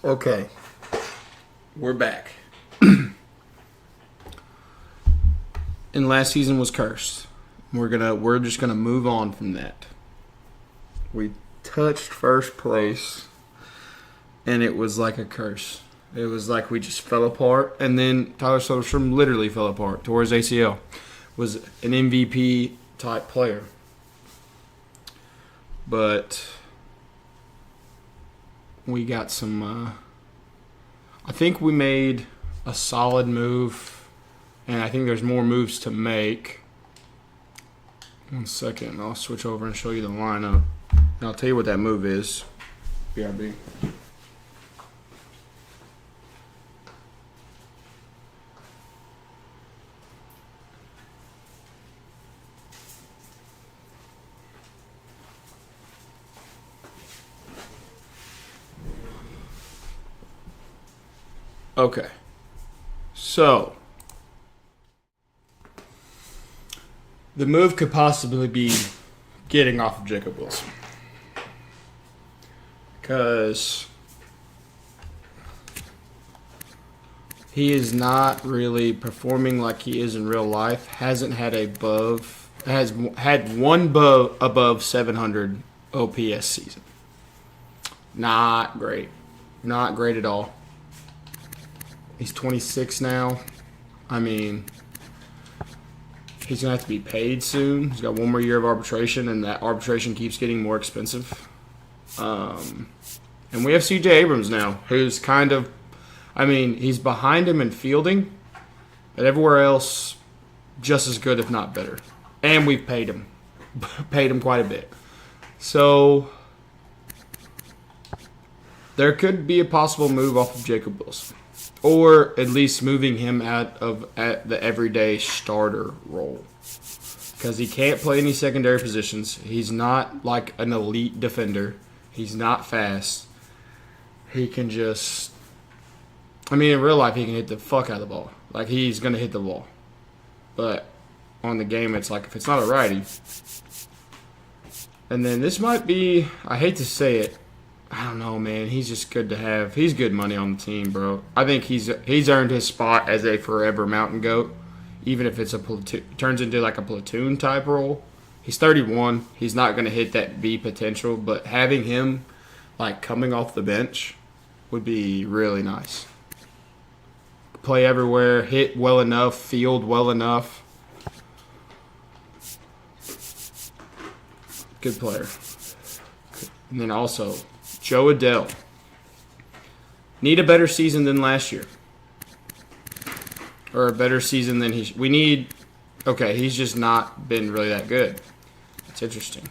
Okay, we're back. And last season was cursed. We're just gonna move on from that. We touched first place, and it was like a curse. It was like we just fell apart, and then Tyler Soderstrom literally fell apart towards ACL. Was an MVP type player, but we got some. I think we made a solid move, and I think there's more moves to make. 1 second, I'll switch over and show you the lineup. And I'll tell you what that move is. BRB. Okay. So, the move could possibly be getting off of Jacob Wilson. Because he is not really performing like he is in real life. Has had one above 700 OPS season. Not great. Not great at all. He's 26 now. I mean, he's going to have to be paid soon. He's got one more year of arbitration, and that arbitration keeps getting more expensive. And we have C.J. Abrams now, who's kind of, I mean, he's behind him in fielding, but everywhere else, just as good, if not better. And we've paid him. Paid him quite a bit. So, there could be a possible move off of Jacob Wilson. Or at least moving him at the everyday starter role. Because he can't play any secondary positions. He's not like an elite defender. He's not fast. He can just... I mean, in real life, he can hit the fuck out of the ball. Like, he's going to hit the ball. But on the game, it's like, if it's not a righty... And then this might be... I hate to say it. I don't know, man. He's just good to have. He's good money on the team, bro. I think he's earned his spot as a forever mountain goat, even if it's a platoon, turns into like a platoon type role. He's 31. He's not going to hit that V potential, but having him like coming off the bench would be really nice. Play everywhere, hit well enough, field well enough. Good player. And then also Joe Adell. Need a better season than last year. Or a better season than we need. Okay, he's just not been really that good. That's interesting.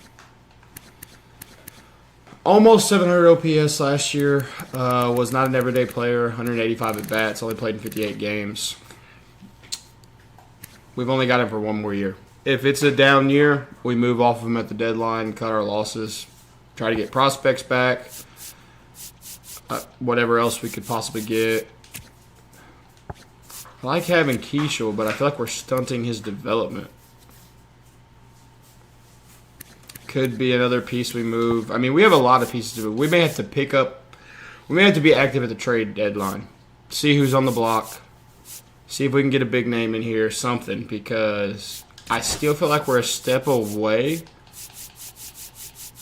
Almost 700 OPS last year. Was not an everyday player. 185 at bats. Only played in 58 games. We've only got him for one more year. If it's a down year, we move off of him at the deadline, cut our losses, try to get prospects back. Whatever else we could possibly get. I like having Keishel, but I feel like we're stunting his development. Could be another piece we move. I mean, we have a lot of pieces to move. We may have to pick up. We may have to be active at the trade deadline. See who's on the block. See if we can get a big name in here, something, because I still feel like we're a step away.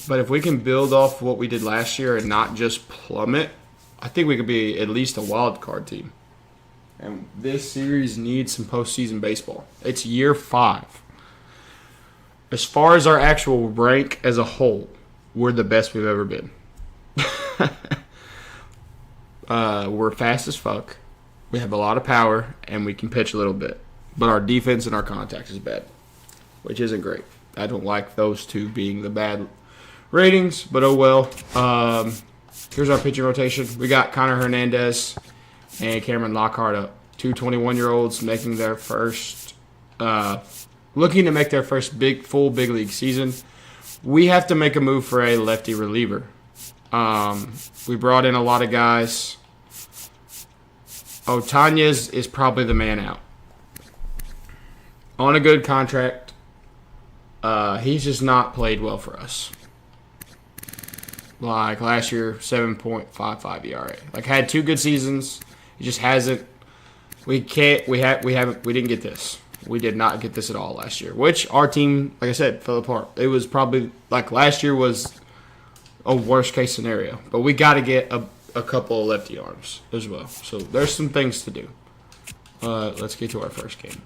But if we can build off what we did last year and not just plummet, I think we could be at least a wild card team. And this series needs some postseason baseball. It's year 5. As far as our actual rank as a whole, we're the best we've ever been. We're fast as fuck. We have a lot of power, and we can pitch a little bit. But our defense and our contact is bad, which isn't great. I don't like those two being the bad ratings, but oh well. Here's our pitching rotation. We got Connor Hernandez and Cameron Lockhart up. Two 21-year-olds making their first, looking to make their first full big league season. We have to make a move for a lefty reliever. We brought in a lot of guys. Otanez is probably the man out. On a good contract. He's just not played well for us. Like last year, 7.55 ERA. Like had 2 good seasons. It just hasn't. We didn't get this. We did not get this at all last year. Which our team, like I said, fell apart. It was probably like last year was a worst case scenario. But we got to get a couple of lefty arms as well. So there's some things to do. Let's get to our first game.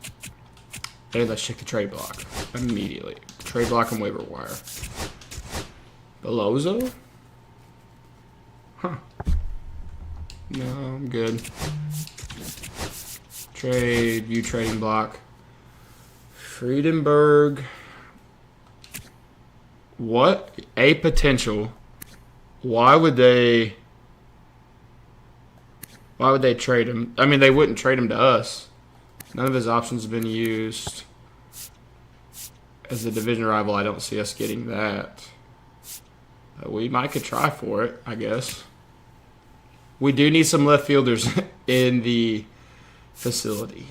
And let's check the trade block immediately. Trade block and waiver wire. Belozo? Huh. No, I'm good. Trade, view trading block. Friedenberg. What a potential. Why would they trade him? I mean, they wouldn't trade him to us. None of his options have been used. As a division rival, I don't see us getting that. We might could try for it, I guess. We do need some left fielders in the facility.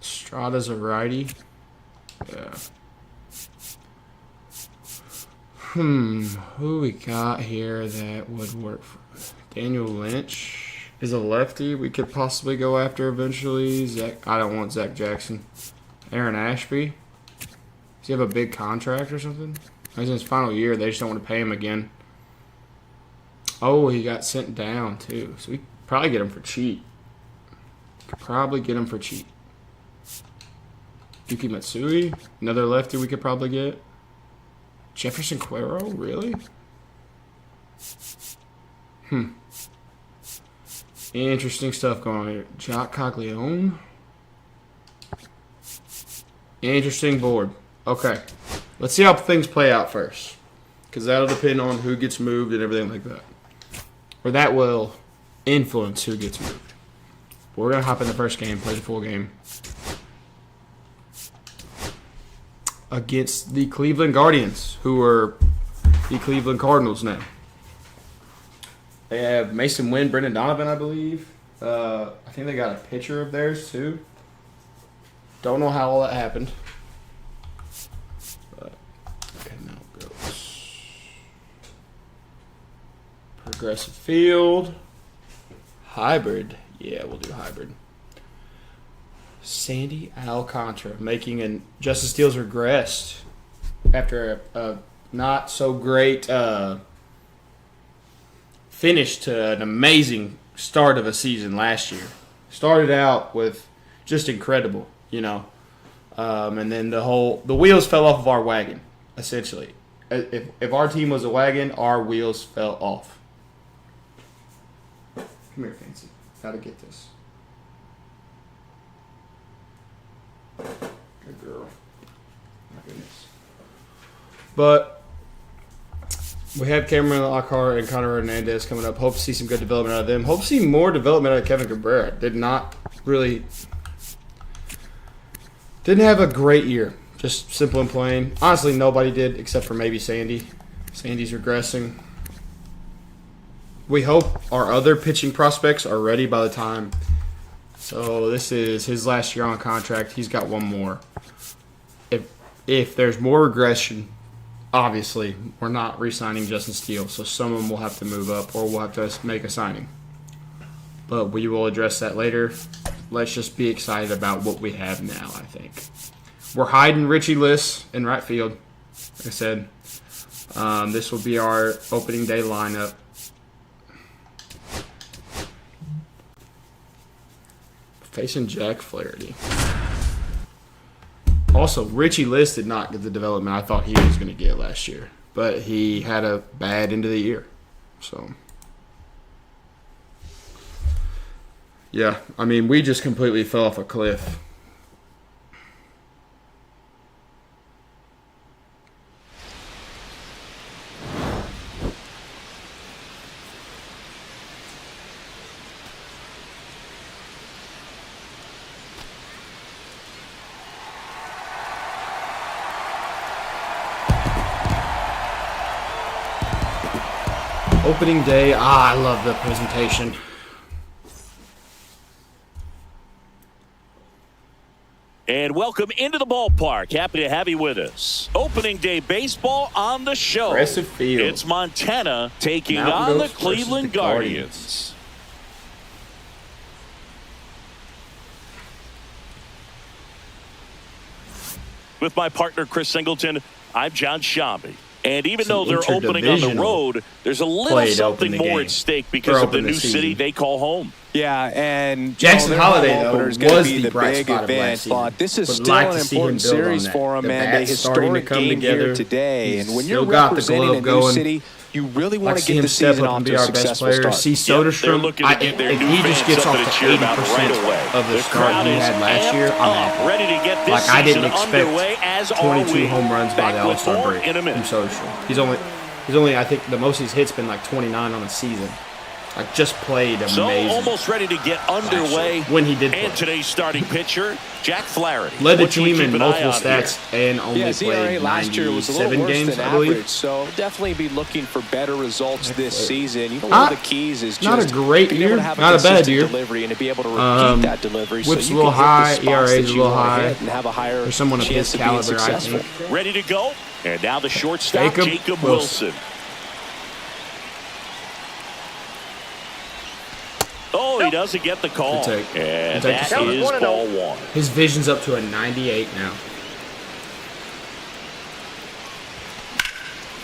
Strada's a righty. Yeah. Who we got here that would work for us? Daniel Lynch is a lefty. We could possibly go after eventually. I don't want Zach Jackson. Aaron Ashby. Does he have a big contract or something? He's in his final year. They just don't want to pay him again. Oh, he got sent down too. So we could probably get him for cheap. Yuki Matsui, another lefty we could probably get. Jefferson Cuero, really? Interesting stuff going on here. Jock Caglione. Interesting board. Okay. Let's see how things play out first. Because that'll depend on who gets moved and everything like that. Or that will influence who gets moved. But we're going to hop in the first game, play the full game. Against the Cleveland Guardians, who are the Cleveland Cardinals now. They have Mason Wynn, Brendan Donovan, I believe. I think they got a pitcher of theirs, too. Don't know how all that happened. But, okay, now it goes. Progressive field. Hybrid. Yeah, we'll do hybrid. Sandy Alcantara making an Justice Steele's regressed after a not so great finish to an amazing start of a season last year. Started out with just incredible, you know, and then the wheels fell off of our wagon essentially. If our team was a wagon, our wheels fell off. Come here, Fancy. Gotta get this. Good girl. My goodness. But we have Cameron Lockhart and Connor Hernandez coming up. Hope to see some good development out of them. Hope to see more development out of Kevin Cabrera. Didn't have a great year. Just simple and plain. Honestly, nobody did except for maybe Sandy. Sandy's regressing. We hope our other pitching prospects are ready by the time. So this is his last year on contract. He's got one more. If there's more regression, obviously we're not re-signing Justin Steele. So someone will have to move up or we'll have to make a signing. But we will address that later. Let's just be excited about what we have now, I think. We're hiding Richie Liss in right field. Like I said, this will be our opening day lineup. Facing Jack Flaherty. Also, Richie Liss did not get the development I thought he was going to get last year. But he had a bad end of the year. So, yeah. I mean, we just completely fell off a cliff. Opening day. I love the presentation. And welcome into the ballpark. Happy to have you with us. Opening day baseball on the show. Aggressive field. It's Montana taking on the Cleveland Guardians. With my partner, Chris Singleton, I'm John Shambi. And even though they're opening on the road, there's a little something more at stake because of the new city they call home. Yeah, and Jackson Holiday, though, was the bright big spot of last event, season. but this is Would still like an to see him important build on series that. for him The and a bat's starting to historic come game together. here today. He's And when still you're got the representing a glove new going. city, you really want Like to get the season off to a successful start. See Soderstrom, if he just gets off to 80% of the start he had last year, I'm happy. Ready to get this Like, I didn't underway, expect as 22 home runs by the Back with All-Star more break in a from minute. Soderstrom. He's only, I think, the most he's hit's been like 29 on a season. Like, just played amazing. So almost ready to get underway. When he did play. And today's starting pitcher, Jack Flaherty. Led the team in multiple stats and only his ERA played last year was a little 97 worse games, than I believe. average, so definitely be looking for better results this season. You know, one of the keys is not just a great being able year, to have not a bad consistent year. delivery and to be able to repeat that delivery. Whip's so a you little can hit the high, spots ERA that is a you little wanna high hit and have a higher for someone of chance his of being caliber, I successful. think. Ready to go. And now the shortstop, Jacob Wilson. Oh, he doesn't get the call. And that is ball one. His vision's up to a 98 now.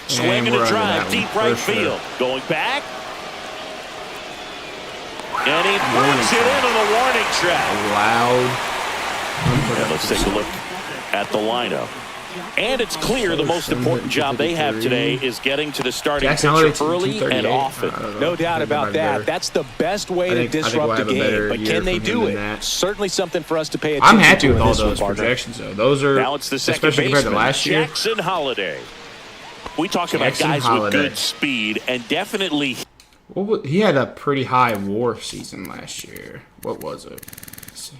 Swinging a drive, deep right field. Going back. And he brings it in on the warning track. Loud. And let's take a look at the lineup. And it's clear the most important job they have today is getting to the starting pitcher early and often. No doubt about that. That's the best way to disrupt the game. But can they do it? Certainly something for us to pay attention to. I'm happy with all those projections, though. Those are, now it's the second especially compared to baseman, last year. Jackson Holiday. We talk about guys with good speed and definitely. He had a pretty high WAR season last year. What was it? Let's see.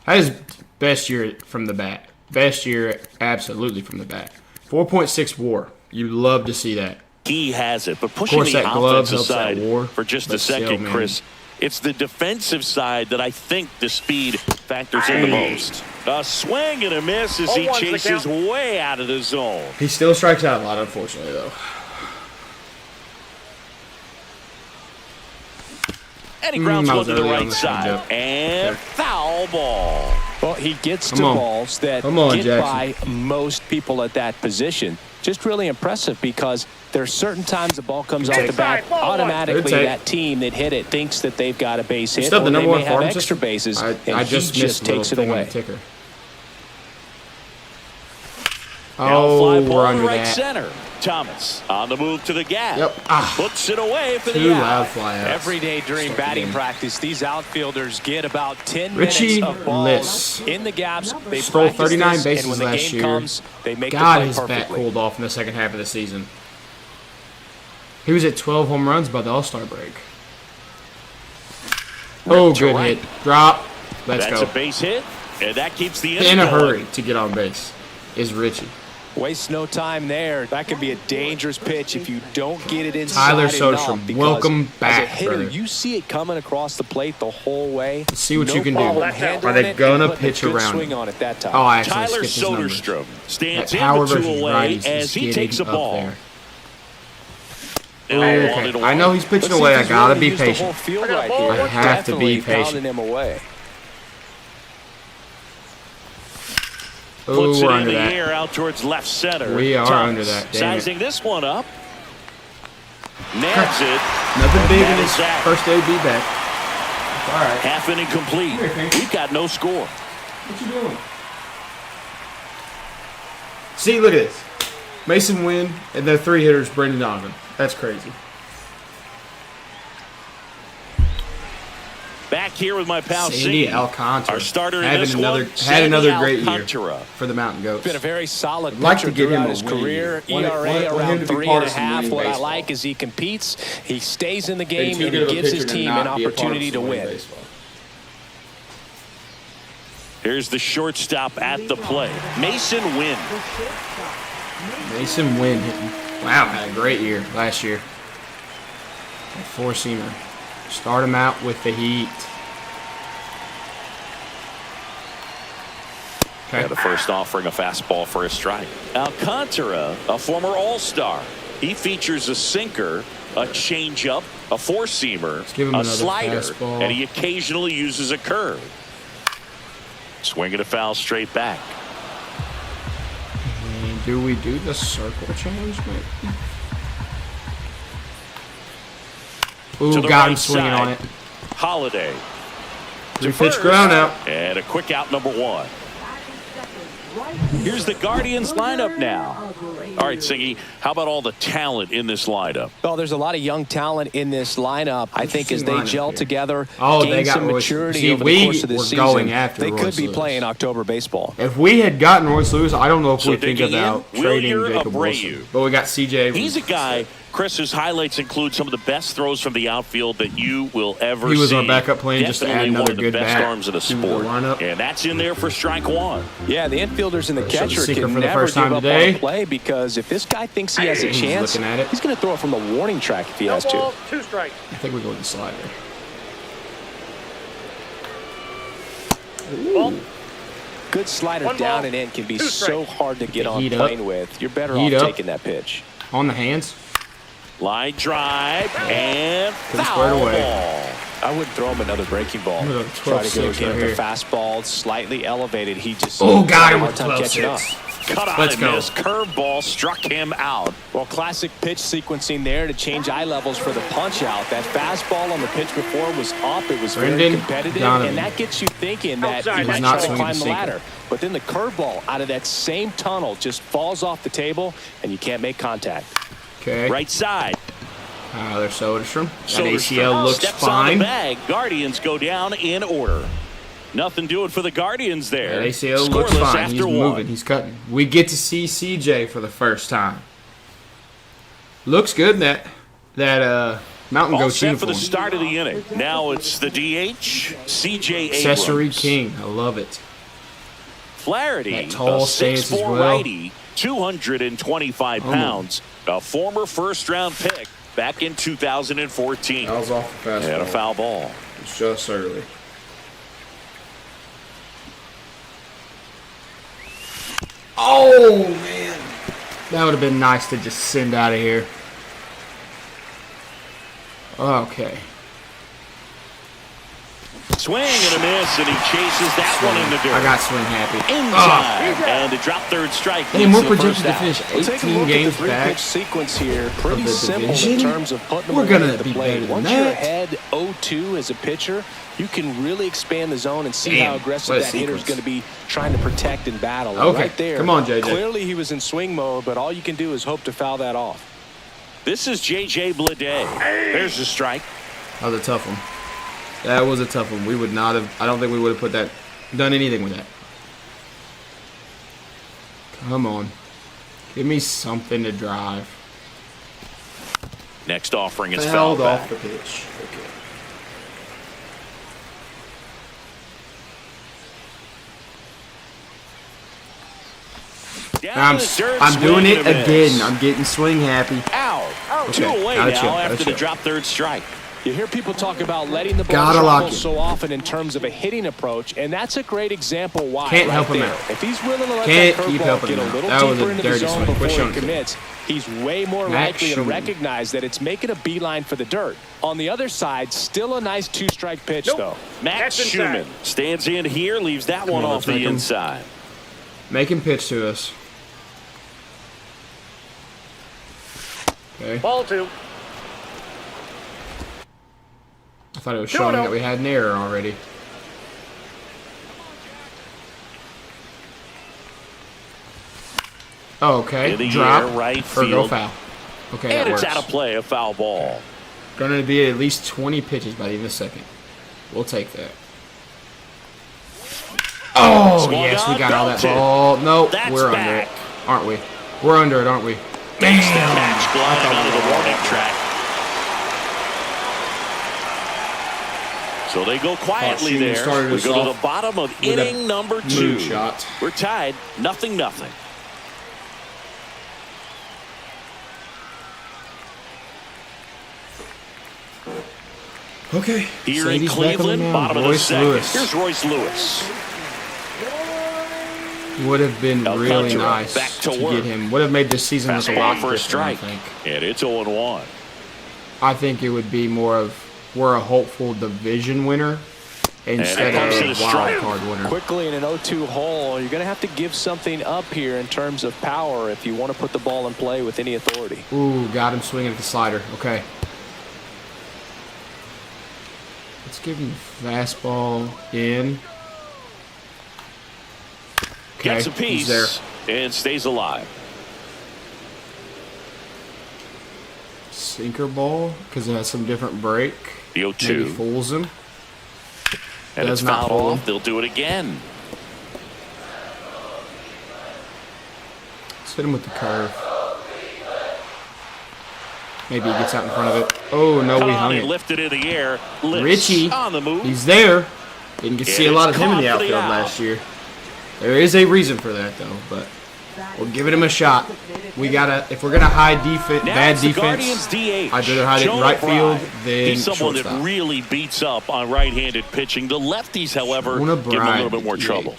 That is best year from the bat. Best year, absolutely, from the bat. 4.6 WAR. You love to see that. He has it, but pushing the offensive side for just a second, Chris, it's the defensive side that I think the speed factors in the most. A swing and a miss as he chases way out of the zone. He still strikes out a lot, unfortunately, though. And he grounds one to the right side. And foul ball. Well, he gets to balls that get by most people at that position. Just really impressive because there are certain times the ball comes off the bat, automatically that team that hit it thinks that they've got a base hit, or they may have extra bases, and he just takes it away. Oh, we're under right center. Thomas on the move to the gap. Puts it away for the out. Every day during batting practice, these outfielders get about 10 minutes of balls in the gaps. They stole 39 bases and when the last game year. comes, they make God, the his play bat perfectly. cooled off in the second half of the season. He was at 12 home runs by the All-Star break. Oh, good hit. Drop. Let's go. That's a base hit, and that keeps the in a hurry to get on base is Richie. Waste no time there. That could be a dangerous pitch if you don't get it inside. Tyler Soderstrom, welcome back, as a hitter, brother. you see it coming across the plate the whole way. Let's see what you can do. Are they gonna pitch around? Swing on it that time. Oh, I actually Tyler skipped his Soderstrom stands that in power the two versus away righties as he takes a ball. Okay. I know he's pitching away. I gotta be patient. I have to be patient. Him away. Oh, Puts we're it in under the that. air out towards left center. We are Thomas under that. Damn sizing it. this one up. Nabs it. Nothing big in his first AB back. All right. Half inning complete. We've got no score. What you doing? See, look at this. Mason Wynn and their three hitters, Brendan Donovan. That's crazy. Back here with my pal Sandy C. Alcantara. Our starter in had this another, one, had another great Alcantara. year for the Mountain Goats. Been a very solid I'd like pitcher to give him throughout a his win. career. Want ERA him around to be 3.5. What I baseball. like is he competes, he stays in the Been game, too and good he of a gives his pitcher to team not an be a part of opportunity to some win. baseball. Here's the shortstop at the plate, Mason Wynn. Mason Wynn hitting. Wow, had a great year last year. A four-seamer. Start him out with the heat. And the first offering a fastball for a strike. Alcantara, a former All-Star. He features a sinker, a changeup, a four-seamer, a slider, fastball. And he occasionally uses a curve. Swing and a foul straight back. And do we do the circle change, maybe? Ooh, got him swinging on it. Holiday. 3-pitch ground out. And a quick out, number 1. Here's the Guardians lineup now. All right, Singy, how about all the talent in this lineup? Well, there's a lot of young talent in this lineup. I think as they gel together, gain some maturity over the course of the season, they could be playing October baseball. If we had gotten Royce Lewis, I don't know if we think about trading Jacob Wilson. But we got CJ. He's a guy, Chris, whose highlights include some of the best throws from the outfield that you will ever see. He was our backup plan just to add another good bat arms of the sport. And that's in there for strike 1. Yeah, the infielders and the catcher can never give up on a play because if this guy thinks he has a chance, he's going to throw it from the warning track if he has to. 2 strikes. I think we go with the slider. Ball. Good slider down and in can be so hard to get on plane with. You're better off taking that pitch. On the hands. Line drive and foul ball. I wouldn't throw him another breaking ball. Try to go again with the fastball slightly elevated. He just got him with catching up. Cut on and miss. Curveball struck him out. Well, classic pitch sequencing there to change eye levels for the punch out. That fastball on the pitch before was up. It was very competitive, and that gets you thinking that he might try to climb the ladder. But then the curveball out of that same tunnel just falls off the table, and you can't make contact. Okay. Right side. There's Soderstrom. That ACL looks fine. On the bag. Guardians go down in order. Nothing doing for the Guardians there. That ACL looks fine. He's moving. He's cutting. We get to see CJ for the first time. Looks good in that Mountain Goat uniform. For the start of the inning. Now it's the DH, CJ Abrams. Accessory King. I love it. Flaherty, that tall stance as well. Righty, 225 pounds. A former first-round pick back in 2014. That was off the fastball. And a foul ball. It's just early. Oh, man. That would have been nice to just send out of here. Okay. Swing and a miss, and he chases that one in the dirt. I got swing happy. Inside, and to drop third strike. And we're projected to finish 18 games back. Sequence here, pretty simple in terms of putting we're going to be better than Once that. you're ahead 0-2 as a pitcher, you can really expand the zone and see how aggressive that hitter is going to be trying to protect and battle. Okay, right there, come on, JJ. Clearly he was in swing mode, but all you can do is hope to foul that off. This is J.J. Bleday. There's the strike. That was a tough one. That was a tough one. We would not have. I don't think we would have done anything with that. Come on. Give me something to drive. Next offering is fouled fouled off the pitch. Okay. I'm doing it again. I'm getting swing happy. Out. Okay. 2 away now after the drop third strike. You hear people talk about letting the ball travel so often in terms of a hitting approach, and that's a great example why. Can't help him out. If he's willing to let that curveball get a little deeper into the zone before he commits, he's way more likely to recognize that it's making a beeline for the dirt. On the other side, still a nice 2-strike pitch, though. Max Schumann stands in here, leaves that one off the inside. Make him pitch to us. Okay. Ball 2. I thought it was showing that we had an error already. Oh, okay. Drop right or go foul. Okay, and that works. It's out of play, a foul ball. Going to be at least 20 pitches by the end of the second. We'll take that. Oh, yes, we got all that ball. No, we're under it, aren't we? We're under it, aren't we? Damn. Match glide onto the warning track. So they go quietly there. We go to the bottom of inning number 2. We're tied, 0-0. Okay. Here in Cleveland, bottom of the second. Here's Royce Lewis. would have been really nice to get him. Would have made this season look a lot different, I think. And it's 0-1. I think it would be more of we're a hopeful division winner instead of a wild card winner. Quickly in an 0-2 hole, you're going to have to give something up here in terms of power if you want to put the ball in play with any authority. Ooh, got him swinging at the slider. Okay. Let's give him the fastball in. Okay, gets a piece there. And stays alive. Sinker ball because it has some different break. The 0-2 maybe fools him. And it's fouled off. They'll do it again. Let's hit him with the curve. Maybe he gets out in front of it. Oh no, we hung it. Lifted in the air. Richie on the move. He's there. Didn't get to see a lot of him in the outfield last year. There is a reason for that though, but we're giving him a shot. We gotta, if we're gonna hide bad defense, I'd rather hide it in right field than he's someone shortstop. that really beats up on right-handed pitching. The lefties, however, give him a little bit more trouble.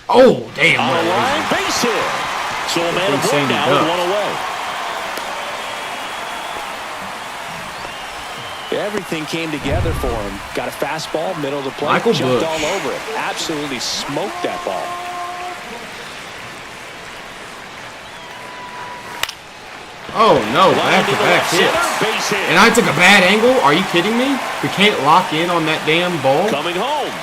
Oh, damn! On the line, base hit. So a man of one now with one away. Everything came together for him. Got a fastball, middle of the plate, Michael jumped Bush all over it. Absolutely smoked that ball. Oh no, back-to-back hits. And I took a bad angle? Are you kidding me? We can't lock in on that damn ball? Coming home.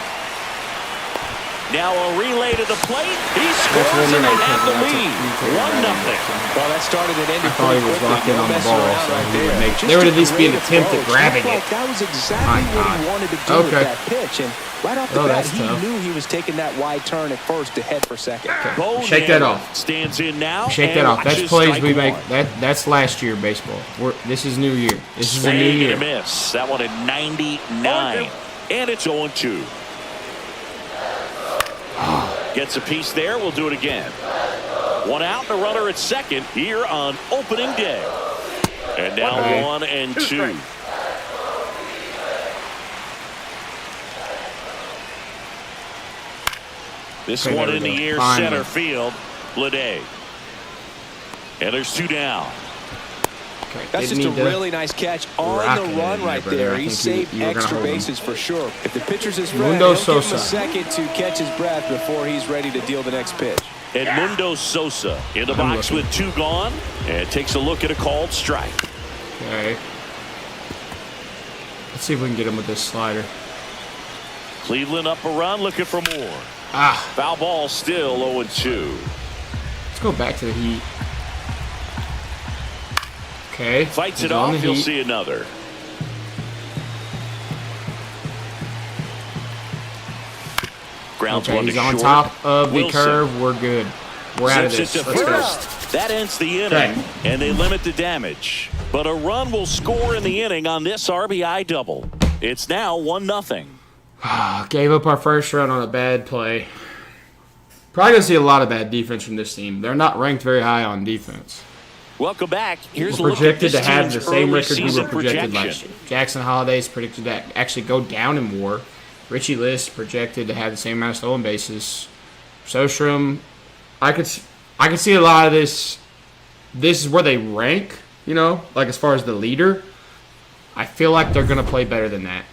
Now a relay to the plate. He scores and they have the lead. 1-0. Well, that started and ended. I thought he was locked in on the ball, so he would make. There would at least be an attempt at grabbing it. That was exactly what he wanted to do with that pitch, and right off the bat, he knew he was taking that wide turn at first to head for second. Okay. Shake that off. Stands in now. Shake that off. That's plays we make. That's last year baseball. This is new year. This is a new year. Miss. That one at 99, and it's 0-2. Gets a piece there. We'll do it again. One out and a runner at second here on opening day. And now 1-2. This one in the air, center field. Lede. And there's 2 down. Okay. That's just a really nice catch on the run right there. He saved extra bases for sure. If the pitcher's his friend, he'll give him a second to catch his breath before he's ready to deal the next pitch. Edmundo Sosa in the box with 2 gone and takes a look at a called strike. Okay. Let's see if we can get him with this slider. Cleveland up a run, looking for more. Foul ball, still 0-2. Let's go back to the Heat. Okay. Fights it off. You'll see another. Grounds one to he's on short. top of the curve. We're good. We're out of this. Let's go. That ends the inning, and they limit the damage. But a run will score in the inning on this RBI double. It's now 1-0. Gave up our first run on a bad play. Probably going to see a lot of bad defense from this team. They're not ranked very high on defense. Welcome back. Here's we're projected to have the same record we were projected last year. Jackson Holiday's predicted to actually go down in WAR. Richie List projected to have the same amount of stolen bases. Sostrom, I could see a lot of this. This is where they rank, you know, like as far as the leader. I feel like they're going to play better than that.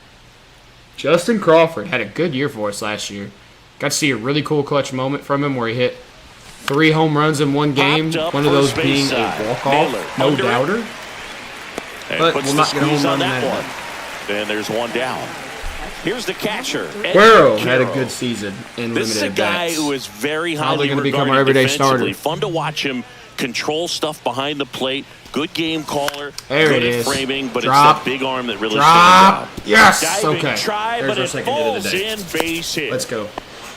Justin Crawford had a good year for us last year. Got to see a really cool clutch moment from him where he hit 3 home runs in one game. One of those being a walk-off, no doubter. But we'll not get a home run in that one. And there's 1 down. Here's the catcher. Guerrero had a good season in limited This is a guy who is very highly going to become our everyday starter. Fun to watch him control stuff behind the plate. Good game caller. There it is. Framing, but Drop. It's that big arm that really Drop. Yes. Diving Okay. Try, There's but our it second hit of the day. In base hit. Let's go.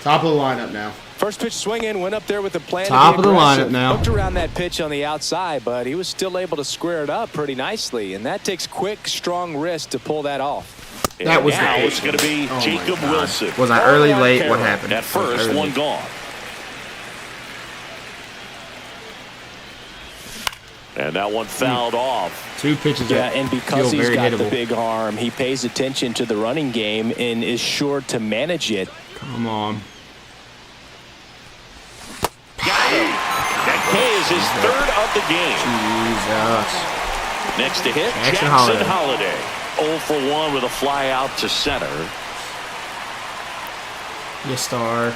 Top of the lineup now. First pitch swinging, went up there with a plan. Top of the lineup now. Hooked around that pitch on the outside, but he was still able to square it up pretty nicely, and that takes quick, strong wrist to pull that off. That was now it's going to be Jacob Wilson. Was I early, late? What happened? At first, 1 gone. And that one fouled off. 2 pitches. Yeah, and because he's got the big arm, he pays attention to the running game and is sure to manage it Come on. Got him. That K is his third of the game. Jesus. Next to hit, Jackson Holiday. 0 for 1 with a fly out to center. Yes, star.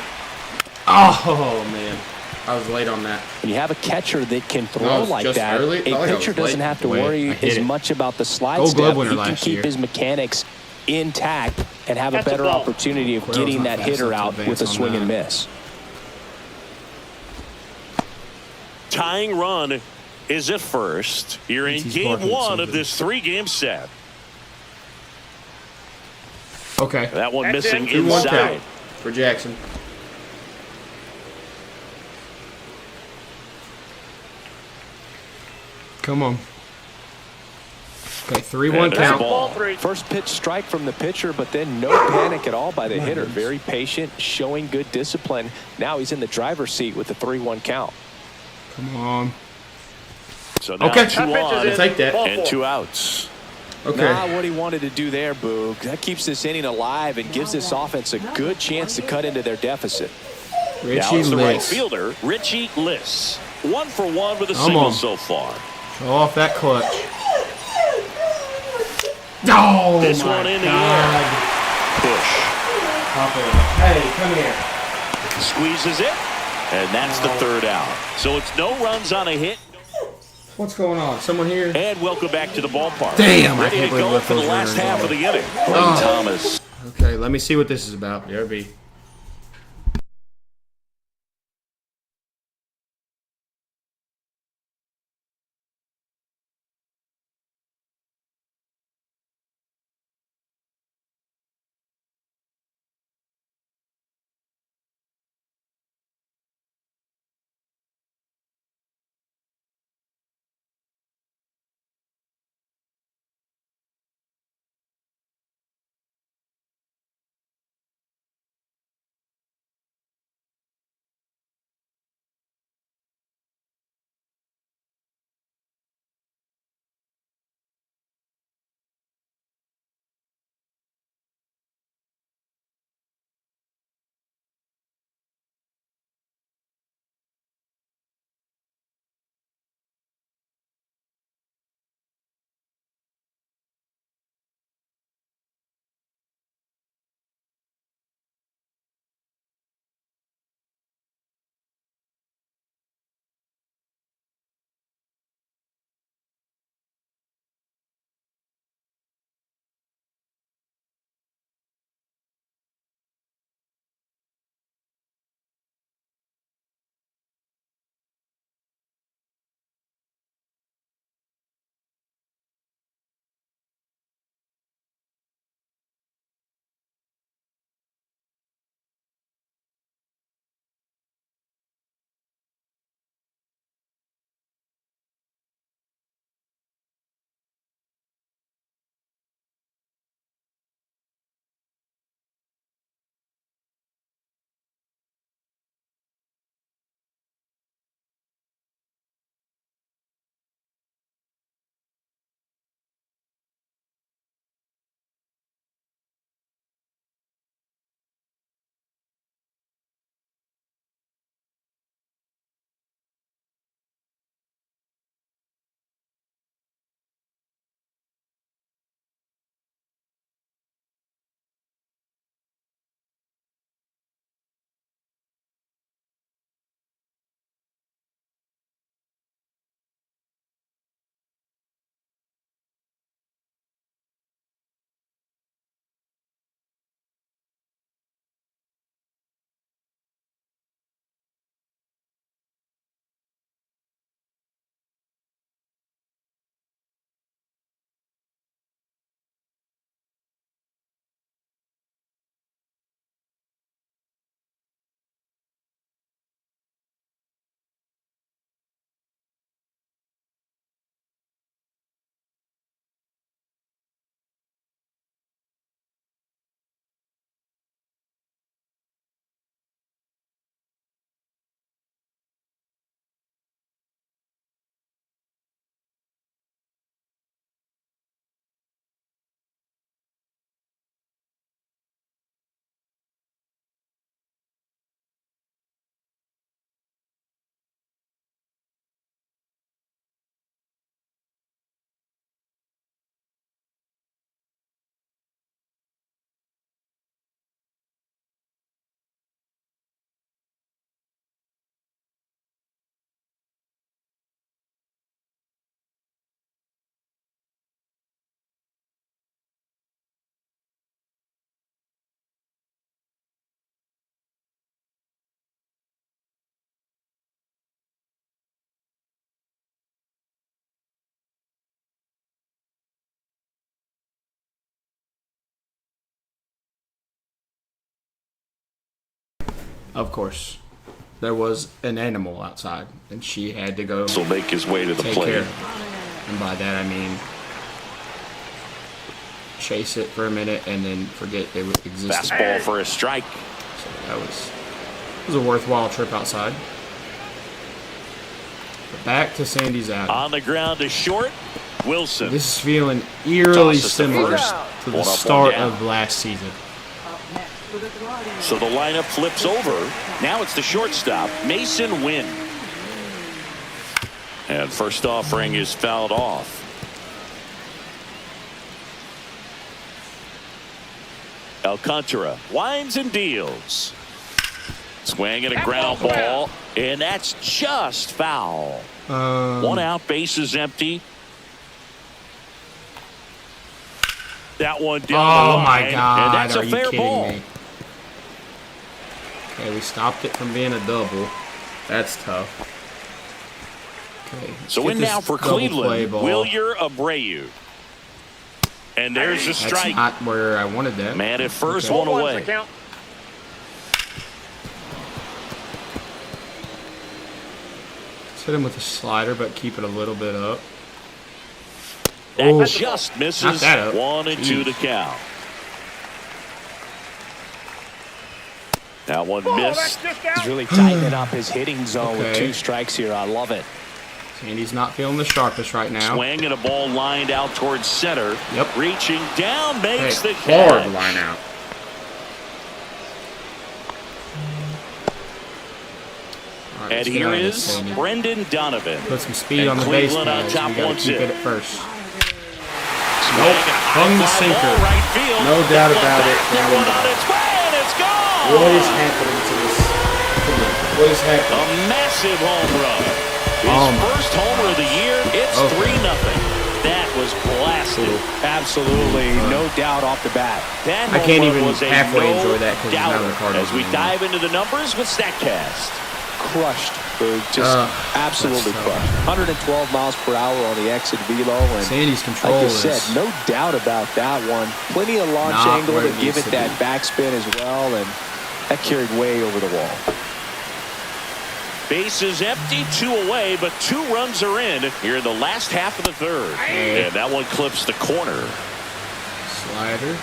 Oh, man. I was late on that. When you have a catcher that can throw like that, a pitcher doesn't have to worry as much about the slide step. He can keep his mechanics intact and have a better opportunity of getting that hitter out with a swing and miss. Tying run is at first here in game 1 of this 3-game set. Okay. That one missing inside. For Jackson. Come on. Okay, 3-1 count. First pitch strike from the pitcher, but then no panic at all by the hitter. Very patient, showing good discipline. Now he's in the driver's seat with the 3-1 count. Come on. So now okay. 2 on. Take that. And 2 outs. Okay. Not what he wanted to do there, Boog. That keeps this inning alive and gives this offense a good chance to cut into their deficit. Now it's the right fielder, Richie Liss. 1 for 1 with a single so far. Show off that clutch. Oh, this one in the air. Push. Hey, come here. Squeezes it, and that's the 3rd out. So it's no runs on a hit. What's going on? Someone here? And welcome back to the ballpark. Damn, ready to go for the last half of the inning. Thomas. Okay, let me see what this is about. BRB. of course, there was an animal outside, and she had to go. So make his way to the plate. Care. And by that I mean chase it for a minute and then forget it existed. Fastball for a strike. So that was a worthwhile trip outside. But back to Sandy's out. On the ground to short, Wilson. This is feeling eerily similar to the start of last season. So the lineup flips over. Now it's the shortstop, Mason Wynn. And first offering is fouled off. Alcantara winds and deals. Swing and a ground ball, and that's just foul. 1 out, bases empty. That one down the line. Oh my God! And that's Are a you fair kidding ball. me? Okay, we stopped it from being a double. That's tough. Okay. So in now for Cleveland, Wilyer Abreu. And there's a strike. That's not where I wanted that. Man at first, one away. Hit him with a slider, but keep it a little bit up. That just misses. That 1-2 to count. That one missed. He's really tightening up his hitting zone with 2 strikes here. I love it. Sandy's not feeling the sharpest right now. Swing and a ball lined out towards center. Yep. Reaching down, makes the hard catch. line out. Right, and here is Brendan Donovan. Put some speed and on the base pads. We got to keep it at first. Nope. Hung the sinker. Right field. No doubt about it. That one on its way, and it's gone. What is happening to this? What is happening? A massive home run. His first homer of the year. It's 3-0. That was blasted. Absolutely, no doubt off the bat. That I can't even was halfway enjoy that because it's not in the Cardinals. As we dive into the numbers with StatCast. Crushed, just absolutely crushed. 112 miles per hour on the exit velo, and Sandy's control. Like you said, no doubt about that one. Plenty of launch angle to give it that backspin as well, and that carried way over the wall. Bases empty, 2 away, but 2 runs are in here in the last half of the third. And that one clips the corner. Slider.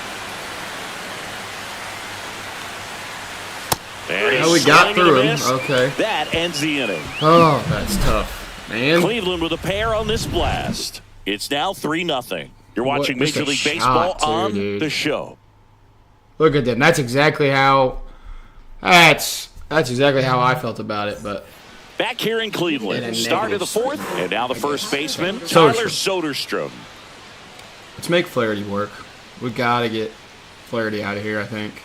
Oh, we got through him. Okay. That ends the inning. Oh, that's tough, man. Cleveland with a pair on this blast. It's now 3-0. You're watching Major League Baseball on the show. Look at them. That's exactly how. That's exactly how I felt about it. But back here in Cleveland, start of the 4th, and now the first baseman, Tyler Soderstrom. Let's make Flaherty work. We gotta get Flaherty out of here, I think.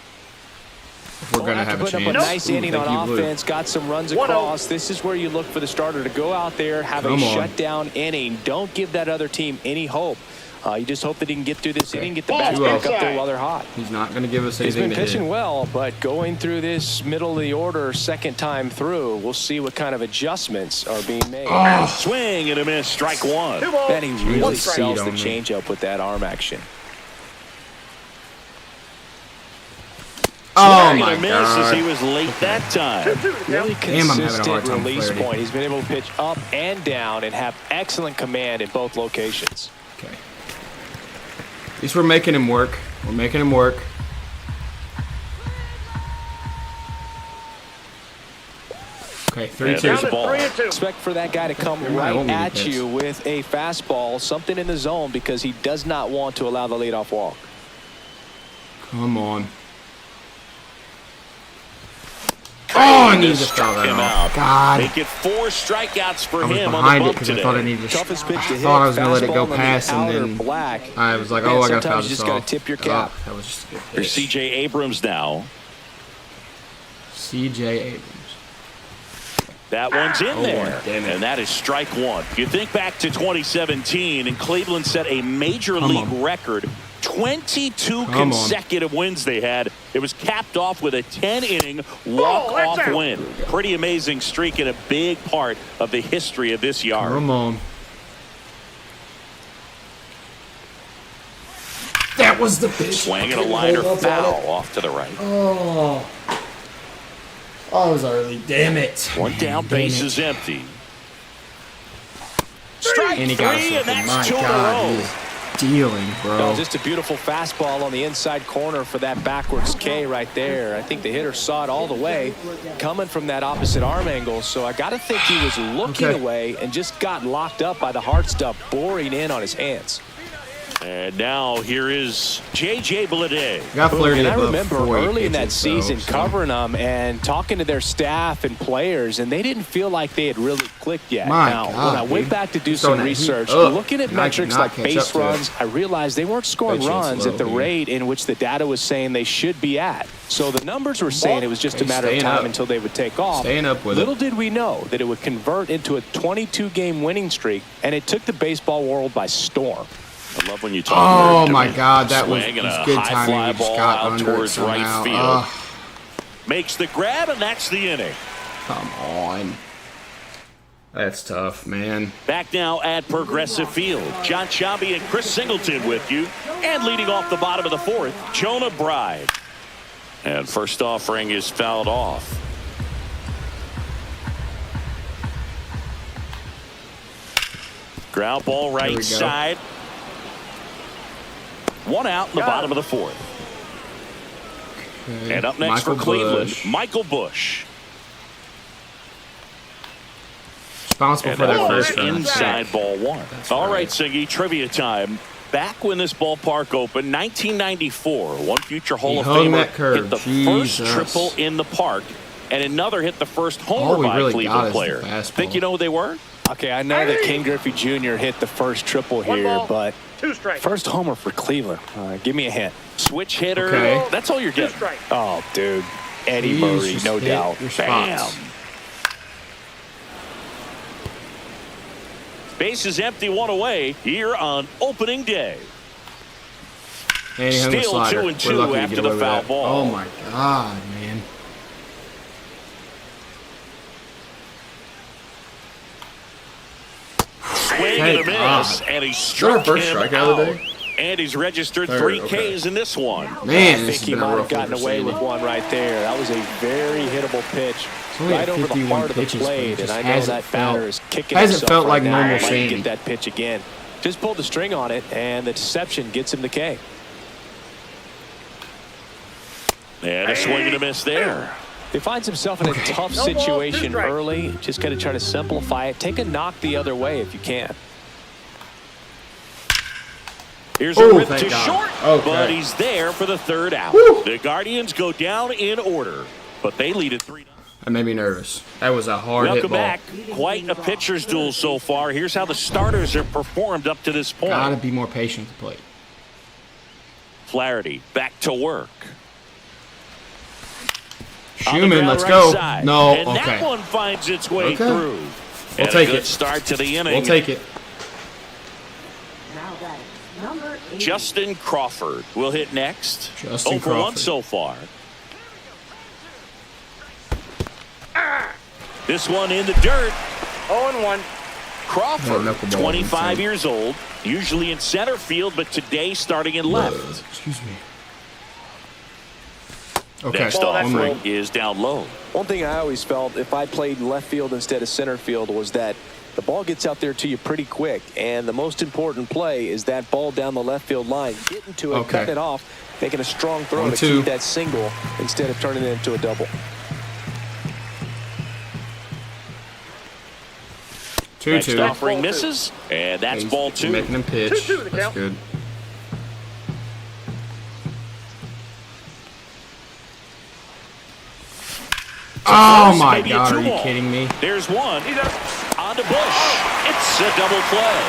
If we're gonna have a chance. Up a nice inning on offense, got some runs across. This is where you look for the starter to go out there, have a shutdown inning. Don't give that other team any hope. You just hope that he can get through this inning, get the bats back up there while they're hot. He's not going to give us anything. He's been pitching well, but going through this middle of the order second time through, we'll see what kind of adjustments are being made. Swing and a miss, strike 1. Then he really sells the changeup with that arm action. Oh my God! As he was late that time. Really consistent release point. He's been able to pitch up and down and have excellent command in both locations. Okay. At least we're making him work. We're making him work. Okay, 3-2. Expect for that guy to come right at you with a fastball, something in the zone, because he does not want to allow the leadoff walk. Come on. Oh, I need to throw that off. God. Make it 4 strikeouts for I was him behind on the it because I thought I needed to. I thought I was going to let it go past, and then I was like, "Oh, I got to foul this off." Sometimes you just got to tip your cap. That was just a good pitch. Here's C.J. Abrams now. C.J. Abrams. That one's in there, and that is strike 1. You think back to 2017, and Cleveland set a major league record. 22 consecutive wins they had. It was capped off with a 10-inning walk-off win. Pretty amazing streak and a big part of the history of this yard. Come on. That was the pitch. Swing and a liner foul off to the right. Oh. Oh, it was early. Damn it. One down, base is empty. Strike and he three, got and that's my two in a God, row. he is dealing, bro. No, just a beautiful fastball on the inside corner for that backwards K right there. I think the hitter saw it all the way coming from that opposite arm angle. So I got to think he was looking away and just got locked up by the hard stuff boring in on his hands. And now here is J.J. Bleday. Got flirty. And I remember early in that season so. covering them and talking to their staff and players, and they didn't feel like they had really clicked yet. Now, when I went back to do some research, looking at metrics like base runs, I realized they weren't scoring runs at the rate in which the data was saying they should be at. So the numbers were saying it was just a matter of time until they would take off. Little did we know that it would convert into a 22-game winning streak, and it took the baseball world by storm. I love when you talk. Oh my God, that was good timing. He just got out under towards it right field. Makes the grab, and that's the inning. Come on. That's tough, man. Back now at Progressive Field. John Sciambi and Chris Singleton with you. And leading off the bottom of the fourth, Jonah Bride. And first offering is fouled off. Ground ball right side. One out in the bottom of the fourth. Okay. And up next for Cleveland, Michael Busch. Responsible for their first run. Inside ball one. All right, Singy, trivia time. Back when this ballpark opened, 1994, one future Hall of Famer hit the first triple in the park, and another hit the first homer by a Cleveland player. Think you know who they were? Okay, I know that King Griffey Jr. hit the first triple here, but first homer for Cleveland. Give me a hint. Switch hitter. Okay. That's all you're getting. Oh, dude. Eddie Murray, no doubt. Bam. Base is empty, one away here on opening day. Still 2-2 after the foul ball. Oh my God, man. Swing and a miss, and he struck him out. And he's registered 3 Ks in this one. Man, I think he might have gotten away with one right there. That was a very hittable pitch right over the heart of the plate, and I know that batter is kicking himself felt like right normal now. Shaney. Get that pitch again. Just pulled the string on it, and the deception gets him the K. And a swing and a miss there. He finds himself in a tough situation early. Just got to try to simplify it. Take a knock the other way if you can. Here's a rip to short, but he's there for the third out. Woo. The Guardians go down in order, but they lead at 3-0. That made me nervous. That was a hard hit ball. Welcome back. Quite a pitcher's duel so far. Here's how the starters have performed up to this point. Gotta be more patient at the plate. Flaherty back to work. Schumann, let's go. Side. No, and okay. That one finds its way through. We'll take it. Start to the inning. We'll take it. Justin Crawford will hit next. Justin 0-for-1 so far. This one in the dirt. 0-1. Crawford, 25 years old, usually in center field, but today starting in left. Excuse me. Okay. Next offering is down low. One thing I always felt if I played left field instead of center field was that the ball gets out there to you pretty quick, and the most important play is that ball down the left field line, getting to it, cutting it off, making a strong throw to keep that single instead of turning it into a double. 2-2. Next offering misses, and that's ball 2. Making him pitch. That's good. Oh my God, are you kidding me? There's one. On to Busch. It's a double play.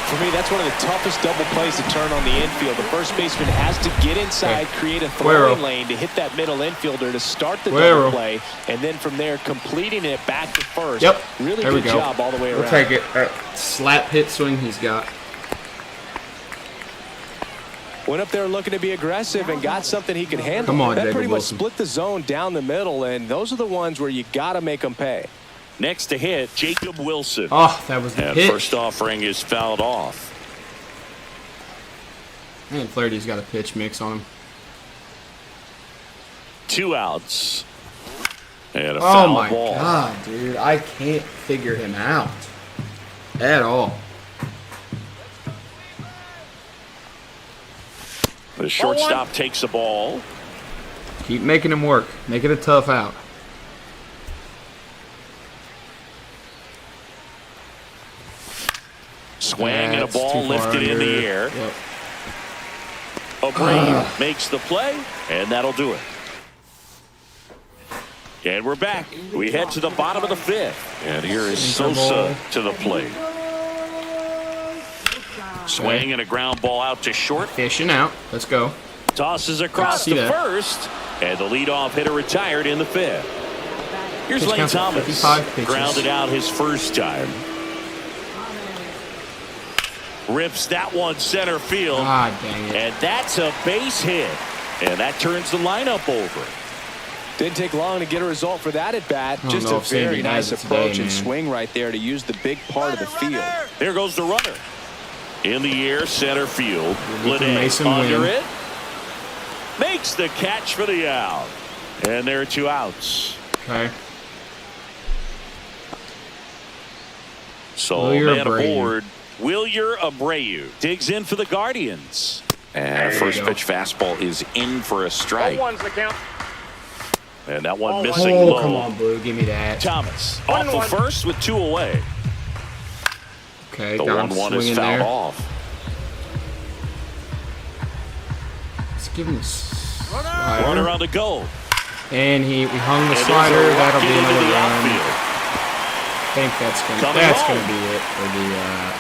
For me, that's one of the toughest double plays to turn on the infield. The first baseman has to get inside, create a throwing lane to hit that middle infielder to start the double play, and then from there completing it back to first. Yep. Really good job all the way around. We'll take it. Slap hit swing he's got. Went up there looking to be aggressive and got something he could handle. Come on, that pretty much split the zone down the middle, and those are the ones where you got to make them pay. Next to hit, Jacob Wilson. Oh, that was the pitch. First offering is fouled off. Man, Flaherty's got a pitch mix on him. 2 outs. And a foul my ball. God, dude. I can't figure him out at all. The shortstop takes the ball. Keep making him work. Make it a tough out. Swing and a ball lifted in the air. Yep. Abreu makes the play, and that'll do it. And we're back. We head to the bottom of the fifth. And here is Sosa to the plate. Swing and a ground ball out to short. Fishing out. Let's go. Tosses across to first. And the leadoff hitter retired in the fifth. Here's Lane Thomas. Grounded out his first time. Rips that one center field. God dang it. And that's a base hit. And that turns the lineup over. Didn't take long to get a result for that at bat. Just a very nice approach and swing right there to use the big part of the field. There goes the runner. In the air, center field. Mason under it. Makes the catch for the out. And there are 2 outs. Okay. So man aboard. Wilyer Abreu digs in for the Guardians. And first pitch fastball is in for a strike. And that one missing low. Come on, Blue. Give me that. Thomas off the first with 2 away. Okay, the 1-1 is fouled off. Let's give him this. Runner on the go. And we hung the slider. That'll be another run. I think that's gonna be it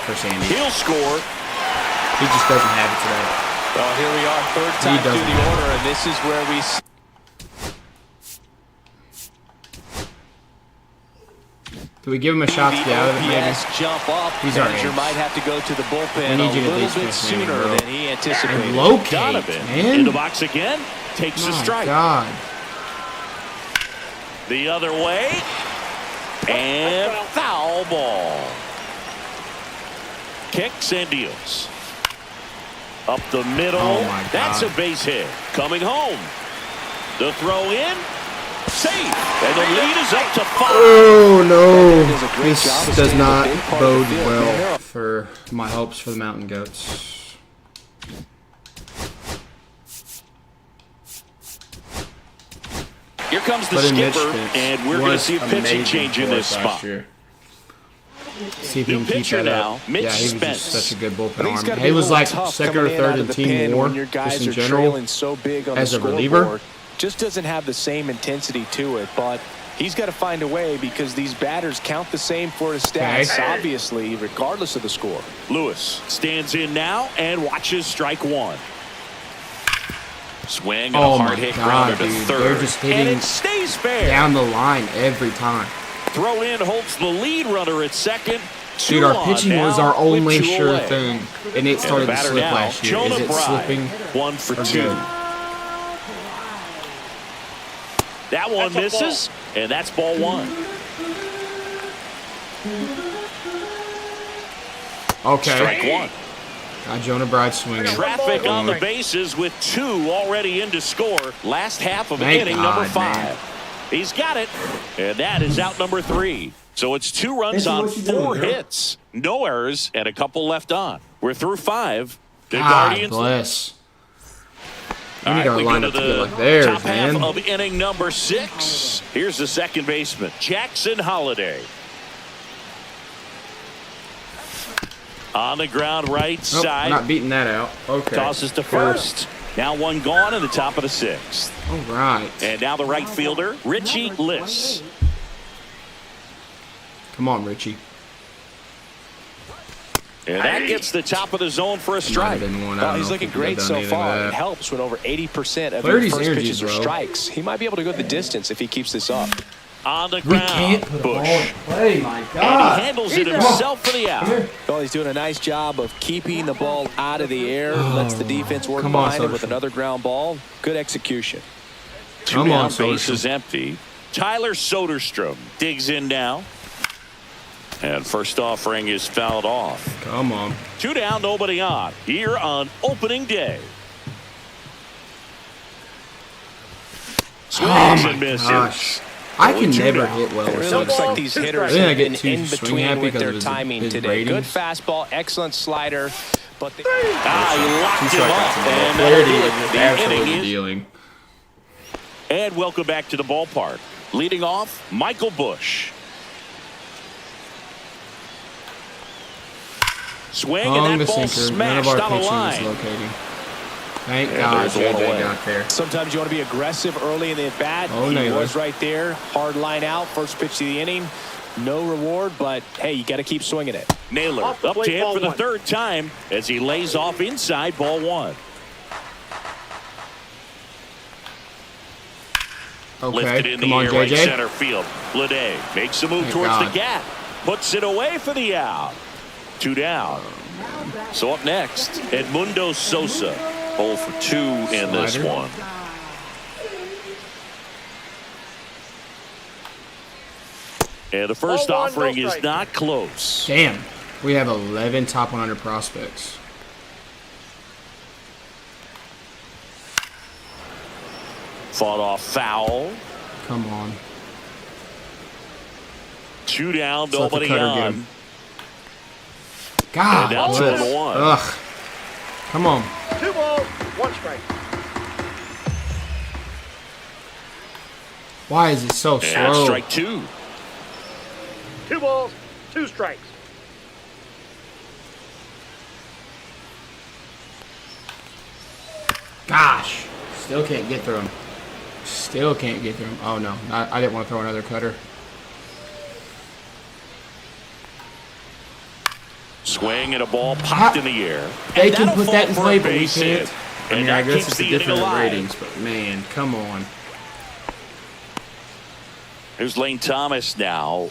for Sandy. He'll score. He just doesn't have it today. Well, here we are, third time through the order, and this is where we. Do we give him a shot to get out of it? Maybe? Jump up. He's our manager might have to go to the bullpen a little bit sooner than he anticipated. Donovan in the box again, takes the strike. God. The other way. And foul ball. Kicks and deals. Up the middle. Oh my God. That's a base hit. Coming home. The throw in. Safe. And the lead is up to 5. Oh, no. This does not bode well for my hopes for the Mountain Goats. Here comes the skipper, and we're going to see a pitching change in this spot. See if he can keep that up. Yeah, he was just such a good bullpen arm. He was like second or third in team WAR, just in general, as a reliever. Just doesn't have the same intensity to it, but he's got to find a way because these batters count the same for his stats, obviously, regardless of the score. Lewis stands in now and watches strike 1. Swing and a hard hit grounder to third. They're just hitting and it stays fair. Down the line every time. Throw in holds the lead runner at second. Dude, our pitching was our only sure thing, and it started to slip last year. Is it slipping? 1 for 2. That one misses, and that's ball 1. Okay. Strike 1. Jonah Bride swinging. Traffic on the bases with 2 already in to score. Last half of inning number 5. Man. He's got it, and that is out number 3. So it's 2 runs on 4 hits, no errors, and a couple left on. We're through 5. The Guardians. Bless. We need our lineup to get like theirs, top man. half of inning number 6. Here's the second baseman, Jackson Holliday. On the ground right side. We're not beating that out. Okay. Tosses to first. Now 1 gone in the top of the 6th. All right. And now the right fielder, Richie Liss. Come on, Richie. And that gets the top of the zone for a strike. Well, he's looking great so far. It helps when over 80% of your first pitches are strikes. He might be able to go the distance if he keeps this up. On the ground, we can't put Bush. A ball in play, my God. And he handles it himself for the out. Well, he's doing a nice job of keeping the ball out of the air. Lets the defense work behind him with another ground ball. Good execution. 2 down, base is empty. Tyler Soderstrom digs in now. And first offering is fouled off. Come on. 2 down, nobody on. Here on opening day. Swings and misses. Gosh. I can never hit well. It really looks like these hitters have been been in between with their timing today. Good fastball, excellent slider, but he locked him up, and the inning is dealing. And welcome back to the ballpark. Leading off, Michael Bush. Swing and that ball smashed None of our down the pitching line. is locating. Thank God JJ got there. Sometimes you want to be aggressive early in the at-bat. He was right there. Hard line out. First pitch of the inning. No reward, but, hey, you got to keep swinging it. Naylor up to him for the third time as he lays off inside ball one. Okay, lifted in the air, right center field. Lede makes a move towards the gap. Puts it away for the out. 2 down. So up next, Edmundo Sosa. 0 for 2 in this one. And the first offering is not close. Damn. We have 11 top 100 prospects. Fought off foul. Come on. 2 down, nobody on. God, and now 2-1. Ugh. Come on. 2 balls, 1 strike. Why is it so and slow? Strike 2. 2 balls, 2 strikes. Gosh. Still can't get through him. Still can't get through him. Oh, no. I didn't want to throw another cutter. Swing and a ball popped in the air. They can put that in play, but we can't. I mean, I guess keeps it's the a different inning alive. ratings, but man, come on. Here's Lane Thomas now.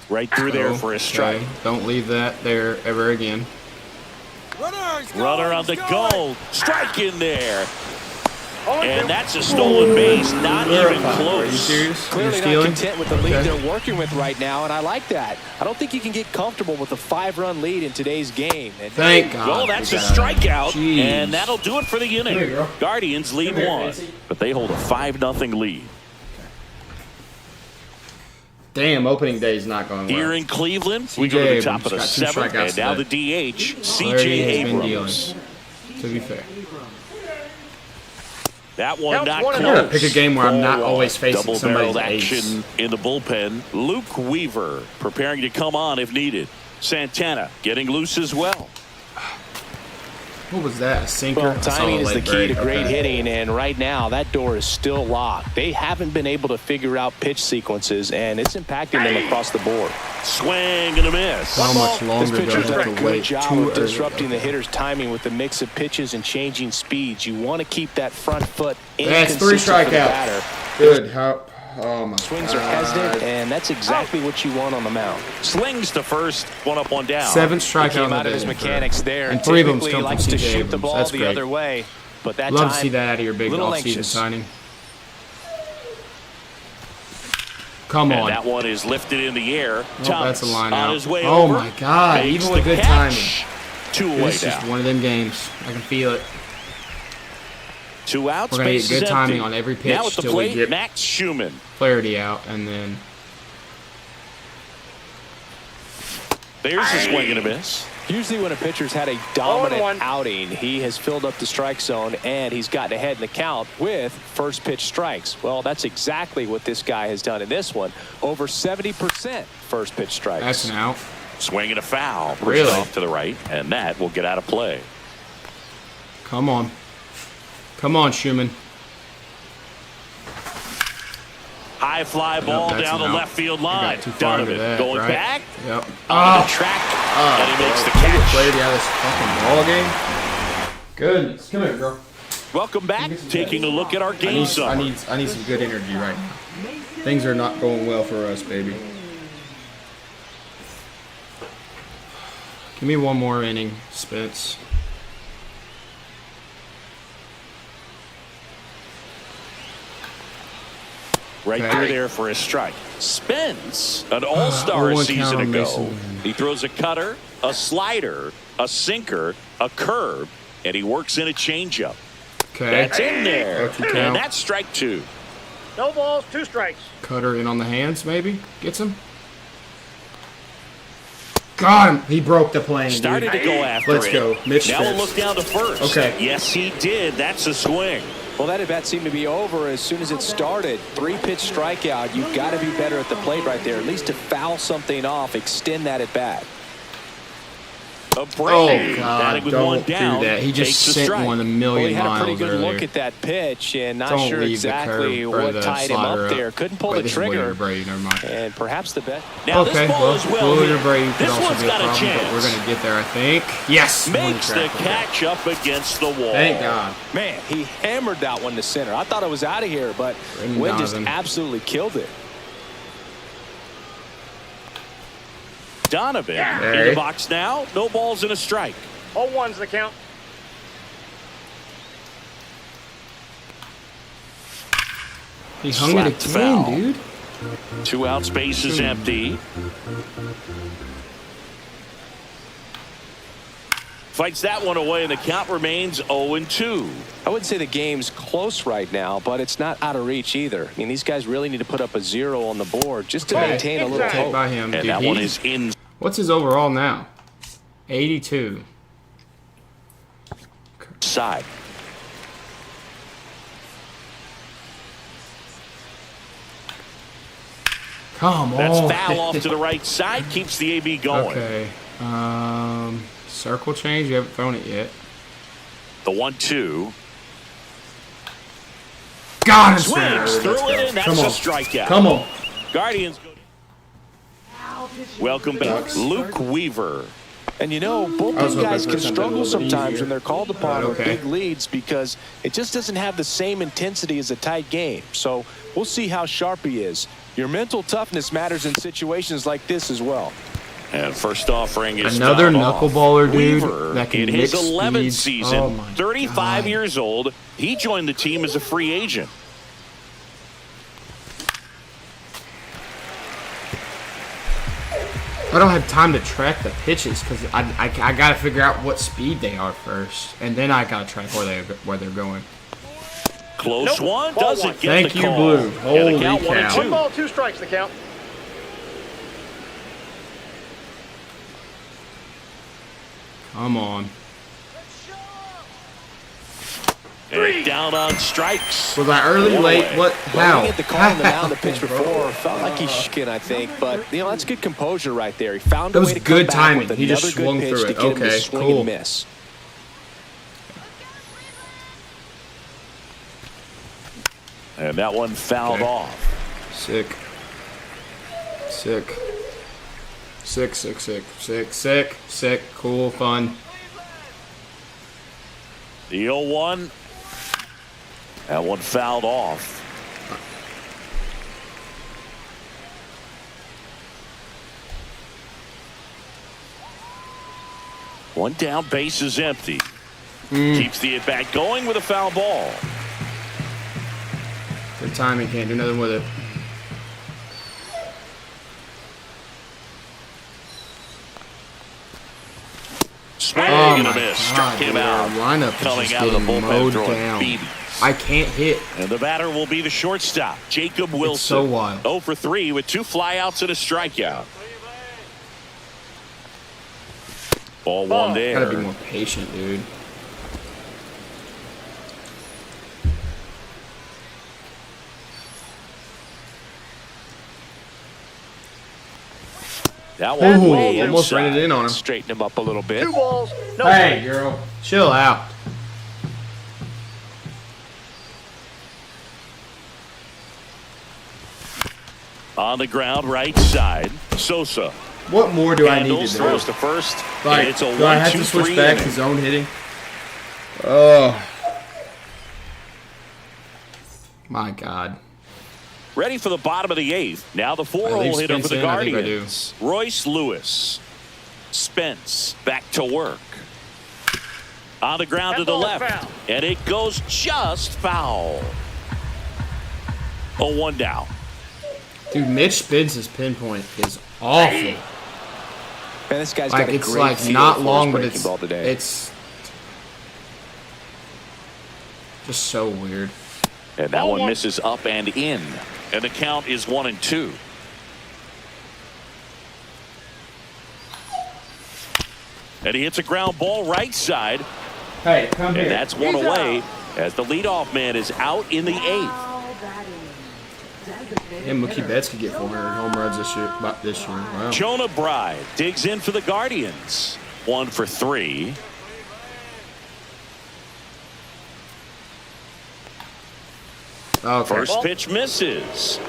Right through there for a strike. Okay. Don't leave that there ever again. Runner on the goal. Strike in there. And that's a stolen base. Not even close. Are you serious? Clearly not content with the lead they're working with right now, and I like that. I don't think you can get comfortable with a 5-run lead in today's game. Thank God. Well, that's a strikeout, Jeez. and that'll do it for the inning. Guardians lead 1, but they hold a 5-0 lead. Damn, opening day is not going well. Here in Cleveland, we go to the top of the 7th, and now the DH, C.J. Abrams. To be fair. That one not I'm close. going to pick a game where I'm not always facing somebody's action ace. in the bullpen. Luke Weaver preparing to come on if needed. Santana getting loose as well. What was that? A sinker? Well, timing is the key to great hitting, and right now that door is still locked. They haven't been able to figure out pitch sequences, and it's impacting them across the board. Swing and a miss. How much longer this do I pitcher's done have a to good wait? job of disrupting the hitter's timing with the mix of pitches and changing speeds. You want to keep that front foot That's 3 strikeouts. Good. Oh my Swings are hesitant, and that's exactly what you want on the mound. Slings to first, 1 up, 1 down. 7 strikeouts out of his mechanics there, and 3 of them typically come likes from to C.J. shoot Abrams. the ball That's the great. other way, but that Love time, to see that out of your big off-season signing. Come on. And that one is lifted in the air. Oh, that's a line on out. his way Oh over. my God! Makes Even with the good catch. timing. 2 away This is just down. one of them games. I can feel it. 2 outs. We're gonna get good timing empty. on every pitch now at the till we plate, get Max Schumann. clarity out, and then There's a swing and a miss. Usually when a pitcher's had a dominant outing, he has filled up the strike zone and he's gotten ahead in the count with first pitch strikes. Well, that's exactly what this guy has done in this one. Over 70% first pitch strikes. that's an out. Swing and a foul. Pushed Really? off to the right, and that will get out of play. Come on. Come on, Schumann. High fly ball that's down an the out. left field I line. got too far into Donovan that, going right? back Yep. on the track, and he makes the catch. Clarity out of this fucking ball game. Goodness. Come here, girl. Welcome back. Taking a look at our game I need some good energy right now. Things are not going well for us, baby. Give me one more inning, Spence. Right through there for a strike. Spence, an all-star a season ago. He throws a cutter, a slider, a sinker, a curve, and he works in a changeup. Okay. That's in there. Okay, And that's strike 2. No balls, 2 strikes. Cutter in on the hands, maybe. Gets him. Got him. He broke the plane. Started to go after Let's it. go. Mitch now Spence. we'll look down to first. Okay. Yes, he did. That's a swing. Well, that at-bat seemed to be over as soon as it started. 3-pitch strikeout. You've got to be better at the plate right there, at least to foul something off, extend that at-bat. A break. Oh, God, don't do that. He just sent one a million miles Well, he had a pretty good earlier. look at that pitch and not Don't sure leave exactly the curve or what the tied him up slider there. Couldn't pull Wait, the this is William trigger. Brady, never mind. And perhaps the bet. Now Okay, this ball well, is well William hit. Brady could This also one's be a got a problem, but chance. we're going to get there, I think. Yes! Makes the Track. catch up against the wall. Thank God. Man, he hammered that one to center. I thought it was out of here, but Wynn just absolutely killed it. Donovan in the box now. No balls and a strike. 0-1's the count. He hung it again, dude. 2 out, space is empty. Fights that one away, and the count remains 0-2. I wouldn't say the game's close right now, but it's not out of reach either. I mean, these guys really need to put up a 0 on the board just to maintain a little Take hope. by him. And Dude, that one is in. What's his overall now? 82. Side. Come on. That's foul off to the right side. Keeps the AB going. Okay. Circle change. You haven't thrown it yet. The 1-2. God, it's Swings through Let's it, go. and that's Come a on. strikeout. Come on. Guardians go. Welcome back, Luke Weaver. And you know, both these guys can struggle sometimes when they're called upon with big leads because it just doesn't have the same intensity as a tight game. So we'll see how sharp he is. Your mental toughness matters in situations like this as well. And first offering is another fouled knuckleballer, off. dude. Weaver, That can in his mix 11th speeds. season, Oh my 35 God. years old, he joined the team as a free agent. I don't have time to track the pitches because I got to figure out what speed they are first, and then I got to track where they're going. Close one, Ball doesn't one. get Thank the you, call. Blue. And the Holy count cow. 1-2. 1 ball, 2 strikes the count. Come on. And down on strikes. Was I early, late? What? How? He had the call on the mound the pitch before. Felt like he shook, I think. But, you know, that's good composure right there. He found That a was way to good come back timing. with He just another swung good pitch through to it. get him to Okay, swing cool. and miss. And that one fouled off. Sick. Sick. Sick, sick, sick, sick, sick, sick, cool, fun. The 0-1. That one fouled off. One down, base is empty. Keeps the at-bat going with a foul ball. Good timing, can't do nothing with it. Swing Oh and my a miss. God, Struck him dude, our out. lineup is Coming just out of the getting bullpen mowed throwing down. BBs. I can't hit. And the batter will be the shortstop, Jacob Wilson. so wild. 0 for 3 with 2 flyouts and a strikeout. Ball one there. Gotta be more patient, dude. That one Ooh, way almost inside. ran it in on him. Straighten him up a little bit. 2 balls, no Hey, strikes. girl, chill out. On the ground, right side. Sosa What more do I need handles, to do? throws to first. Like, And it's a do I have 1-2-3 to switch back inning. to zone hitting? Oh. My God. Ready for the bottom of the 8th. Now the I 4-hole leave hitter for Spence the in? I think I Guardians. Royce Lewis. Spence back to work. On the ground to That the ball is left. foul. And it goes just foul. 0-1 down. Dude, Mitch Spence's pinpoint is awful. Man, this guy's Like, got a it's great like feel not for his long, but breaking ball today. it's just so weird. And that one misses up and in. And the count is 1-2. And he hits a ground ball right side. Hey, come here. And that's one away as the leadoff man is out in the 8th. And Mookie Betts could get 400 home runs this year. Wow. Jonah Bride digs in for the Guardians. 1 for 3. Okay. First pitch misses.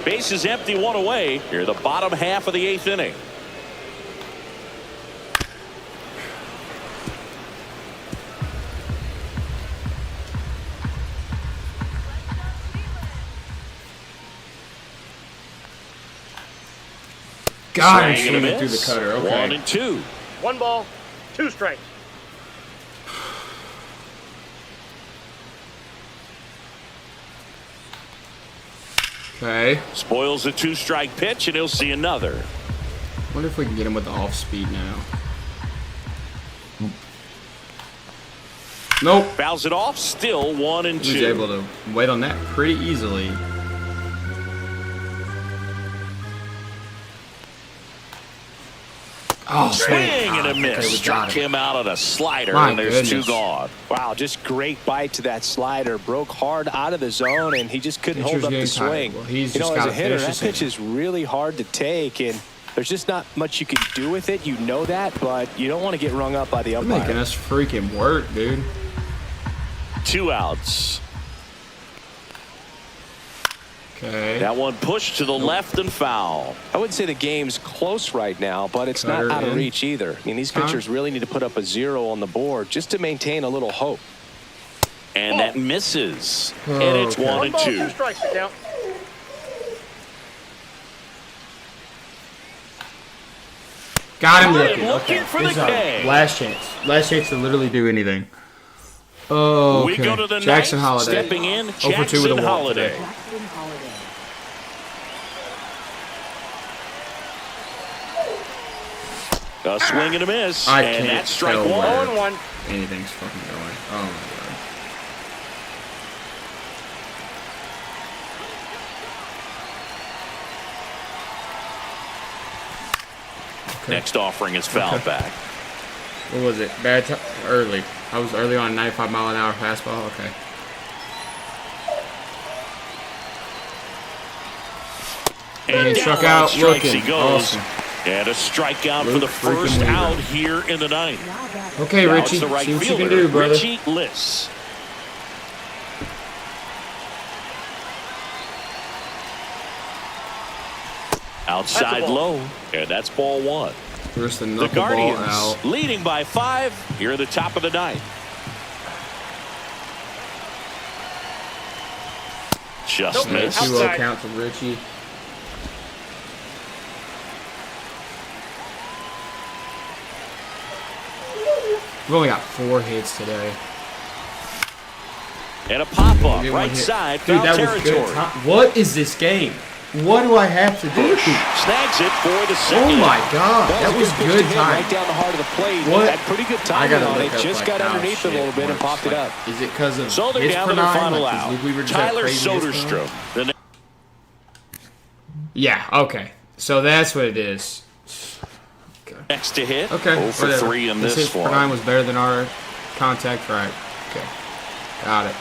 Base is empty, 1 away. Here the bottom half of the 8th inning. God, I'm swinging through the cutter. Okay. 1-2. 1 ball, 2 strikes. Okay. Spoils the 2-strike pitch, and he'll see another. Wonder if we can get him with the off speed now. Nope. Fouls it off. Still 1-2. He was able to wait on that pretty easily. Oh, swing and a miss. Okay, struck him out on a slider, and there's 2 gone. Wow, just great bite to that slider. Broke hard out of the zone, and he just couldn't hold up the swing. Well, he's as a hitter, that pitch is really hard to take, and there's just not much you can do with it. You know that, but you don't want to get rung up by the umpire. They're making us freaking work, dude. 2 outs. Okay. That one pushed to the left and foul. I wouldn't say the game's close right now, but it's not out of reach either. I mean, these pitchers really need to put up a 0 on the board just to maintain a little hope. And that misses. And it's 1-2. 1 ball, 2 strikes to count. Got him looking for the K. Last chance. Last chance to literally do anything. Oh, okay. We go to the Jackson ninth. Holiday. Stepping in, 0 for 2 with a walk Holiday. today. A swing and a miss. I and can't that's strike tell 1. Anything's fucking going. Oh my god. Okay. Next offering is foul back. What was it? Bad time? Early. I was early on a 95-mile-an-hour fastball. Okay. And he struck out looking. Awesome. And a strikeout for the first out here in the 9th. Okay, Richie. See what you can do, brother. Richie Liss. Outside low. And that's ball 1. First the The Guardians leading by 5 here at the top of the 9th. Just missed. 2-0 count from Richie. We've only got 4 hits today. And a pop-up right side, dude, foul that territory. was good. What is this game? What do I have to do? Snags it for the second. Oh my god, that was good time. Right down the heart of the plate. What? Had pretty good timing on it. Just got underneath a little bit and popped it up. Is it because of so they're hits down per to the nine? final Like, out. we were just Tyler crazy Soderstrom. Yeah. Okay. So that's what it is. Okay. Next to hit. Okay. 0 for 3 in this hit one. Per 9 was better than our contact. Right. Okay. Got it.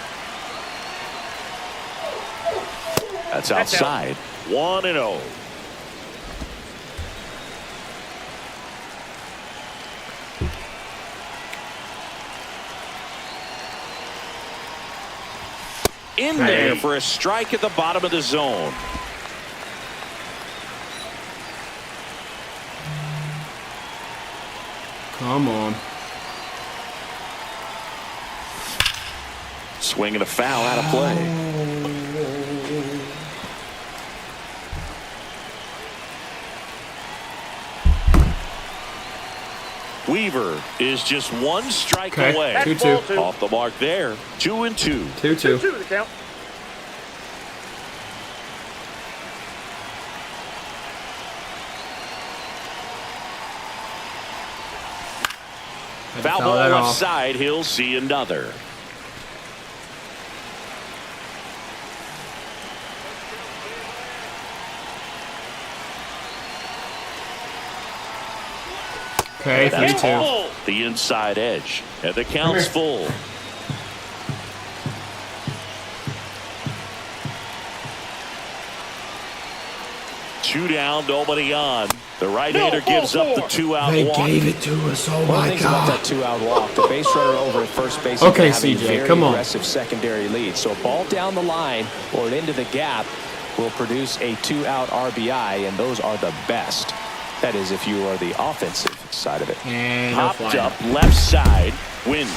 That's outside. 1-0. In there for a strike at the bottom of the zone. Come on. Swing and a foul out of play. Weaver is just 1 strike away. 2-2. Off the mark there. 2-2. 2-2. 2-2 the count. Foul ball left side. He'll see another. Okay, That's 3-2. all the inside edge. And the count's full. Two down, nobody on. The right-hander gives up the 2-out They walk. gave it to us. Oh my About God. that 2-out walk, the base runner over at first base. Okay, is having a CJ, very come on. aggressive secondary lead. So a ball down the line or into the gap will produce a 2-out RBI, and those are the best. That is, if you are the offensive side of it. And Popped up left side, win.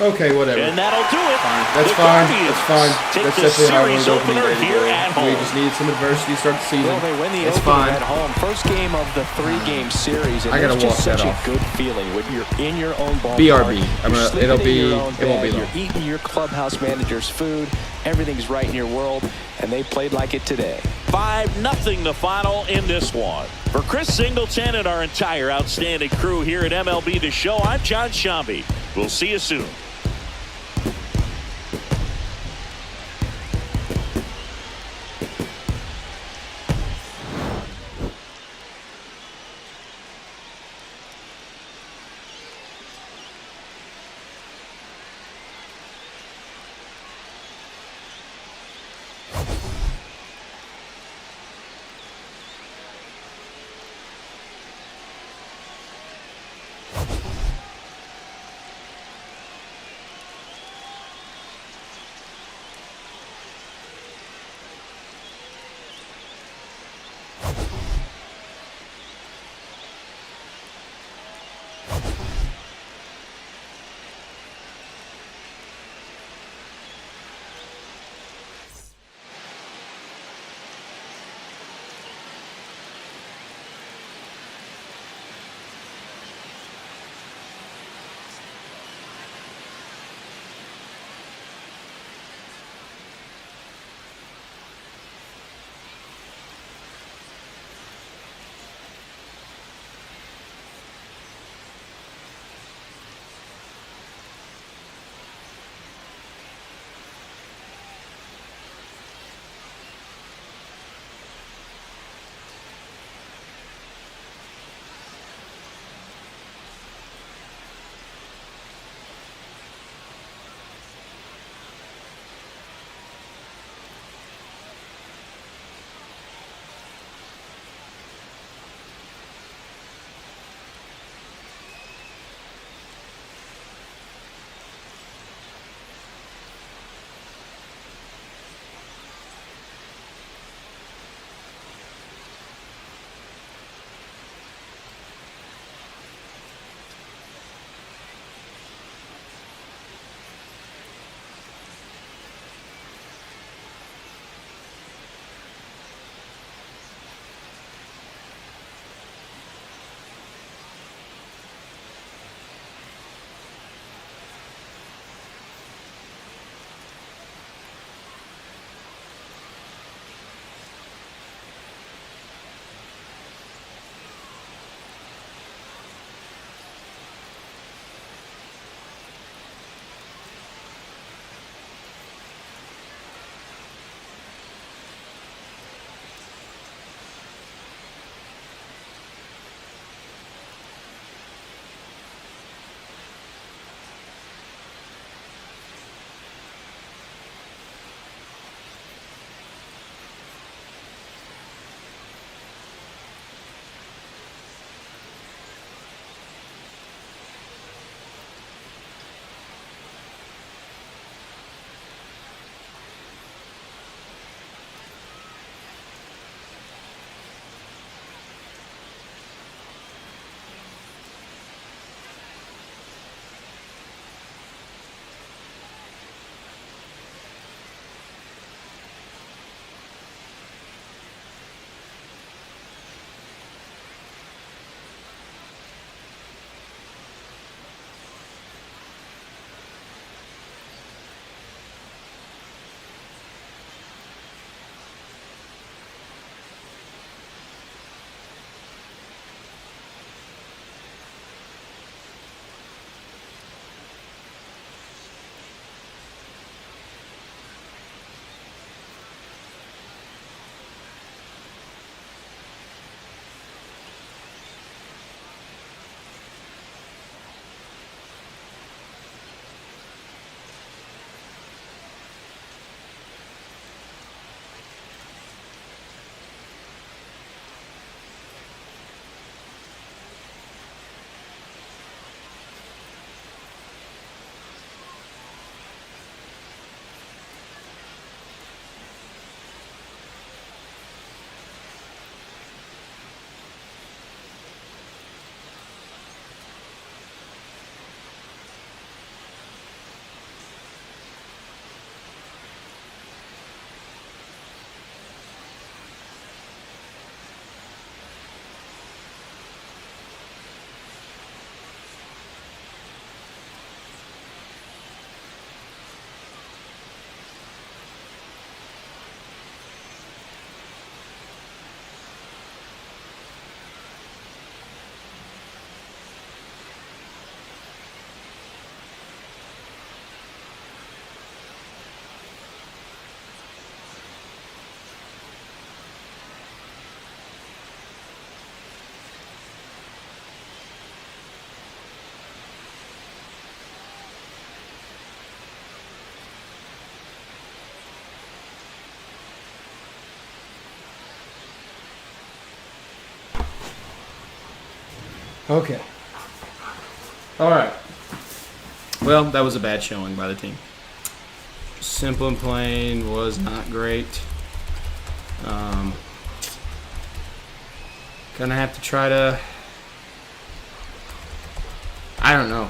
Okay, whatever. And that'll do it. That's fine. That's fine. Take That's the definitely how we're series going opener to here at home. We just needed some adversity to start the season. Well, they win the it's opener fine. at home. First game of the 3-game series, and I gotta it's just walk that such a off. good feeling when you're in your own ballpark. BRB. You're sleeping in your own It won't be bed, long. You're eating your clubhouse manager's food. Everything's right in your world, and they played like it today. 5-0 the final in this one. For Chris Singleton and our entire outstanding crew here at MLB The Show, I'm John Shambi. We'll see you soon. Okay. All right. Well, that was a bad showing by the team. Simple and plain was not great. Gonna have to try to. I don't know.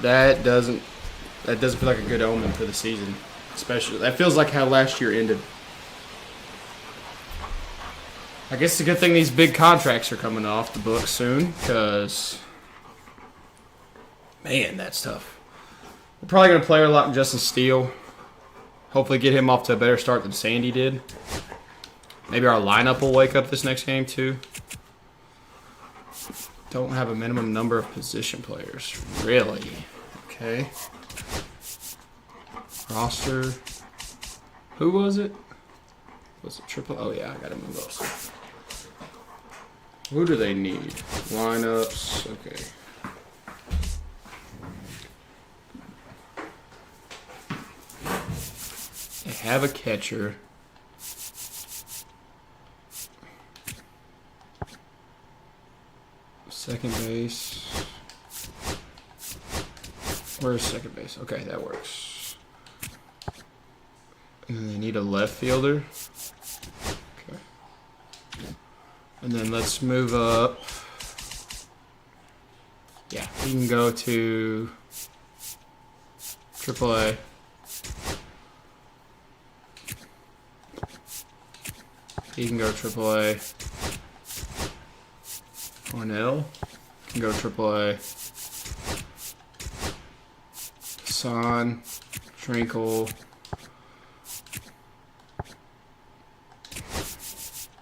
That doesn't feel like a good omen for the season. Especially that feels like how last year ended. I guess it's a good thing these big contracts are coming off the books soon, because man, that's tough. We're probably gonna play a lot in Justin Steele. Hopefully, get him off to a better start than Sandy did. Maybe our lineup will wake up this next game too. Don't have a minimum number of position players. Really? Okay. Roster. Who was it? Was it triple? Oh yeah, I gotta move up. Who do they need? Lineups. Okay. They have a catcher. Second base. Where's second base? Okay, that works. And then they need a left fielder. Okay. And then let's move up. Yeah, he can go to AAA. He can go AAA. Cornell can go AAA. Son, Trinkle,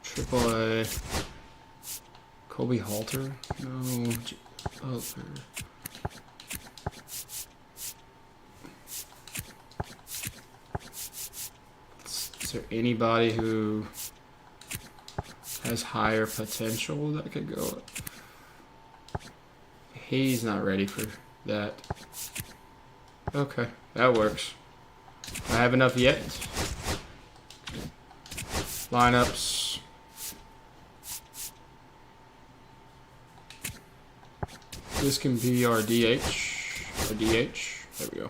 AAA. Colby Halter? No. Halter. Is there anybody who has higher potential that could go? He's not ready for that. Okay, that works. I have enough yet. Lineups. This can be our DH. Our DH. There we go.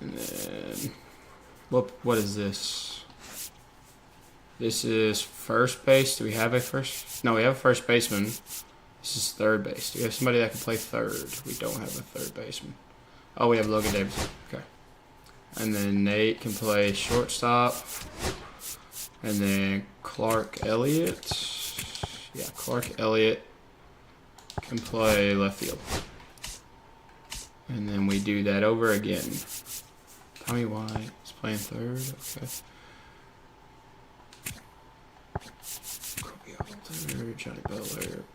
And then what is this? This is first base. Do we have a first? No, we have a first baseman. This is third base. Do we have somebody that can play third? We don't have a third baseman. Oh, we have Logan Davidson. Okay. And then Nate can play shortstop. And then Clark Elliott. Yeah, Clark Elliott can play left field. And then we do that over again. Tommy White is playing third. Okay. Kobe Alter, Johnny Butler.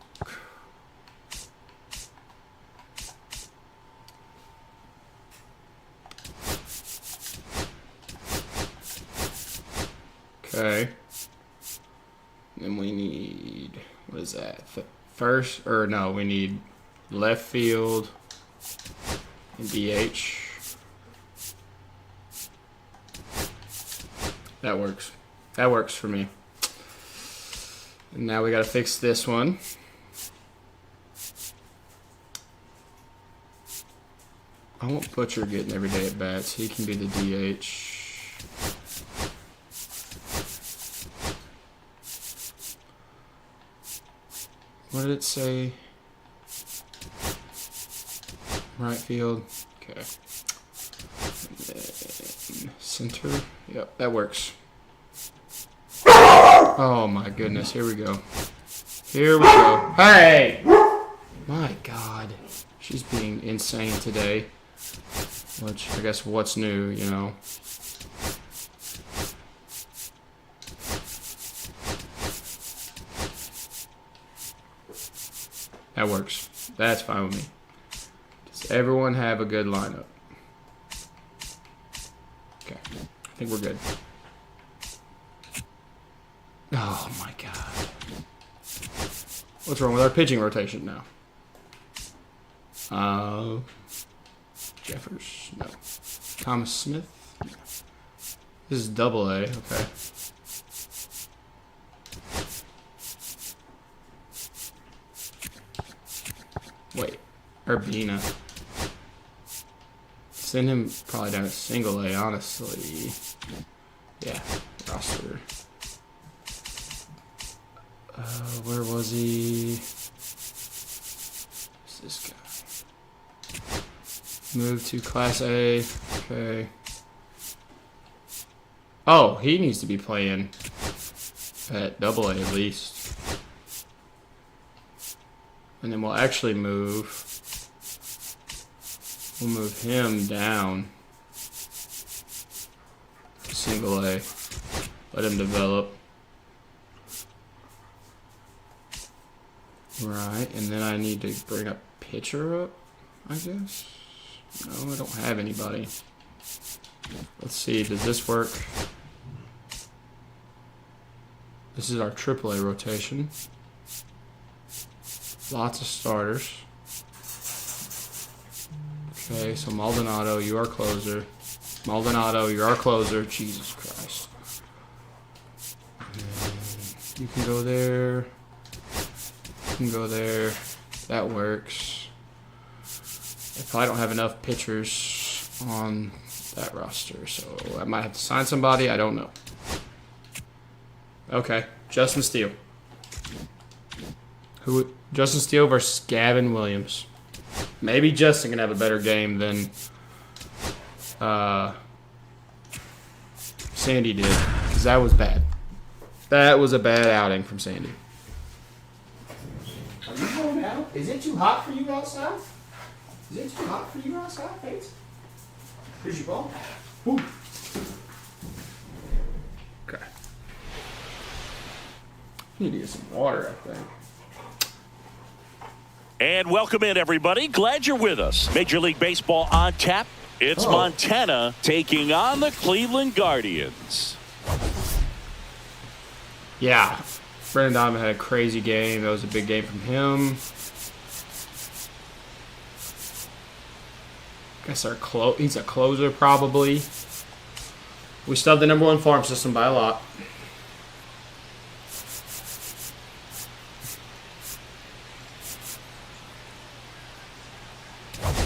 Okay. Then we need, what is that? First, or no, we need left field and DH. That works. That works for me. And now we got to fix this one. I want Butcher getting every day at bats. He can be the DH. What did it say? Right field. Okay. And then center. Yep, that works. Oh my goodness. Here we go. Here we go. Hey! My God. She's being insane today. Which, I guess, what's new, you know. That works. That's fine with me. Does everyone have a good lineup? Okay. I think we're good. Oh, my God. What's wrong with our pitching rotation now? Jeffers? No. Thomas Smith? No. This is double A. Okay. Urbina. Send him probably down to single A, honestly. Yeah, roster. Where was he? Who's this guy? Move to Class A. Okay. Oh, he needs to be playing at Double A at least. And then we'll actually move. We'll move him down. Single A. Let him develop. Right, and then I need to bring a pitcher up, I guess. No, I don't have anybody. Let's see, does this work? This is our AAA rotation. Lots of starters. Okay, so Maldonado, you are closer. Maldonado, you're our closer. Jesus Christ. And you can go there. You can go there. That works. I probably don't have enough pitchers on that roster, so I might have to sign somebody. I don't know. Okay, Justin Steele. Justin Steele versus Gavin Williams. Maybe Justin can have a better game than Sandy did, because that was bad. That was a bad outing from Sandy. Are you going out? Is it too hot for you outside? Is it too hot for you outside, Faith? Here's your ball. Woo. Okay. Need to get some water, I think. And welcome in, everybody. Glad you're with us. Major League Baseball on tap. It's Montana taking on the Cleveland Guardians. Yeah. Brendan Donovan had a crazy game. That was a big game from him. Guess he's a closer, probably. We still have the #1 farm system by a lot.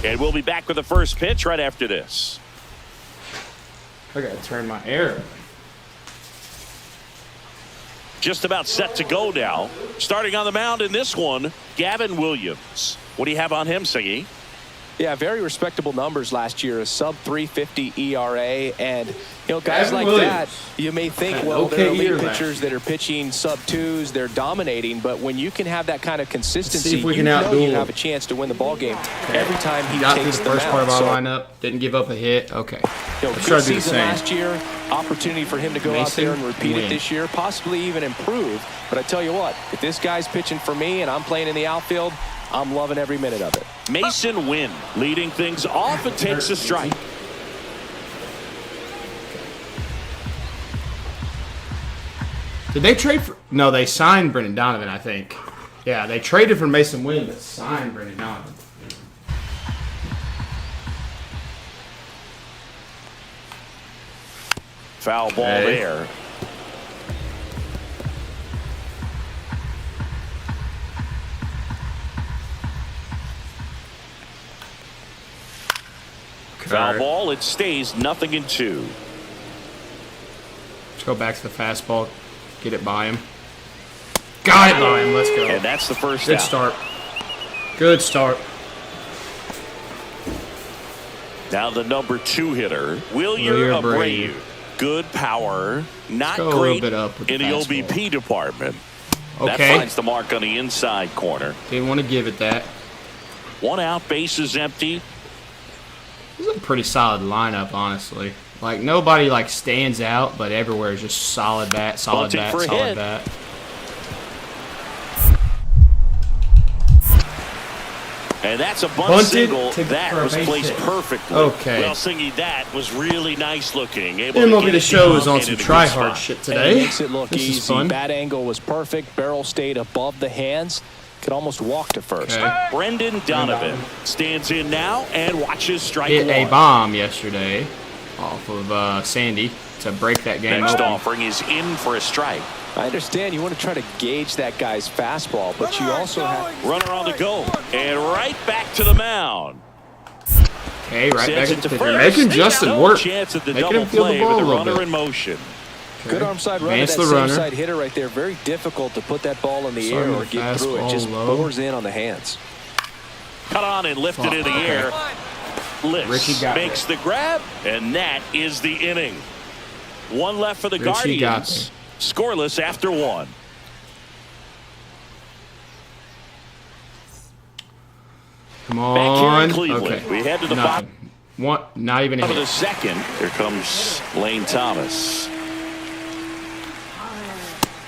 And we'll be back with the first pitch right after this. I gotta turn my air. Just about set to go now. Starting on the mound in this one, Gavin Williams. What do you have on him, Siggy? Yeah, very respectable numbers last year, a sub 350 ERA, and guys like that, you may think, well, they're elite pitchers that are pitching sub 2s, they're dominating, but when you can have that kind of consistency, you have a chance to win the ball game every time he takes the first part mound. of our lineup, didn't give up a hit. Okay. Good season last year, opportunity for him to go out there and repeat it this year, possibly even improve. But I tell you what, if this guy's pitching for me and I'm playing in the outfield, I'm loving every minute of it. Mason Wynn leading things off and takes a strike. Did they trade for... No, they signed Brendan Donovan, I think. Yeah, they traded for Mason Wynn, but signed Brendan Donovan. Foul ball there. Foul ball, it stays 0-2. Let's go back to the fastball. Get it by him. Got it by him. Let's go. And that's the first Good start. Good start. Now the #2 hitter, Wilyer Abreu. Good power. Not great in the OBP department. Okay. That finds the mark on the inside corner. Didn't want to give it that. 1 out, bases empty. This is a pretty solid lineup, honestly. Like, nobody, stands out, but everywhere is just solid bat, solid bat, solid bat. And that's a bunt single. That was placed perfectly. Okay. Well, Singy, that was really nice looking. MLB The Show is on some try-hard shit today. It makes it look easy. Is fun. Bat angle was perfect. Barrel stayed above the hands. Could almost walk to first. Okay. Brendan Donovan stands in now and watches strike hit one. A bomb yesterday off of Sandy to break that game. Next open. offering is in for a strike. I understand you want to try to gauge that guy's fastball, but you also have... Runner on the go, and right back to the mound. Okay, right back at the pitcher. Making Justin work. Making him feel the ball a little bit. In motion. Okay. Good arm side runner, that same side hitter right there. Very difficult to put that ball in the air or get through it. Just bores in on the hands. Cut on and lifted in the air. Lifts, makes the grab, and that is the inning. One left for the Guardians. Scoreless after one. Come on. Back here in Cleveland. Okay. We head to the bottom. Not even a hit. The second. Here comes Lane Thomas.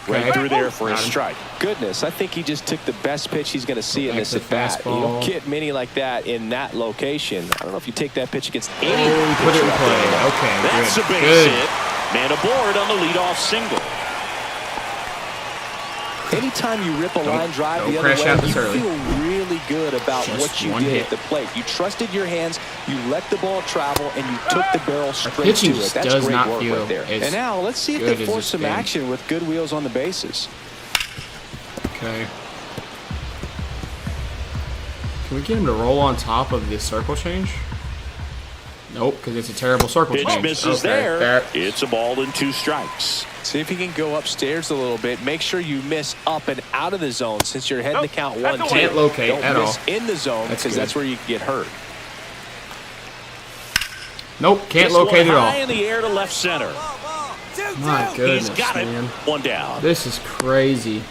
Right through there for a strike. Goodness, I think he just took the best pitch he's going to see in this at bat. You don't get many like that in that location. I don't know if you take that pitch against any. Put it in play. Okay, that's a base hit. Man aboard on the leadoff single. Anytime you rip a line drive the other way, you feel really good about what you did at the plate. You trusted your hands, you let the ball travel, and you took the barrel straight to it. That's great work right there. And now let's see if they force some action with good wheels on the bases. Okay. Can we get him to roll on top of this circle change? Nope, because it's a terrible circle change. Pitch misses there. It's a ball and 2 strikes. See if you can go upstairs a little bit. Make sure you miss up and out of the zone since you're heading to count 1-2. Can't locate at all. Don't miss in the zone because that's where you can get hurt. Nope, can't locate at all. High in the air to left center. My goodness, He's got it. man. 1 down. This is crazy.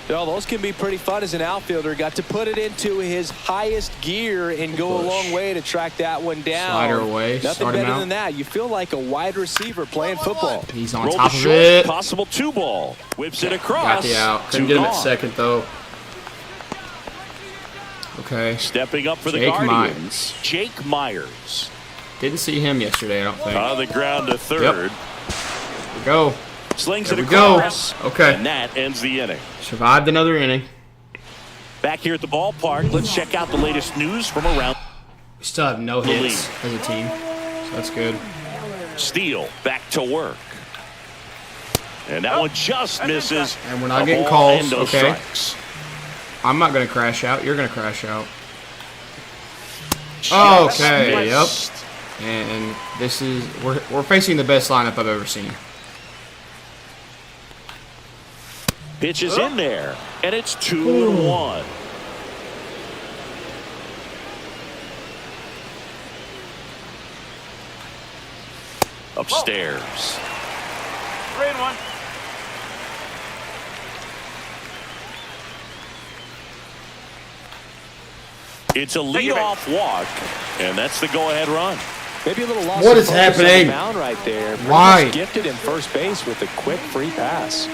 Well, those can be pretty fun as an outfielder. Got to put it into his highest gear and go a long way to track that one down. Slider away. Nothing better than that. You feel like a wide receiver playing football. He's on top of it. Possible 2-ball. Whips it across. Got the out. Couldn't get him at second, though. Okay. Stepping up for the Guardians. Jake Myers. Didn't see him yesterday, I don't think. On the ground to third. Yep. Here we go. Slings it across. Okay. And that ends the inning. Survived another inning. Back here at the ballpark, let's check out the latest news from around. We still have no hits as a team, so that's good. Steele back to work. And that one just misses. And we're not getting calls, okay? Strikes. I'm not going to crash out. You're going to crash out. Okay, yep. And this is, we're facing the best lineup I've ever seen. Pitch is in there, and it's 2-1. Upstairs. 3-1. It's a leadoff walk, and that's the go-ahead run. Maybe a little loss. What is happening? Mound right there. Why? Gifted in first base with a quick free pass.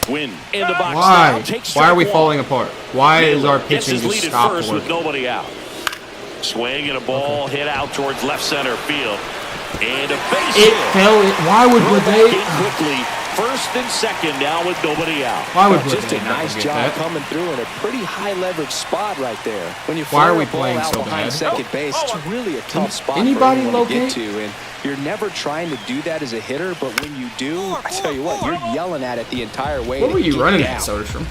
Win in the box. Why are we falling apart? Why is our pitching just stopped first with nobody out? Swing and a ball hit out towards left center field. And a base hit. It fell. Why would they? Quickly, first and second now with nobody out. Why would just a nice job coming through in a pretty high leverage spot right there. When you why are we playing so bad? Second base, it's really a tough spot anybody to get to, and you're never trying to do that as a hitter. But when you do, I tell you what, you're yelling at it the entire way. What were you running at, Soderstrom?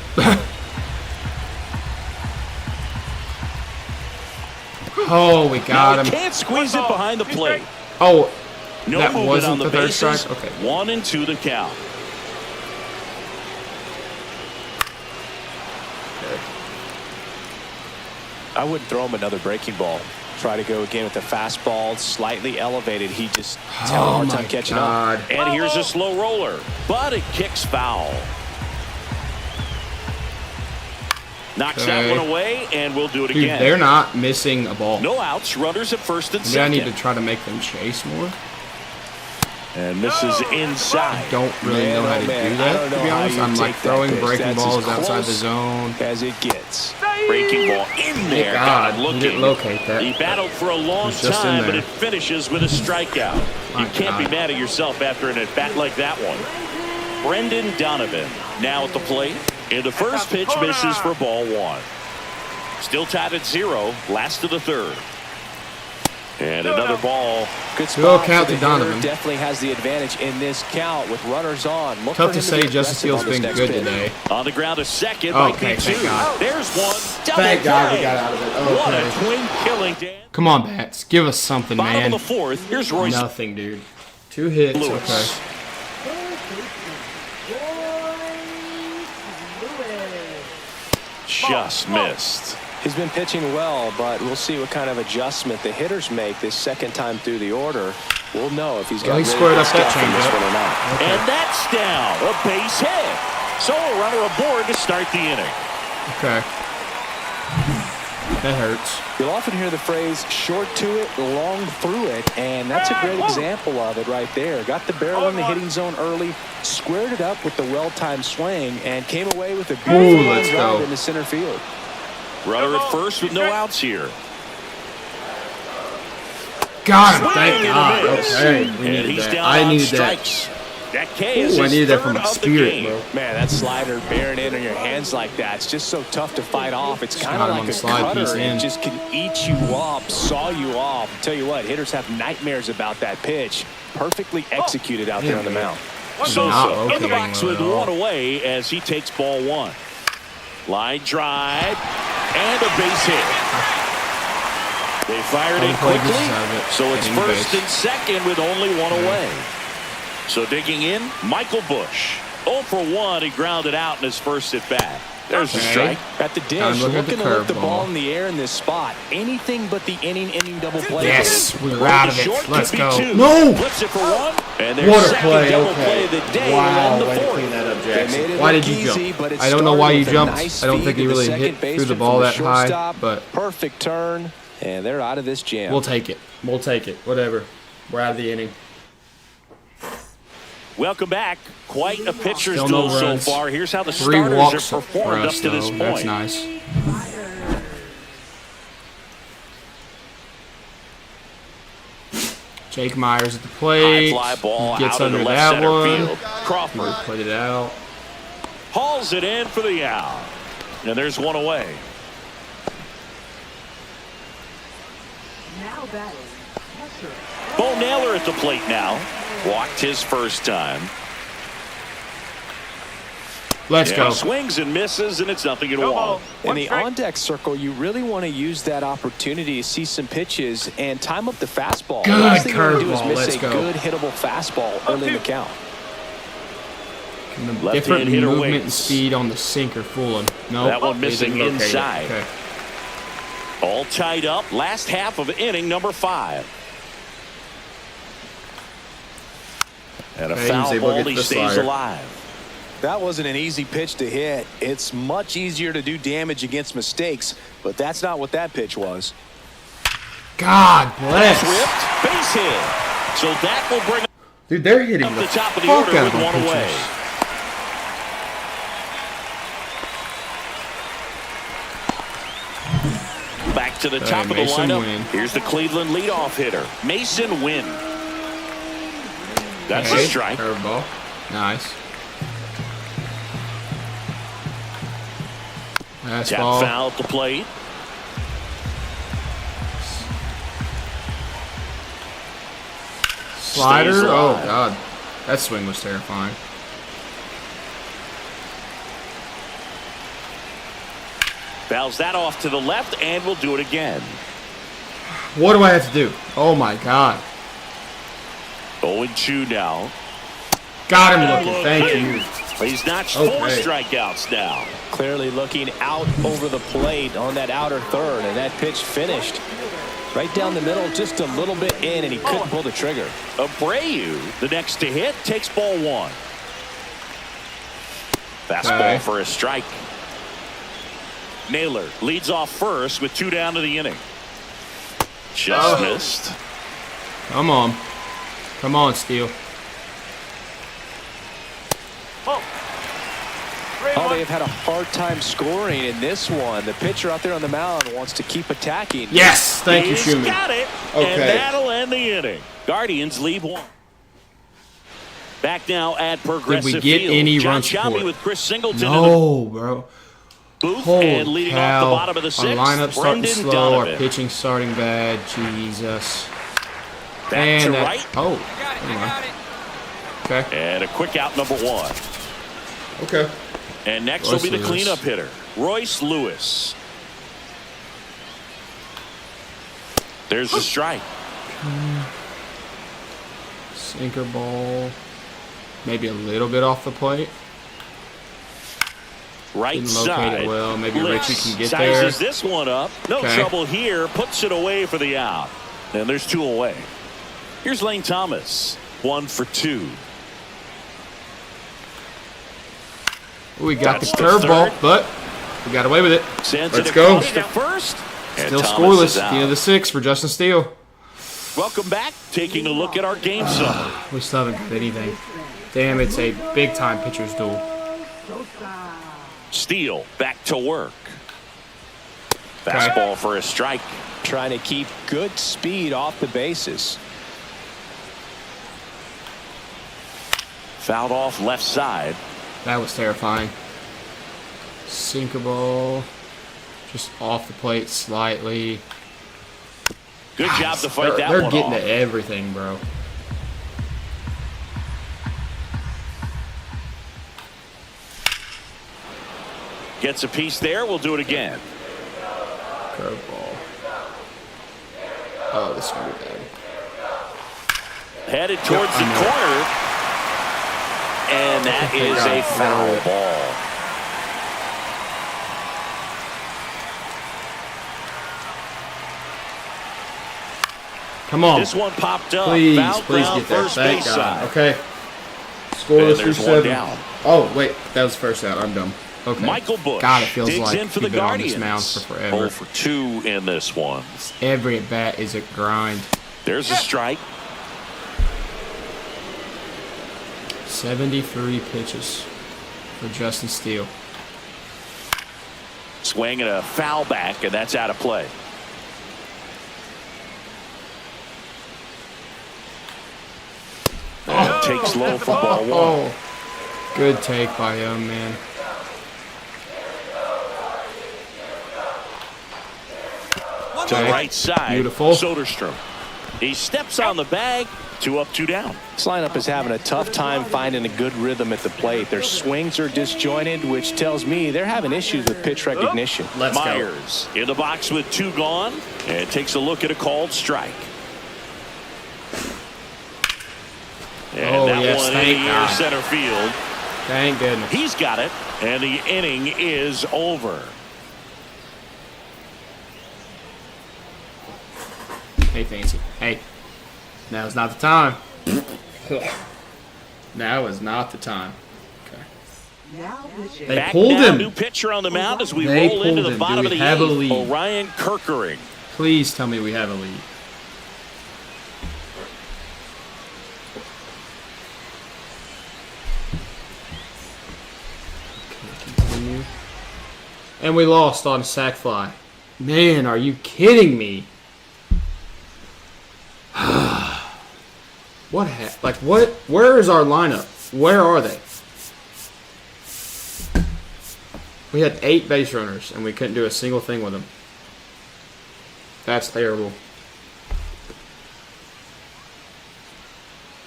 Oh, we got him. Can't squeeze it behind the plate. Oh, no, that wasn't the third strike? Okay. 1-2 the count. I wouldn't throw him another breaking ball. Try to go again with the fastball, slightly elevated. He just having a hard time catching up. And here's a slow roller, but it kicks foul. Knocks that one away, and we'll do it again. They're not missing a ball. No outs, runners at first and Maybe second. I need to try to make them chase more. And this is inside. I don't really know how to do that, to be honest. I'm like throwing breaking balls outside the zone. As it gets. Breaking ball in there. God, he didn't locate that. He battled for a long time, but it finishes with a strikeout. You can't be mad at yourself after an at-bat like that one. Brendan Donovan now at the plate. And the first pitch misses for ball 1. Still tied at 0, last of the third. And another ball. Good spot. Count to Donovan. Definitely has the advantage in this count with runners on. Look Tough to say. Justice Hill's been good today. On the ground, a second. Okay, thank God. There's one. Thank God we got out of it. Okay. What a twin killing, Dan. Come on, Bats. Give us something, Bottom man. of the fourth. Here's Royce. Nothing, dude. 2 hits. Lewis. Okay. Just missed. He's been pitching well, but we'll see what kind of adjustment the hitters make this second time through the order. We'll know if he's got he squared up that changeup or not. Okay. And that's down. A base hit. So a runner aboard to start the inning. Okay. That hurts. You'll often hear the phrase short to it, long through it, and that's a great example of it right there. Got the barrel in the hitting zone early, squared it up with the well-timed swing, and came away with a beautiful line drive into center field. Runner at first with no outs here. Got him. Thank God. Okay. We needed that. I needed that. That K is I needed that from my spirit, bro. Man, that slider bearing in on your hands like that, it's just so tough to fight off. It's kind of like a cutter. It just can eat you up, saw you off. I'll tell you what, hitters have nightmares about that pitch. Perfectly executed out there on the mound. So in the box with one away as he takes ball 1. Line drive and a base hit. They fired it quickly, so it's first and second with only one away. So digging in, Michael Bush. 0 for 1, he grounded out in his first at bat. There's the strike. At the dish, looking to lift the ball in the air in this spot. Anything but the inning double play. Yes, we're out of it. Let's go. No! Flips it for 1. And there's what a second play. double play of the day. Wow, The way to fourth. clean that up, Jackson. Why did you jump? I don't know why you jumped. I don't think he really hit through the ball that high, but perfect turn, and they're out of this jam. We'll take it. We'll take it. Whatever. We're out of the inning. Welcome back. Quite a pitcher's Still duel no so runs. far. Here's how the 3 starters walks have performed for up us, to this though. point. That's nice. Jake Myers at the plate. High fly ball Gets out under into left that center one. field. Crawford Put it out. hauls it in for the out. And there's one away. Now batting, catcher. Bo Naylor at the plate now. Walked his first time. Let's go. Swings and misses, and it's 0-1. In the on-deck circle, you really want to use that opportunity to see some pitches and time up the fastball. Good Last thing you want to do is curveball. miss Let's a go. good hittable fastball early in the count. Different hitter movement and waits. speed on the sinker. Fool him. No, That one missing inside. Okay. All tied up. Last half of inning number 5. And a Okay, foul he's able to ball. get He the stays slider. alive. That wasn't an easy pitch to hit. It's much easier to do damage against mistakes, but that's not what that pitch was. God bless. Ripped. Base hit. So that will bring Dude, they're hitting up the the top of the fuck order out with of one pitchers. away. Back to the top of the Mason lineup. Wynn. Here's the Cleveland leadoff hitter, Mason Wynn. That's a strike. Curveball. Nice. Tap Fastball. foul at the plate. Slider. Stays Oh, alive. God. That swing was terrifying. Fouls that off to the left, and we'll do it again. What do I have to do? Oh, my God. 0-2 now. Got him looking. Thank you. He's notched Okay. 4 strikeouts now. Clearly looking out over the plate on that outer third, and that pitch finished right down the middle, just a little bit in, and he couldn't pull the trigger. Abreu, the next to hit, takes ball 1. Fastball Okay. for a strike. Naylor leads off first with 2 down to the inning. Just missed. Come on. Come on, Steele. Oh, they have had a hard time scoring in this one. The pitcher out there on the mound wants to keep attacking. Yes. Thank you, He's Schumann. got it, Okay. and that'll end the inning. Guardians leave 1. Back now at Progressive Did we get Field. any John run Shelby support? with Chris Singleton. No, bro. booth, Holy and leading cow. off the bottom of the sixth, Our lineup starting Brendan slow, Donovan. our pitching starting bad. Jesus. Back and to that, right. Oh. I got it. Okay. And a quick out, number 1. Okay. And next Royce will be the Lewis. cleanup hitter, Royce Lewis. There's the strike. Sinker ball. Maybe a little bit off the plate. Right Didn't locate side. it well. Maybe Blitz Richie can get there. sizes this one up. No trouble here. Puts it away for the out. And there's 2 away. Here's Lane Thomas. 1 for 2. We got That's the the curveball, third. but we got away with it. Sends Let's it go. across to first. And Still Thomas scoreless is at the end of out. the 6th for Justin Steele. Welcome back. Taking a look at our game summary. We still haven't got anything. Damn, it's a big-time pitcher's duel. Steele back to work. Fastball for a strike. Trying to keep good speed off the bases. Fouled off left side. That was terrifying. Sinker ball. Just off the plate slightly. Good job to fight that They're one getting off. to everything, bro. Gets a piece there. We'll do it again. Curveball. Oh, this is going to be bad. Headed towards the corner. And that is a foul ball. Come on. This one popped up. Please, Foul please ground get there. first Thank base God. side. Okay. And Scoreless there's through one 7. down. Oh, wait. That was first out. I'm dumb. Okay. Michael Bush God, it feels digs like in for we've the been on this Guardians. mound for forever. 0 for 2 in this one. Every at bat is a grind. There's a strike. 73 pitches for Justin Steele. Swing and a foul back, and that's out of play. Oh, takes low for ball 1. Oh, good take by young man. To the right side. Beautiful. Soderstrom. He steps on the bag. 2 up, 2 down. This lineup is having a tough time finding a good rhythm at the plate. Their swings are disjointed, which tells me they're having issues with pitch recognition. Let's go. Myers in the box with 2 gone, and takes a look at a called strike. And Oh, that yes, one thank in the God. center field. Thank goodness. He's got it, and the inning is over. Hey, Fancy. Hey. Now is not the time. Now is not the time. Okay. They Back pulled now, him. new pitcher on the mound as we They roll into pulled the him. bottom Do of we the have a 8th. lead? Orion Kirkering. Please tell me we have a lead. Okay, continue. And we lost on a sac fly. Man, are you kidding me? What? Like what? Where is our lineup? Where are they? We had 8 base runners and we couldn't do a single thing with them. That's terrible.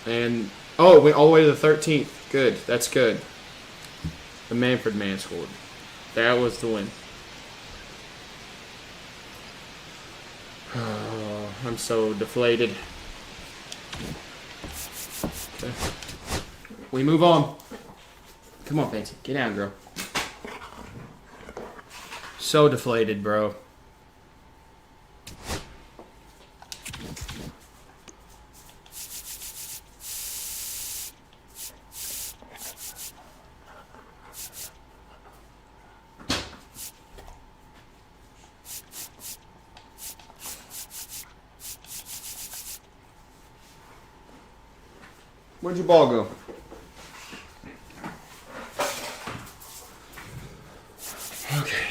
And oh, it went all the way to the 13th. Good. That's good. The Manfred man scored. That was the win. Oh, I'm so deflated. Okay. We move on. Come on, Fancy. Get down, girl. So deflated, bro. Where'd your ball go? Okay.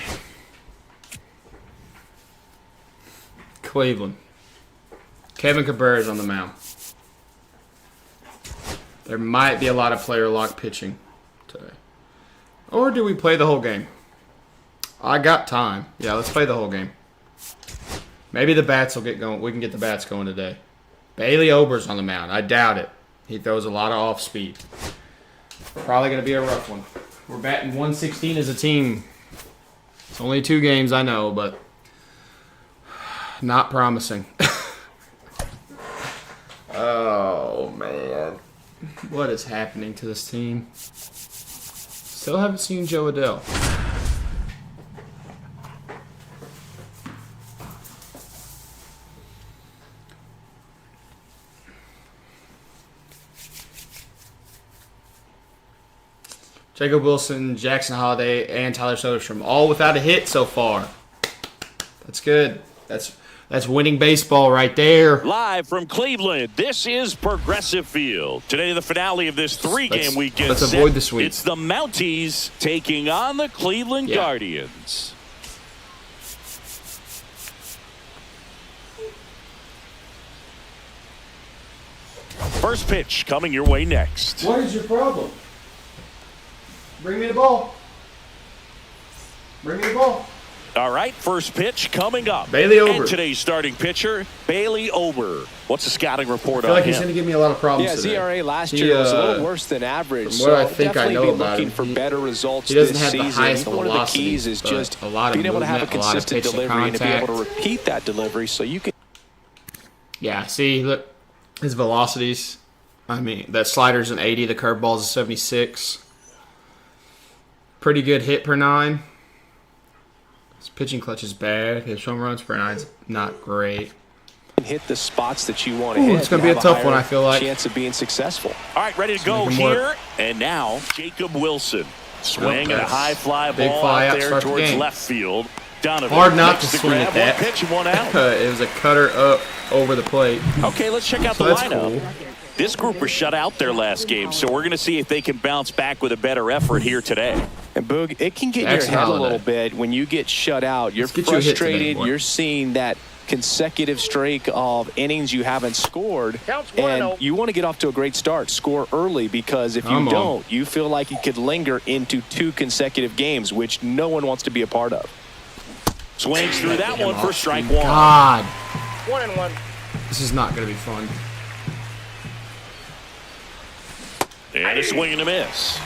Cleveland. Kevin Cabrera's on the mound. There might be a lot of player lock pitching today. Or do we play the whole game? I got time. Yeah, let's play the whole game. Maybe the bats will get going. We can get the bats going today. Bailey Ober's on the mound. I doubt it. He throws a lot of off speed. Probably going to be a rough one. We're batting 116 as a team. It's only 2 games, I know, but not promising. Oh, man. What is happening to this team? Still haven't seen Joe Adele. Jacob Wilson, Jackson Holliday, and Tyler Soderstrom all without a hit so far. That's good. That's winning baseball right there. Live from Cleveland, this is Progressive Field. Today, the finale of this 3-game weekend. Let's avoid the sweep. It's the Mounties taking on the Cleveland Guardians. First pitch coming your way next. What is your problem? Bring me the ball. Bring me the ball. All right, first pitch coming up. Bailey Ober. And today's starting pitcher, Bailey Ober. What's the scouting report on him? I feel like he's going to give me a lot of problems today. Yeah, ZRA last year was a little worse than average. From what I think I know about looking him, for better results he doesn't this have the season. highest One velocity, of the keys is just a lot of being able to have a movement, consistent delivery contact. and to be able to repeat that delivery so you can. Yeah, see, look, his velocities. I mean, that slider's an 80, the curveball's a 76. Pretty good hit per 9. His pitching clutch is bad. His home runs per 9's not great. Hit the spots that you want to hit. It's going to be a tough one, I feel like. Chance of being successful. All right, ready to go here. And now, Jacob Wilson. Swing and a high fly ball out there towards left field. Donovan hard not to swing at that. One pitch, one out. It was a cutter up over the plate. Okay, let's check out the lineup. Cool. This group was shut out their last game, so we're going to see if they can bounce back with a better effort here today. And Boog, it can get in your head a little bit when you get shut out. You're frustrated. You're seeing that consecutive streak of innings you haven't scored, and you want to get off to a great start, score early, because if you don't, you feel like you could linger into 2 consecutive games, which no one wants to be a part of. Swings through that one for strike 1. God. 1-1. This is not going to be fun. And a swing and a miss.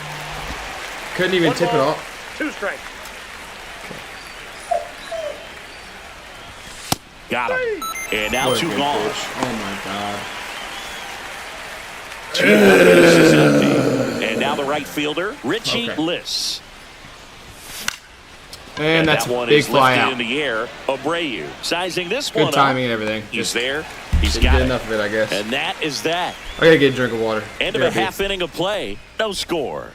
Couldn't even tip it off. 2 strikes. Got him. And now 2 gone. Oh my God. 2 bases empty. And now the right fielder, Richie Liss. And that's that one big is fly lifted out. in the air. Abreu sizing this one up. Good timing and everything. He's there. He's got get enough of it, I guess. And that is that. I gotta get a drink of water. End of a half inning of play. No score.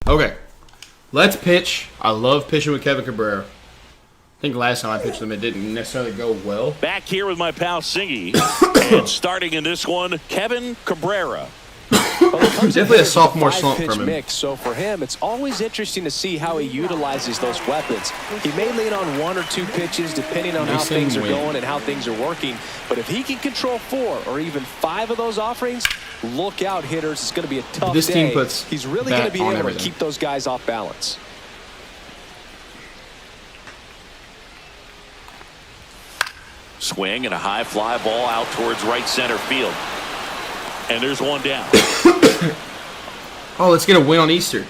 Okay, let's pitch. I love pitching with Kevin Cabrera. I think last time I pitched him, it didn't necessarily go well. Back here with my pal Singy. And starting in this one, Kevin Cabrera. Definitely a sophomore slump from him. Mix, so for him, it's always interesting to see how he utilizes those weapons. He may lean on 1 or 2 pitches depending on how things are going and how things are working. But if he can control 4 or even 5 of those offerings, look out, hitters. It's going to be a tough this day. Team puts He's really going to be able to keep those guys off balance. Swing and a high fly ball out towards right center field. And there's one down. Oh, let's get a win on Easter.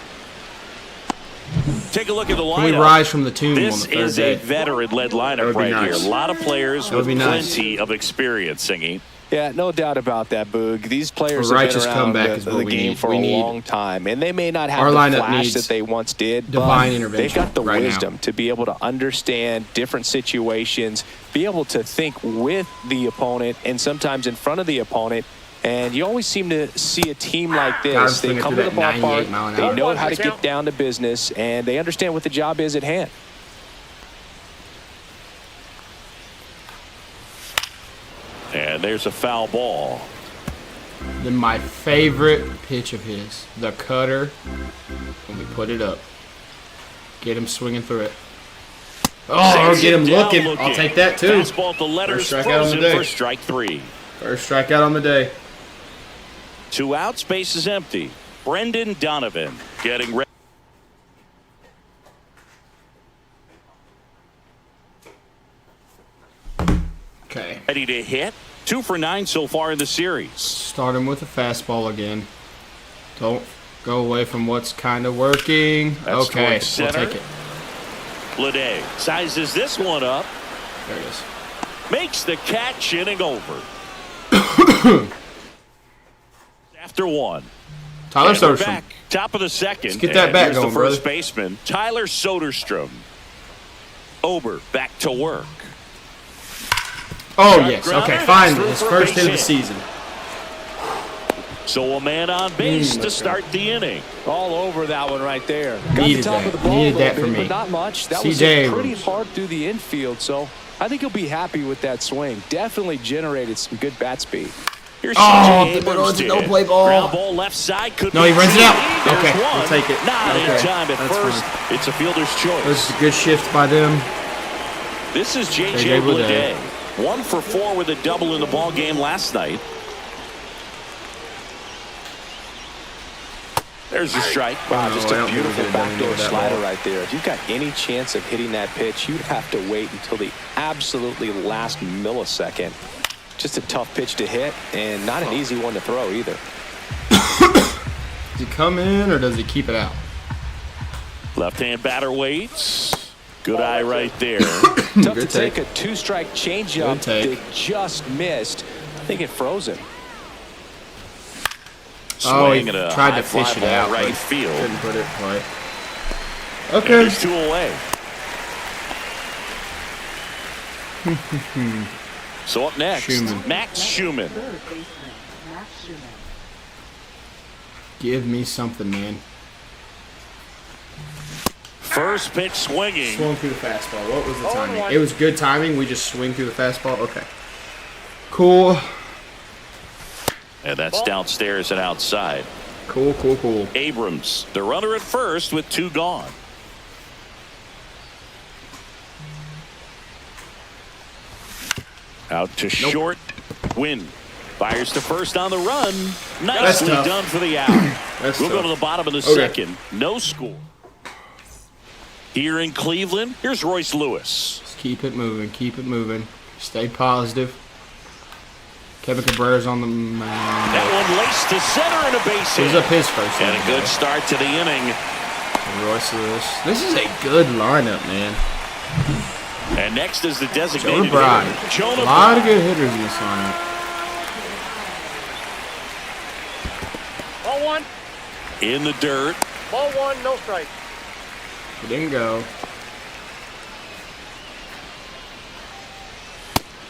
Take a look at the lineup. Can we rise from the tomb this on the third is day? A veteran-led lineup right nice. here. A lot of players with plenty of experience, Singy. Yeah, no doubt about that, Boog. These players have been around the game for a long time, and they may not have the flash that they once did, but they've got the wisdom to be able to understand different situations, be able to think with the opponent and sometimes in front of the opponent. And you always seem to see a team like this. They come to the ballpark, they know how to get down to business, and they understand what the job is at hand. And there's a foul ball. Then my favorite pitch of his, the cutter, when we put it up. Get him swinging through it. Oh, get him looking. I'll take that too. Fastball the letters, first strikeout on the day. For strike 3. First strikeout on the day. 2 outs, base is empty. Brendan Donovan getting ready. Okay. Ready to hit. 2 for 9 so far in the series. Start him with a fastball again. Don't go away from what's kind of working. That's okay, we'll take it. Lede sizes this one up. There it is. Makes the catch, inning over. After 1. Tyler Soderstrom. Back, top of the second. Let's get that back going, the first brother. baseman, Tyler Soderstrom. Ober back to work. Oh, yes. Okay, finally. His first hit of the season. So a man on base to start the inning. All over that one right there. Got Needed the top that. of the ball Needed that bit, for me. but not much. That was pretty hard through the infield, so I think he'll be happy with that swing. Definitely generated some good bat speed. Here's it's a no-play ball. Ground ball left side. No, he runs it out. Okay, we'll take it. Not in time at That's first. fine. It's a fielder's choice. This is a good shift by them. This is J.J. Bleday. 1 for 4 with a double in the ball game last night. There's a strike. Wow, just a beautiful backdoor slider right there. If you've got any chance of hitting that pitch, you'd have to wait until the absolutely last millisecond. Just a tough pitch to hit, and not an easy one to throw either. Does he come in, or does he keep it out? Left-hand batter waits. Good eye right there. Tough to take a 2-strike changeup that just missed. I think it froze him. He tried to fish it out right field. Couldn't put it quite. Okay. There's 2 away. So up next, Max Schumann. Give me something, man. First pitch swinging. Swung through the fastball. What was the timing? It was good timing. We just swing through the fastball. Okay. Cool. And that's downstairs and outside. Cool. Abrams, the runner at first with 2 gone. Out to short. Win. Fires to first on the run. Nicely done for the out. We'll go to the bottom of the second. No score. Here in Cleveland, here's Royce Lewis. Just keep it moving. Stay positive. Kevin Cabrera's on the mound. That one laced to center and a base hit. He's up his first. And a good start to the inning. Royce Lewis. This is a good lineup, man. And next is the designated Jonah hitter. A lot of good hitters in this lineup. Ball 1. In the dirt. Ball 1, no strike. It didn't go.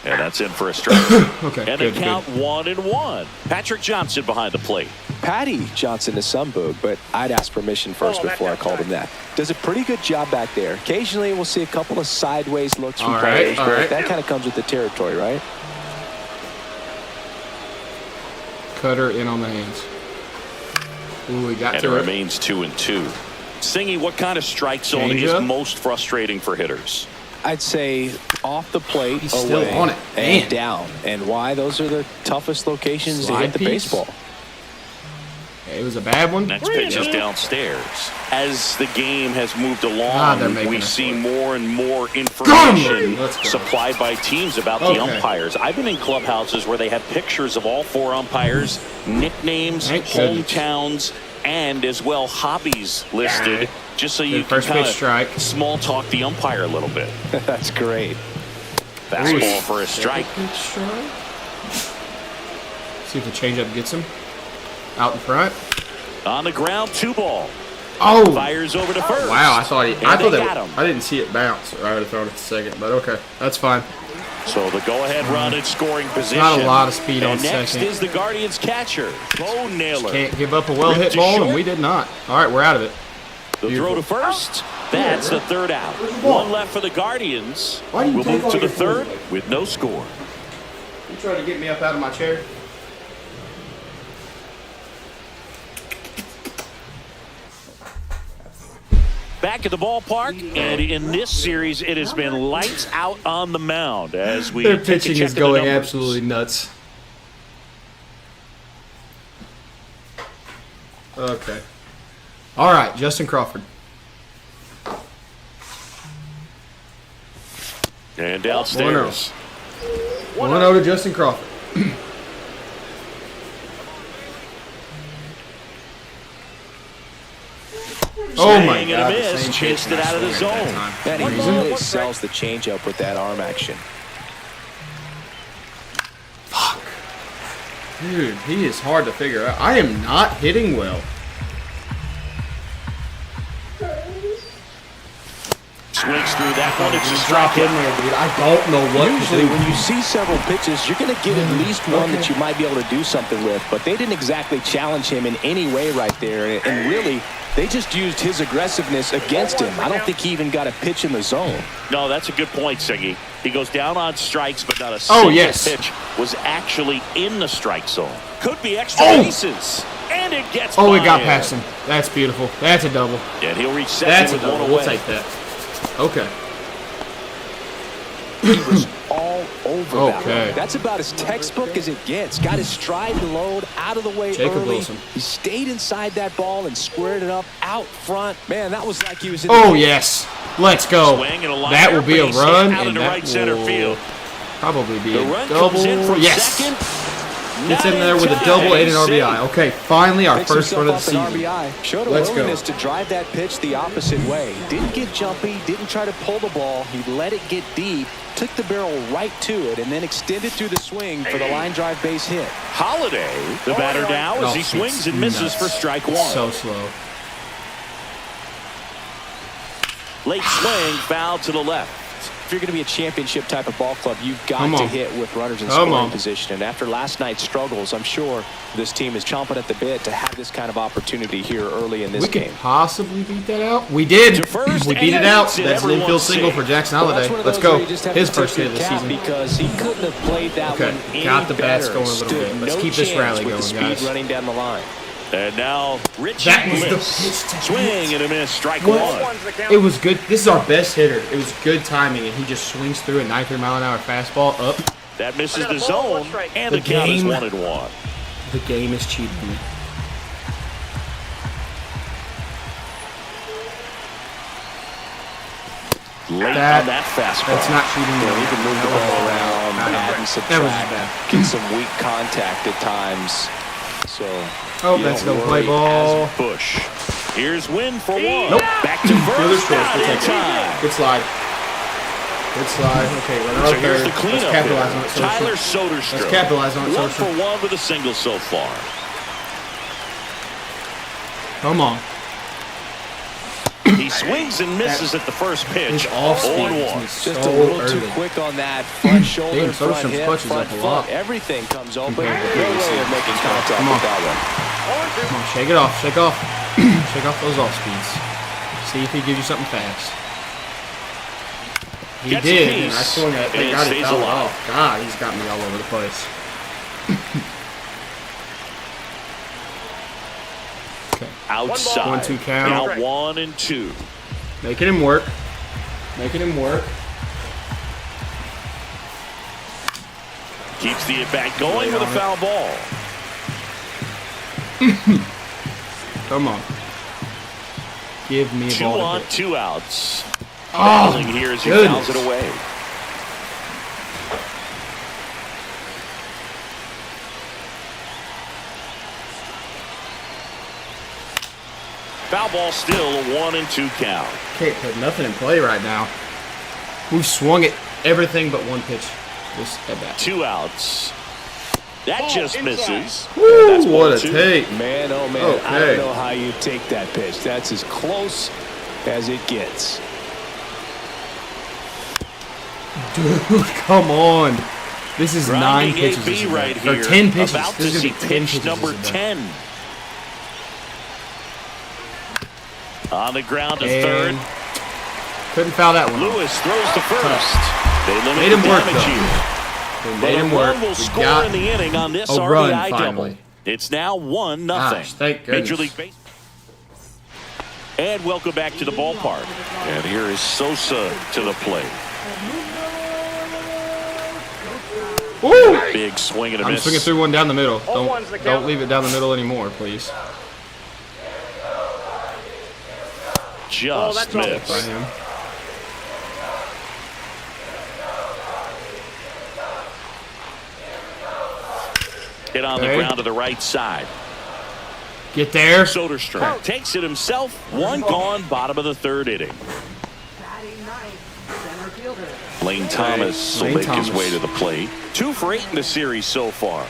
And that's in for a strike. Okay, and a count 1-1. Patrick Johnson behind the plate. Patty Johnson to some Boog, but I'd ask permission first before I called him that. Does a pretty good job back there. Occasionally we'll see a couple of sideways looks from players, but that kind of comes with the territory, right? Cutter in on the hands. Ooh, we got and to it it. remains 2-2. Singy, what kind of strike zone is most frustrating for hitters? I'd say off the plate, He's away, still on it. and Man. down. And why? Those are the toughest locations to hit the baseball. It was a bad one. Next pitch is downstairs. As the game has moved along, we see more and more information supplied by teams about the umpires. I've been in clubhouses where they have pictures of all 4 umpires, nicknames, hometowns, and as well hobbies listed, just so you can kind of small talk the umpire a little bit. That's great. Fastball for a strike. See if the changeup gets him. Out in front. On the ground, 2 ball. Oh! Fires over to first. Wow, I thought I didn't see it bounce. I would have thrown it to second, but okay, that's fine. So the go-ahead run in scoring position. Not a lot of speed on next second. Is the Guardians catcher, Bo Naylor. Can't give up a well-hit ball, and we did not. All right, we're out of it. The throw to first. That's the 3rd out. 1 left for the Guardians. We'll move to the 3rd with no score. You trying to get me up out of my chair? Back at the ballpark, and in this series, it has been lights out on the mound as we. Their pitching is going absolutely nuts. Okay. All right, Justin Crawford. And downstairs. 1-0 to Justin Crawford. Oh my God! Miss, chased it out of the zone. And he really sells the changeup with that arm action. Fuck, dude, he is hard to figure out. I am not hitting well. Swings through that one. It's a drop in there, dude. I don't know what. Usually, when you see several pitches, you're going to get at least one that you might be able to do something with. But they didn't exactly challenge him in any way right there, and really. They just used his aggressiveness against him. I don't think he even got a pitch in the zone. No, that's a good point, Singy. He goes down on strikes, but not a single pitch was actually in the strike zone. Could be extra bases. And it gets Oh, it got past him. That's beautiful. That's a double. And he'll reach second with 1 away. We'll take that. Okay. He was all over that one. That's about as textbook as it gets. Got his stride and load out of the way early. He stayed inside that ball and squared it up out front. Man, that was like he was in yes. Let's go. That will be a run, and that will probably be a double. Yes. Gets in there with a double and an RBI. Okay, finally our first run of the season. Showed a willingness to drive that pitch the opposite way. Didn't get jumpy, didn't try to pull the ball. He let it get deep, took the barrel right to it, and then extended through the swing for the line drive base hit. Holiday, the batter now, as he swings and misses for strike 1. So slow. Late swing, foul to the left. If you're going to be a championship type of ball club, you've got to hit with runners in scoring position. And after last night's struggles, I'm sure this team is chomping at the bit to have this kind of opportunity here early in this game. We could possibly beat that out. We did. We beat it out. That's an infield single for Jackson Holiday. Let's go. His first hit of the season. Because he couldn't have played that one any got the bats better. going a little bit. Let's keep this rally going, guys. Running down the line. And now, Richie Bliss, swing and a miss, strike 1. It was good. This is our best hitter. It was good timing, and he just swings through a 93-mile-an-hour fastball up. That misses the zone, and the count is 1-1. The game is cheating me. Late on that fastball. That's not cheating me. He can move the ball around, add and subtract, get some weak contact at times. So, that's no play ball. Bush. Here's Wynn for 1. Nope. Back to first. Good slide. Good slide. Okay, so here's the cleanup. Let's capitalize on it. Tyler Soderstrom. Let's capitalize on it. 1 for 1 with a single so far. Come on. He swings and misses at the first pitch. 0-1. Just a little too quick on that front shoulder, front hip, front foot. Everything comes open. No way of making contact with that one. Come on, shake it off. Shake off. Shake off those off speeds. See if he gives you something fast. He did. And I swung at it. Thank God he fell off. God, he's got me all over the place. Outside. 1-2 count. Now 1-2. Making him work. Making him work. Keeps the at-bat going with a foul ball. Come on. Give me a ball. 2 on, 2 outs. Oh, here as he fouls it away. Foul ball still a 1-2 count. Can't put nothing in play right now. We've swung at everything but one pitch. This at bat. 2 outs. That just misses. Woo, that's what a take. Man, oh man, okay. I don't know how you take that pitch. That's as close as it gets. Dude, come on. This is Grinding 9 pitches. AB right here. Or 10 pitches. About this is to going to see be 10 pitch pitches. number 10. On the ground to third. Couldn't foul that one. Lewis throws to first. They limit Made him the work, damage though. here. They made him work. Will score in the inning on this a RBI run, double. finally. It's now 1-0. Gosh, thank goodness. Major League Baseball. And welcome back to the ballpark. And here is Sosa to the plate. Woo! Big swing and a I'm miss. swinging through one down the middle. Don't leave it down the middle anymore, please. Just missed. By him. Hit on the ground to the right side. Get there. Soderstrom takes it himself. 1 gone, bottom of the 3rd inning. Lane Thomas will make his way to the plate. 2 for 8 in the series so far.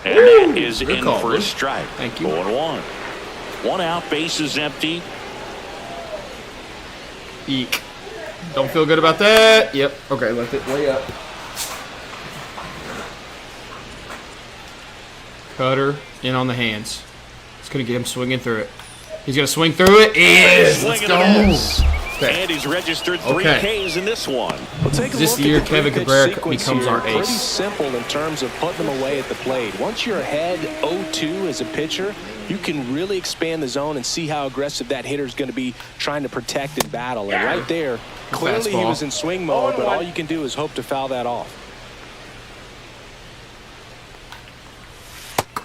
And that is in for a strike. Thank you. 0-1. 1 out, bases empty. Eek. Don't feel good about that. Yep. Okay, let it lay up. Cutter in on the hands. It's going to get him swinging through it. He's going to swing through it. Yes. Let's go. Okay. And he's registered 3 Ks in this one. Well, take a this look year, at the Kevin Cabrera becomes our Pretty ace. simple in terms of putting them away at the plate. Once you're ahead 0-2 as a pitcher, you can really expand the zone and see how aggressive that hitter is going to be trying to protect and battle. And right there, clearly he was in swing mode, but all you can do is hope to foul that off.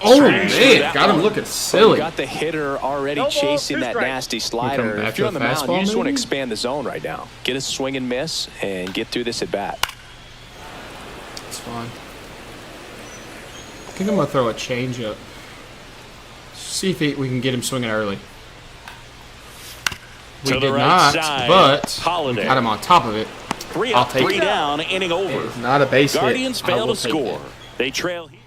Oh, man. Got him looking silly. You got the hitter already chasing that nasty slider. If you're on the mound, you just want to expand the zone right now. Get a swing and miss and get through this at bat. It's fine. I think I'm going to throw a changeup. See if we can get him swinging early. We did not, but we got him on top of it. I'll take it. 3 down, inning over. It's not a base hit. Guardians fail to score. They trail here.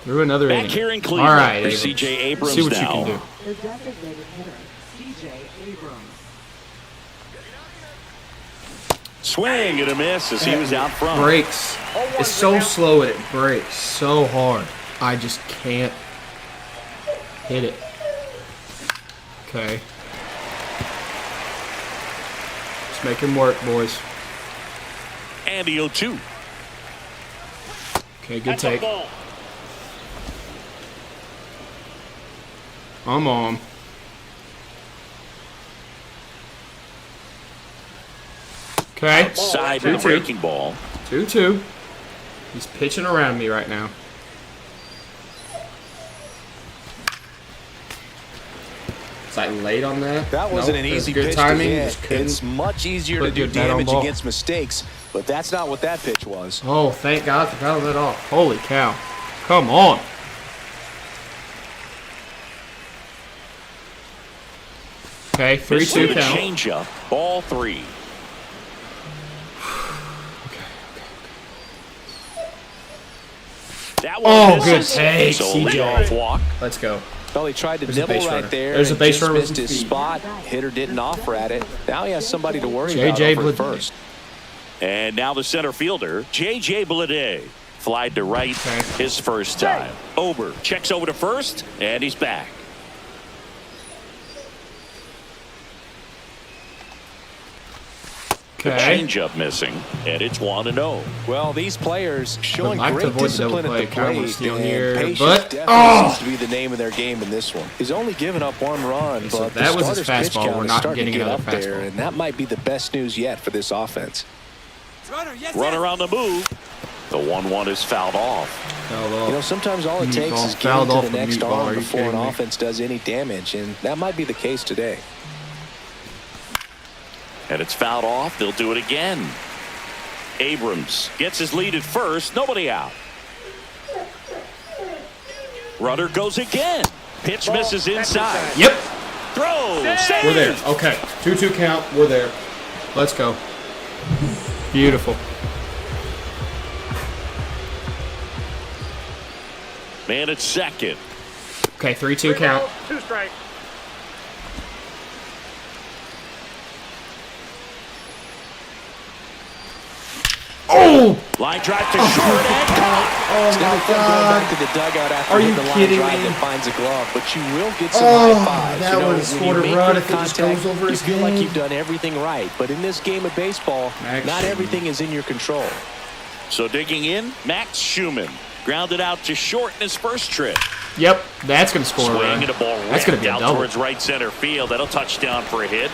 Through another Back inning. here in Cleveland. All right, C.J. Abrams see what now. you can do. The designated hitter, C.J. Abrams. Swing and a miss as he was out front. Breaks. It's so slow and it breaks so hard. I just can't hit it. Okay. Let's make him work, boys. And the 0-2. Okay, good take. I'm on. Okay. Outside of the breaking ball. 2-2. He's pitching around me right now. Is I late on that? That wasn't an easy good pitch timing. to hit. It's much easier to do damage against mistakes, but that's not what that pitch was. Oh, thank God for fouling that off. Holy cow. Come on. Okay, 3-2 count. Change-up, ball 3. That one good take, so CJ. Walk. Let's go. Well, he tried to nibble right there. There's a base runner. Missed his spot. Hitter didn't offer at it. Now he has somebody to worry about over first. And now the center fielder, J.J. Bleday. Flied to right his first time. Ober checks over to first, and he's back. The changeup missing, and it's 1-0. Well, these players showing like great discipline at the plate, here, and but seems to be the name of their game in this one. He's only given up 1 run, so but that the was his starter's pitch fastball. count We're is not starting to getting get another up there, fastball. and that might be the best news yet for this offense. Runner on the move. The 1-1 is fouled off. You know, sometimes all it takes is getting to the next arm before an offense does any damage, and that might be the case today. And it's fouled off. They'll do it again. Abrams gets his lead at first. Nobody out. Runner goes again. Pitch misses inside. Yep. Throw. Save. We're there. Okay. 2-2 count. We're there. Let's go. Beautiful. Man at second. Okay, 3-2 count. 2 strikes. Oh! Line drive to short and caught. Oh my God! Back to the dugout after Are you the line kidding drive me? that finds a glove, but you will get some high fives. That you know, would have when scored you a make run good if it just contact, goes over his you feel like head. you've done everything right, but in this game of baseball, not everything is in your control. So digging in, Max Schumann grounded out to short in his first trip. Yep, that's going to score a run. Swing and a ball That's going to be a down double. towards right center field. That'll touch down for a hit.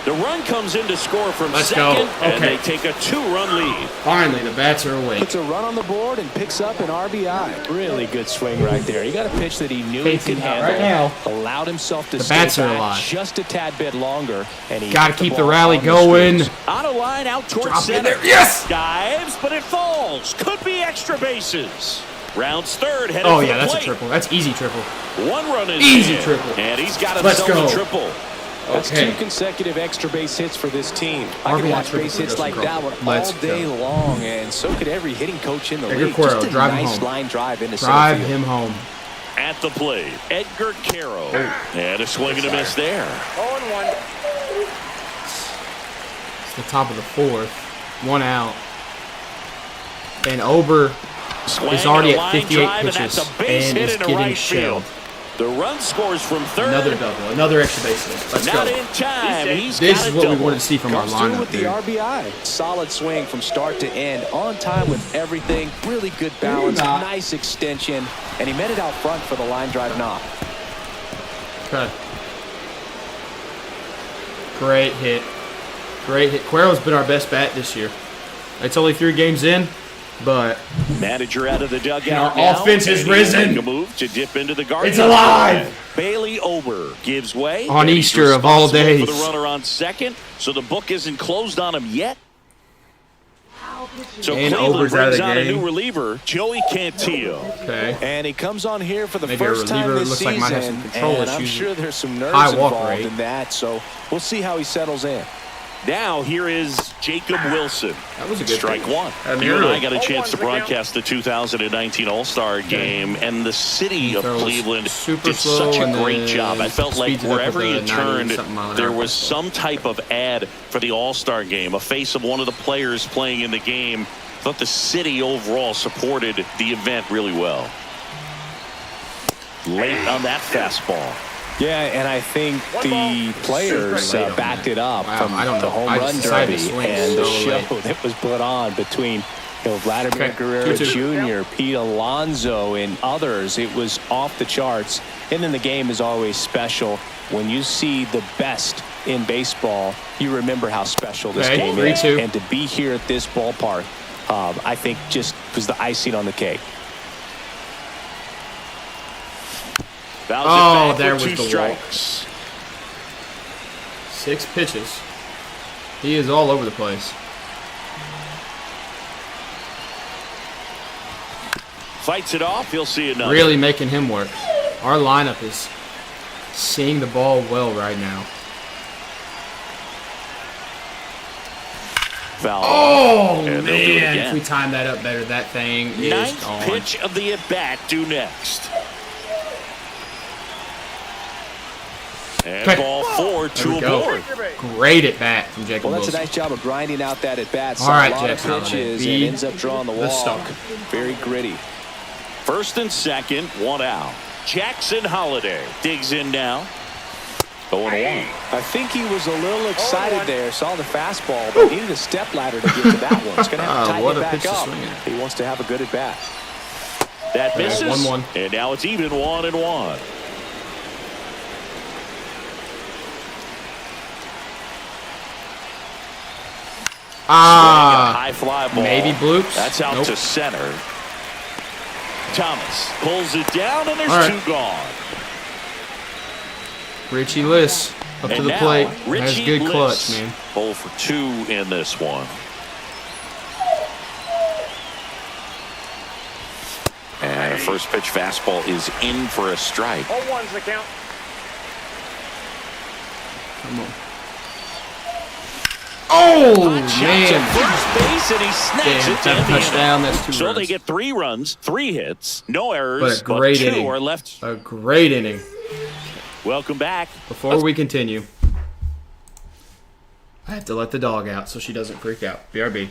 The run comes in to score from Let's second, go. and Okay. they take a 2-run lead. Finally, the bats are awake. Puts a run on the board and picks up an RBI. Really good swing right there. He got a pitch that he knew he could handle. Right now. Allowed himself to The stay bats are back alive. just a tad bit longer, and he Got to hit keep the ball rally on going. strings. On a line out towards Drop in center. there. Yes! Dives, but it falls. Could be extra bases. Rounds third, headed Oh, for yeah, the that's a plate. triple. That's easy triple. 1 run is Easy in, triple. and he's got Let's himself go. a triple. That's Okay. 2 consecutive extra base hits for this team. I RBI can watch triple base for hits like Justin that one Crawford. Let's all day go. long, and so could every hitting coach in the Edgar league. Cuero, Just a drive him nice home. line drive into Drive center field. him home. At the plate, Edgar Caro. And a swing and a miss there. 0-1. It's the top of the 4th. 1 out. And Ober Swing is already and a at line 58 drive, pitches and that's a base and hit is into getting right shelled. field. The run scores from third. Another double. Another extra base hit. Let's Not go. in time. He's This got is a what we double. wanted to see from our Comes through lineup, with the dude. RBI. Solid swing from start to end. On time with everything. Really good balance. Nice extension. And he met it out front for the line drive knock. Okay. Great hit. Great hit. Cuero's been our best bat this year. It's only 3 games in, but Manager out of the dugout. And our now, offense has and he'll risen. make a move to dip into the garden. It's alive. Bailey Ober gives way. On and he's Easter of all responsible days. For the runner on second, so the book isn't closed on him yet. So And Cleveland Ober's out of brings the on a game. new reliever, Joey Cantillo. okay. And he comes on here for the Maybe a first time reliever this looks like season. might have some control and I'm issues. sure there's some nerves High walk involved rate. in that. So we'll see how he settles in. Now here is Jacob Wilson. That was a good Strike thing. 1. I mean, You and I really. got a chance to broadcast the 2019 All-Star Game, and the city of throws Cleveland super did slow such a and great then job. I felt like speeds it up wherever with you a 90 turned, something mile an there hour was fastball. some type of ad for the All-Star Game, a face of one of the players playing in the game. I thought the city overall supported the event really well. Late on that fastball. Yeah, and I think the players backed it up Wow, from I don't the know. home I run just decided derby to swing and the so show late. that was put on between Vladimir Okay, Guerrero 2-2. Jr., Pete Alonso, and others. It was off the charts. And then the game is always special. When you see the best in baseball, you remember how special this Okay, game is. 3-2. And to be here at this ballpark, I think just was the icing on the cake. Fouls Oh, it back there with was 2 the walk. strikes. 6 pitches. He is all over the place. Fights it off. He'll see another. Really making him work. Our lineup is seeing the ball well right now. Foul. Oh, And they'll do it man. again. If we time that up better, that thing is Ninth gone. pitch of the at-bat due next. And Okay. ball 4, There 2 we go. aboard. Great at bat from Jacob Well, that's a Wilson. nice job of grinding out that at bat. All right, a lot Jack of Holliday. pitches Be and ends up drawing the the walk. star. Very gritty. First and second, 1 out. Jackson Holliday digs in now. 0-1. I think he was a little excited there, saw the fastball, but needed a step ladder to get to that one. He's going to have to tighten it back up. He wants to have a good at-bat. That misses, 1-1. and now it's even 1-1. High fly ball. Maybe bloops. That's out to center. Thomas pulls it down, and there's two gone. Richie Liss up to the plate. Has good clutch, man. 0 for 2 in this one. And a first pitch fastball is in for a strike. 0-1's the count. Come on. Oh, man. First base, and he snacks it down. Touchdown. That's 2 so runs. they get 3 runs, 3 hits, no errors, but a great 2 inning. are left. A great inning. Welcome back. Before we continue, I have to let the dog out so she doesn't freak out. BRB.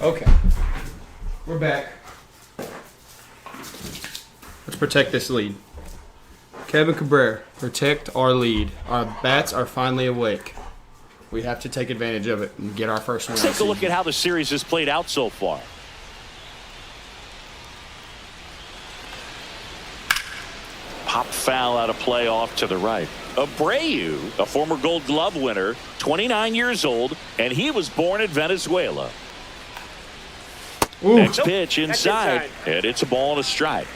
Okay. We're back. Let's protect this lead. Kevin Cabrera, protect our lead. Our bats are finally awake. We have to take advantage of it and get our first win. Let's take a look at how the series has played out so far. Pop foul out of play off to the right. Abreu, a former Gold Glove winner, 29 years old, and he was born in Venezuela. Ooh. Next pitch inside, and it's a ball and a strike.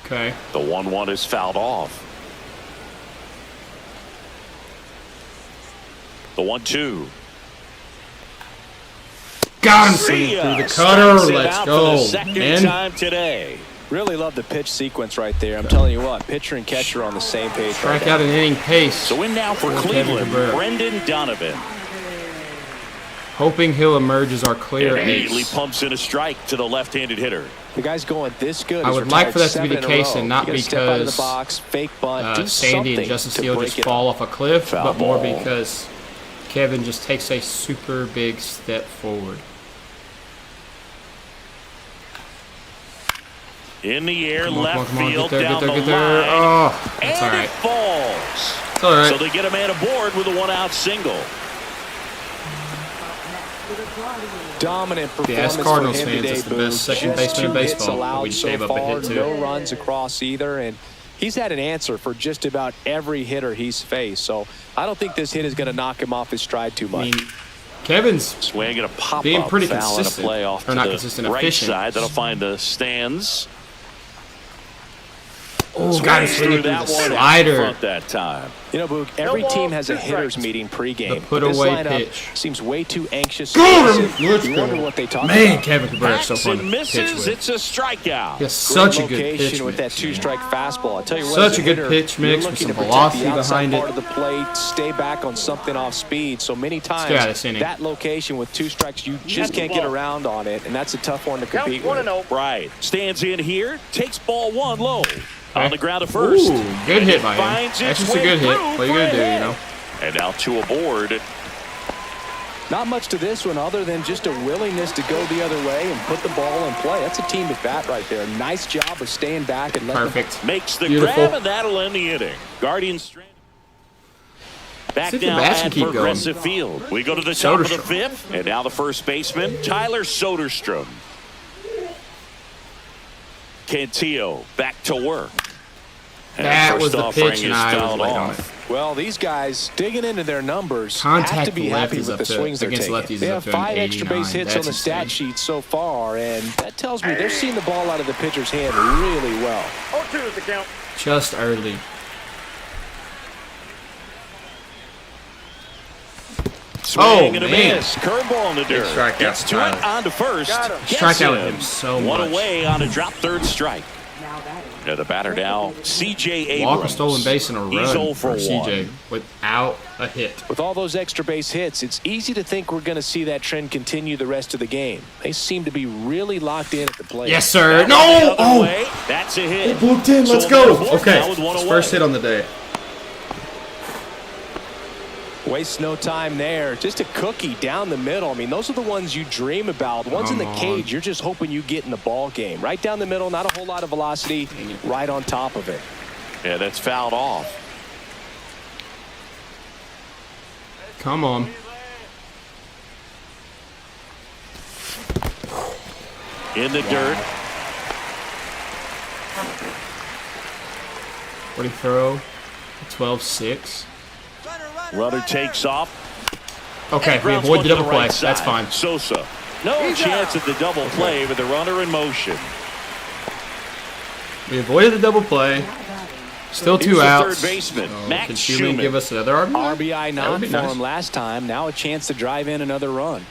Okay. The 1-1 is fouled off. The 1-2. Got him through the cutter. Let's go. Second time today. Really love the pitch sequence right there. I'm telling you what, pitcher and catcher on the same page. Strike out an inning pace. So in now for Cleveland, Brendan Donovan. Hoping he'll emerge as our clear ace. Immediately pumps in a strike to the left-handed hitter. The guy's going this good. I would like for that to be the case and not because box, fake bunt, Sandy and Justin Steele just fall off a cliff, but more because Kevin just takes a super big step forward. In the air, Come on, left come on, field, get down there, the get there. line, Oh, that's all and right. it falls. It's all right. So they get a man aboard with a one-out single. Dominant performance Yeah, as for Cardinals him fans, today, it's the Boog. best second Just baseman in 2 hits baseball. allowed We so gave up a far, hit too. no runs across either, and he's had an answer for just about every hitter he's faced. So I don't think this hit is going to knock him off his stride too much. I mean, Kevin's Swing and a pop being up, pretty foul and a consistent, play off or to not the consistent, right efficient. side. That'll find the stands. Oh, got him swinging through the slider. Front that time. You know, Boog, every team has a hitters meeting pregame. The put-away This lineup pitch. seems way too anxious. Got him! You Let's wonder go. what they talk Man, about. Kevin Cabrera is so Backs fun and to pitch misses. with. It's a strikeout. He has such a Great good location pitch with that mix, man. two-strike fastball. I tell you what, Such as a good hitter, pitch you're mix with looking some to protect velocity the outside behind it. part of the plate, stay back on something off speed. So many times get out of this inning. that location with 2 strikes, you just can't get around on it, and that's a tough one to compete with. Right. Stands in here. Takes ball 1 low. On the ground at first. Ooh, good hit by him. Finds That's its just a way good hit. through What are you going to for do, a you hit. know? And now 2 aboard. Not much to this one other than just a willingness to go the other way and put the ball in play. That's a team at bat right there. Nice job of staying back and letting Perfect. Makes the Beautiful. grab, and that'll end the inning. Guardians stranded. Back See if the now bats can at keep going. Progressive Field. We go to the top of the Soderstrom. 5th, and now the first baseman, Tyler Soderstrom. Cantillo back to work. And That first was the offering pitch, is and I was fouled late on off. it. Well, these guys digging into their numbers have Contact to be happy lefties with up the to- swings they're against taking. lefties They is have up to 5 an extra base 89. hits on the That's stat insane. sheet so far, and that tells me they're seeing the ball out of the pitcher's hand really well. 0-2 is the count. Just early. Swing and a man. miss. Curveball in the dirt. strikeout Gets for to it Tyler. on to first. Got him. Gets Strike out him. him so One much. away on a drop third strike. Now batting. Yeah, the batter now, C.J. Abrams. Walk a stolen base and a He's 0 run for for CJ 1. without a hit. With all those extra base hits, it's easy to think we're going to see that trend continue the rest of the game. They seem to be really locked in at the plate. Yes, sir. The No! other Oh! way. That's a hit. It blooped in. Let's So go. therefore, Okay. now with one His away. first hit on the day. Waste no time there. Just a cookie down the middle. I mean, those are the ones you dream about. The ones in the Come on. cage, you're just hoping you get in the ball game. Right down the middle, not a whole lot of velocity, right on top of it. Yeah, that's fouled off. Come on. In the dirt. What do you throw? 12-6. Runner takes off. Okay, And we grounds avoid one the to double the play. right That's side. fine. Sosa. No chance at the double play with the runner in motion. We avoided the double play. Still Here's 2 the outs. third baseman, Max Can Schumann Schumann. give us another RBI? RBI That would not be for nice. him last time. Now a chance to drive in another run.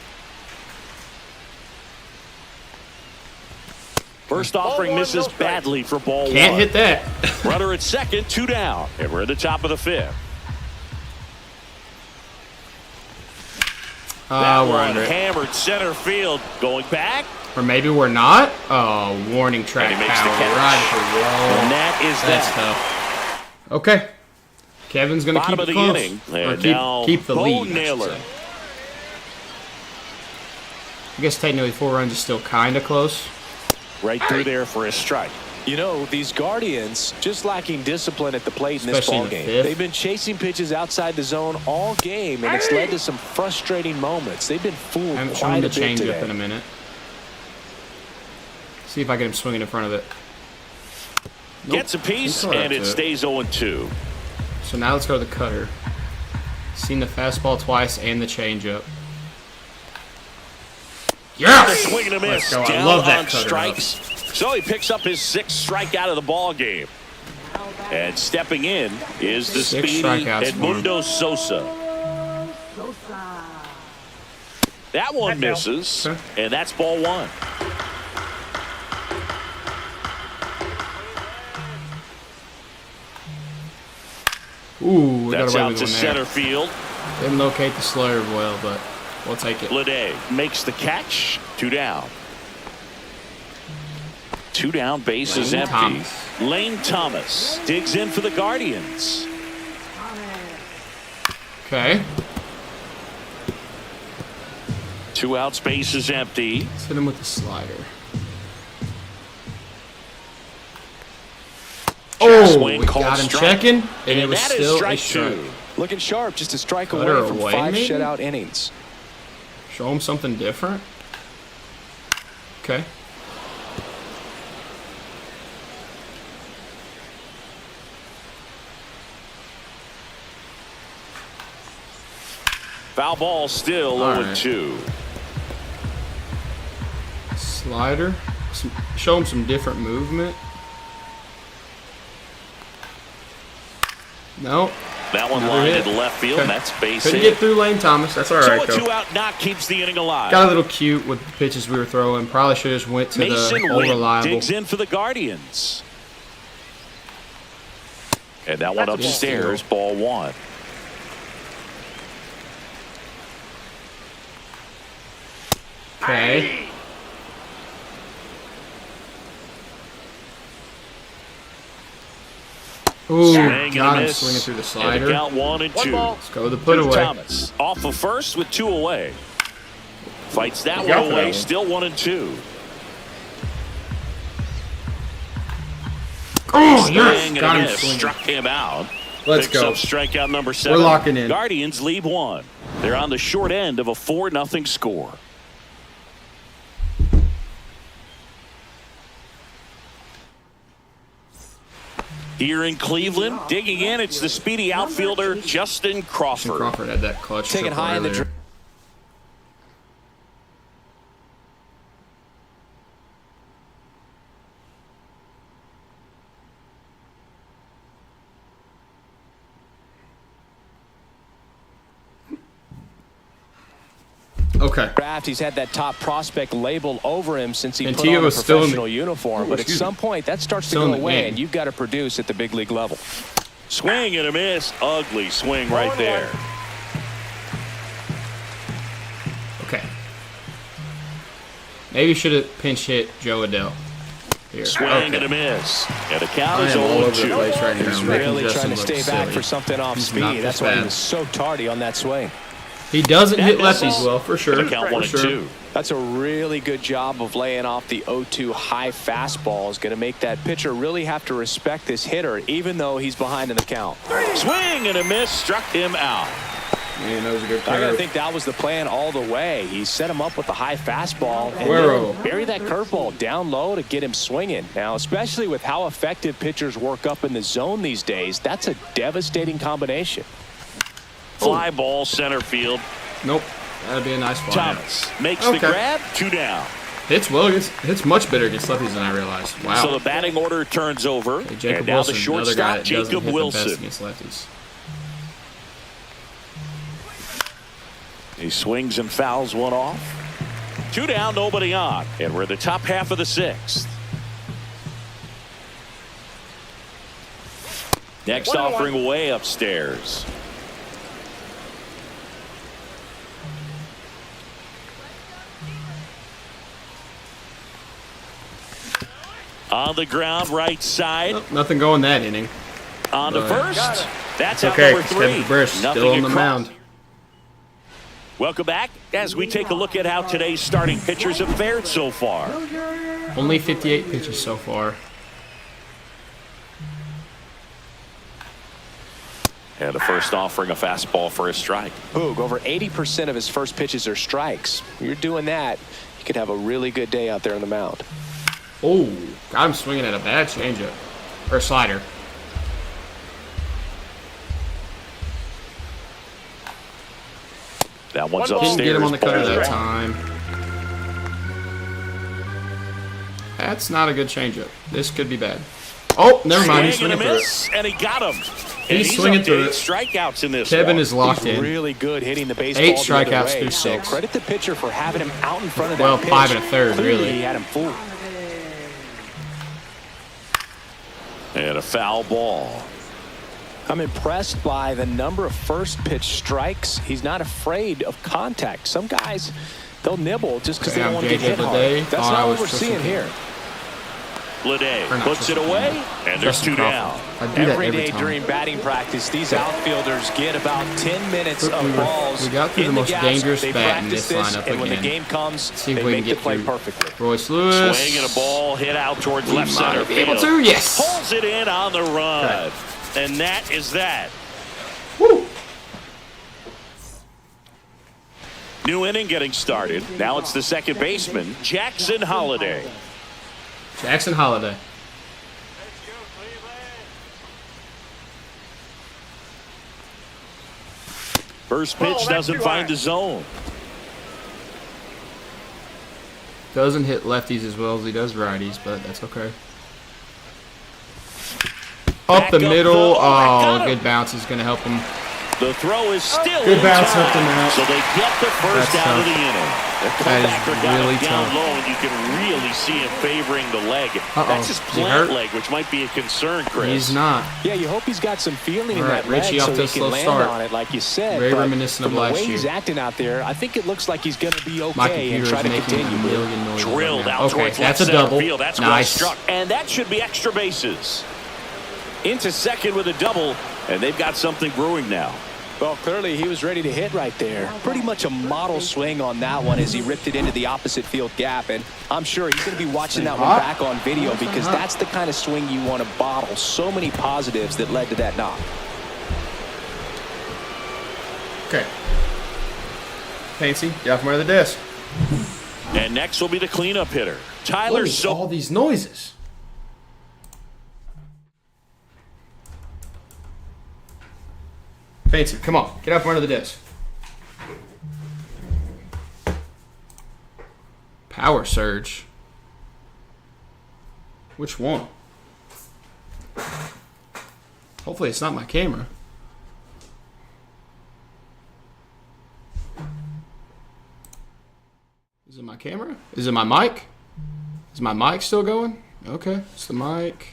First offering misses badly for ball Can't 1. hit that. Runner at second, 2 down. And we're at the top of the 5th. That We're one under it. hammered center field. Going back. Or maybe we're not. Oh, warning track And he makes the power. catch. Right for And wall. that is That's that. tough. Okay. Kevin's going to keep it close. Or keep the lead. I guess technically 4 runs is still kind of close. Right through there for a strike. You know, these Guardians just lacking discipline at the plate in this ballgame. They've been chasing pitches outside the zone all game, and it's led to some frustrating moments. They've been fooled quite a bit today. I haven't shown the changeup in a minute. See if I get him swinging in front of it. Nope. Gets a piece, and it stays 0-2. So now let's go to the cutter. Seen the fastball twice and the changeup. Yes! The swing and a miss. I love that cutter. Strikes. So he picks up his 6th strikeout of the ball game. And stepping in is the speedy Edmundo Sosa. That one misses, and that's ball 1. Ooh, that's out to center field. Didn't locate the slur well, but we'll take it. Lede makes the catch. 2 down. 2 down, bases empty. Lane Thomas digs in for the Guardians. Okay. 2 outs, bases empty. Let's hit him with the slider. Oh, we got him checking, and it was still a strike. Looking sharp, just a strike away from 5 shutout innings. Show him something different. Okay. Foul ball, still 0-2. Slider. Show him some different movement. No. That one lined to left field, and that's base hit. Couldn't get through Lane Thomas. That's all right, though. So a 2-out knock keeps the inning alive. Got a little cute with the pitches we were throwing. Probably should have just went to the old reliable. Digs in for the Guardians. And that one upstairs, ball 1. Okay. Ooh, got him swinging through the slider. Count 1-2. Let's go the put away. Thomas off of first with 2 away. Fights that one away. Still 1-2. Oh, yes. Got him swinging. Struck him out. Let's go. Picks up strikeout number 7. We're locking in. Guardians lead 1. They're on the short end of a 4-0 score. Here in Cleveland, digging in, it's the speedy outfielder Justin Crawford. Justin Crawford had that clutch. Taking high in the draft. He's had that top prospect label over him since he put on a professional uniform. But at some point, that starts to go away, and you've got to produce at the big league level. Swing and a miss. Ugly swing right there. Okay. Maybe should have pinch hit Joe Adele. Here. Swing and a miss. And the count is 0-2. Right He's really trying to stay back for something off speed. That's why he was so tardy on that swing. He doesn't hit lefties well, for sure. Count 1-2. That's a really good job of laying off the 0-2 high fastball. Is going to make that pitcher really have to respect this hitter, even though he's behind in the count. Swing and a miss. Struck him out. Man, that was a good curve. I gotta think that was the plan all the way. He set him up with the high fastball and then bury that curveball down low to get him swinging. Now, especially with how effective pitchers work up in the zone these days, that's a devastating combination. Fly ball center field. Nope. That'd be a nice fly. Thomas makes the grab. 2 down. Hits well. Hits much better against lefties than I realized. Wow. So the batting order turns over. Okay, and now the shortstop, Jacob Wilson. Against lefties. He swings and fouls one off. 2 down, nobody on. And we're in the top half of the 6th. Next offering way upstairs. On the ground, right side. Oh, nothing going that inning. On to first. That's okay. number 3. Kevin Cabrera's still on the mound. Welcome back as we take a look at how today's starting pitchers have fared so far. Only 58 pitches so far. And a first offering a fastball for a strike. Boog, over 80% of his first pitches are strikes. You're doing that, you could have a really good day out there on the mound. Oh, got him swinging at a bad changeup. Or slider. That one's upstairs. Didn't get him on the cutter that time. That's not a good changeup. This could be bad. Oh, never mind. He's swinging through it. And he got him. He's swinging through it. Strikeouts in this Kevin one. is locked He's in. really good hitting the baseball 8 the strikeouts other way. through 6. So credit the pitcher for having him out in front of well, that pitch. 5 1/3, Clearly, really. he had him fooled. And a foul ball. I'm impressed by the number of first pitch strikes. He's not afraid of contact. Some guys, they'll nibble just because they don't want to get hit hard. That's not what we're seeing here. Lede puts it away, and there's 2 down. Every day during batting practice, these outfielders get about 10 minutes of balls. We got through the most dangerous bat in this lineup and when the again. game comes, See if they we make can the get play through perfectly. Royce Lewis. Swing and a ball hit out towards left Might center be able field. to, yes. Pulls it in on the run. And that is that. Woo. New inning getting started. Now it's the second baseman, Jackson Holliday. Jackson Holliday. First pitch doesn't find the zone. Doesn't hit lefties as well as he does righties, but that's okay. Up the middle. Oh, good bounce is going to help him. The throw is still Good bounce in helped him out. So they get the first That's out of tough. the inning. The That comebacker is got really him down tough. low, and you can really see him favoring the leg. That's his Is he plant hurt? leg, which might be a concern, Chris. He's not. Yeah, you hope he's got some feeling in All right, that leg Richie so off to he a can slow land start. on it, like you said. Very but reminiscent of from last the way year. he's acting out there, I think it looks like he's going to be My okay and computer try is to making a continue. million noises Drilled right now. out Okay, towards that's left a center double. field. That's Nice. well struck, and that should be extra bases. Into second with a double, and they've got something brewing now. Well, clearly he was ready to hit right there. Pretty much a model swing on that one as he ripped it into the opposite field gap. And I'm sure he's going to be watching that one back on video because that's the kind of swing you want to bottle. So many positives that led to that knock. Okay. Fancy, get off my other desk. And next will be the cleanup hitter, Tyler What is all these noises? Fancy, come on, get off my other desk. Power surge. Which one? Hopefully it's not my camera. Is it my camera? Is it my mic? Is my mic still going? Okay, it's the mic.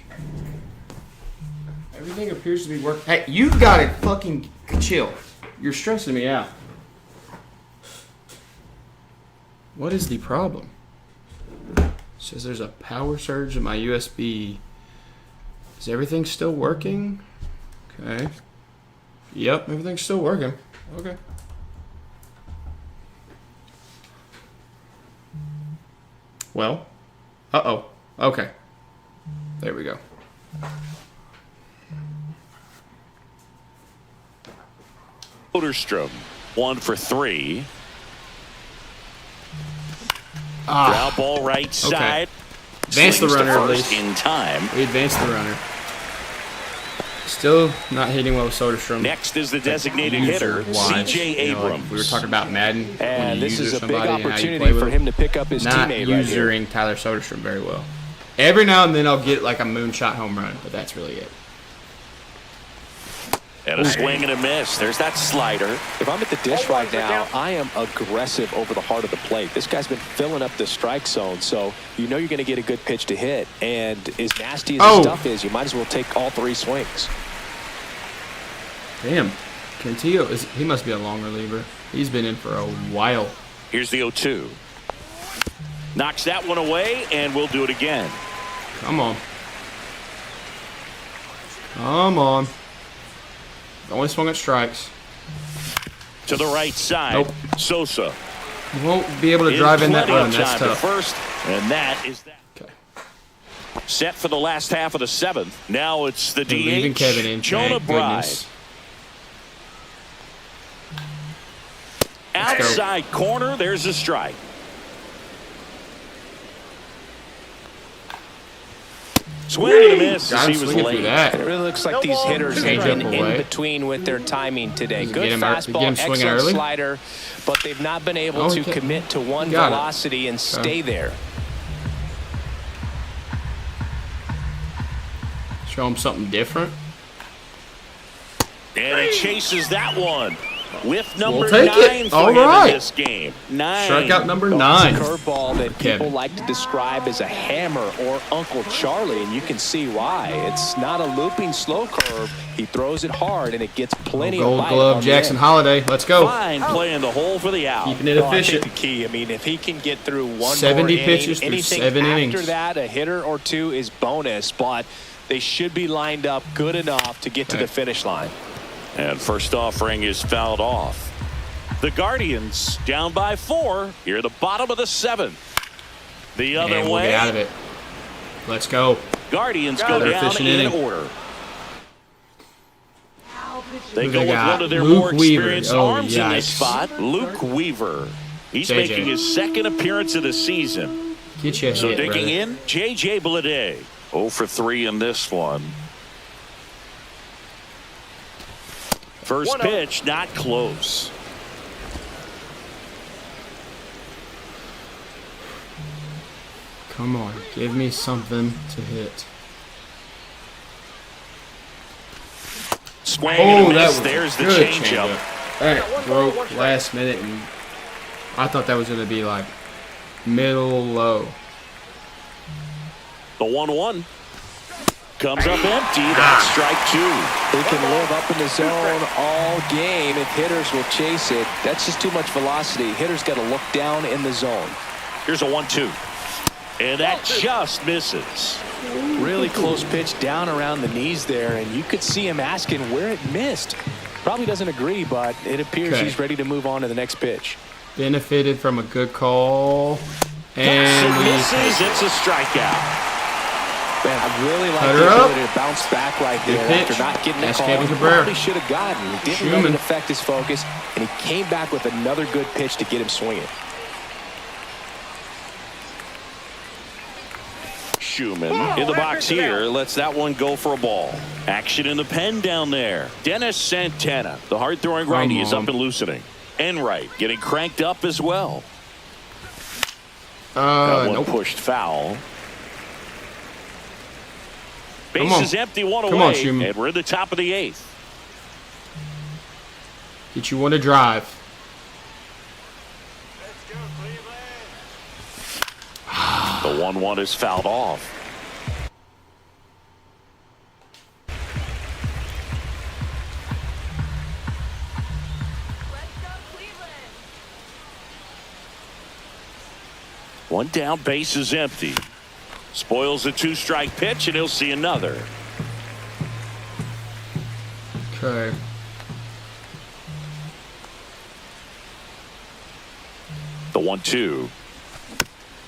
Everything appears to be working. Hey, you gotta fucking chill. You're stressing me out. What is the problem? It says there's a power surge in my USB. Is everything still working? Okay. Yep, everything's still working. Okay. Well. Uh-oh. Okay. There we go. Soderstrom, 1 for 3. Ah. Ground ball right side. Advance the Slings to runner at first least. in time. We advanced the runner. Still not hitting well with Soderstrom. Next is the designated hitter, C.J. Abrams. We were talking about Madden. And this is a big somebody and how you opportunity play with for them. him to pick up his Not teammate right here. using Tyler Soderstrom very well. Every now and then I'll get like a moonshot home run, but that's really it. And a swing and a miss. There's that slider. If I'm at the dish right now, I am aggressive over the heart of the plate. This guy's been filling up the strike zone, so you know you're going to get a good pitch to hit. And as nasty as the stuff is, you might as well take all 3 swings. Damn. Cantillo, he must be a long reliever. He's been in for a while. Here's the 0-2. Knocks that one away, and we'll do it again. Come on. Come on. Only swung at strikes. To the right side. Nope. Sosa. You won't be able to drive in that run. That's tough. First, and that is that. Okay. Set for the last half of the 7th. Now it's the DH. Leaving Kevin in. Jonah Bride. Outside corner. There's a strike. Swing and a miss. He was late. It really looks like these hitters have been in between with their timing today. Good fastball, excellent slider, but they've not been able to commit to one velocity and stay there. Show him something different. And he chases that one. With number 9 for him in this game. 9. Strikeout number 9. It's a curveball that people like to describe as a hammer or Uncle Charlie, and you can see why. It's not a looping slow curve. He throws it hard, and it gets plenty of bite. Gold Glove, Jackson Holiday. Let's go. Fine play in the hole for the out. Keeping it efficient. I think the key, I mean, if he can get through one 70 more pitches inning, through anything 7 innings. After that, a hitter or two is bonus, but they should be lined up good enough to get to the finish line. And first offering is fouled off. The Guardians down by 4 here at the bottom of the 7th. The other we'll way. Get out of it. Let's go. Guardians go down in order. They go with one of their more experienced arms in this spot, Luke Weaver. He's making his 2nd appearance of the season. Get you so digging in, J.J. Bleday. 0 for 3 in this one. First pitch, not close. Come on, give me something to hit. Swing and a miss. That was There's the good changeup. That broke last minute, and I thought that was going to be like middle low. The 1-1 comes up empty. That's strike 2. They can live up in the zone all game if hitters will chase it. That's just too much velocity. Hitters got to look down in the zone. Here's a 1-2. And that just misses. Really close pitch down around the knees there, and you could see him asking where it missed. Probably doesn't agree, but it appears he's ready to move on to the next pitch. Benefited from a good call. And misses. It's a strikeout. Man, I really like the ability to bounce back right there after not getting the call. He probably should have gotten. He didn't let it affect his focus, and he came back with another good pitch to get him swinging. Schumann in the box here lets that one go for a ball. Action in the pen down there. Dennis Santana, the hard-throwing righty, is up and loosening. Enright getting cranked up as well. That one pushed foul. Base is empty, one away, and we're in the top of the 8th. Did you want to drive? The 1-1 is fouled off. One down, base is empty. Spoils a 2-strike pitch, and he'll see another. Okay. The 1-2.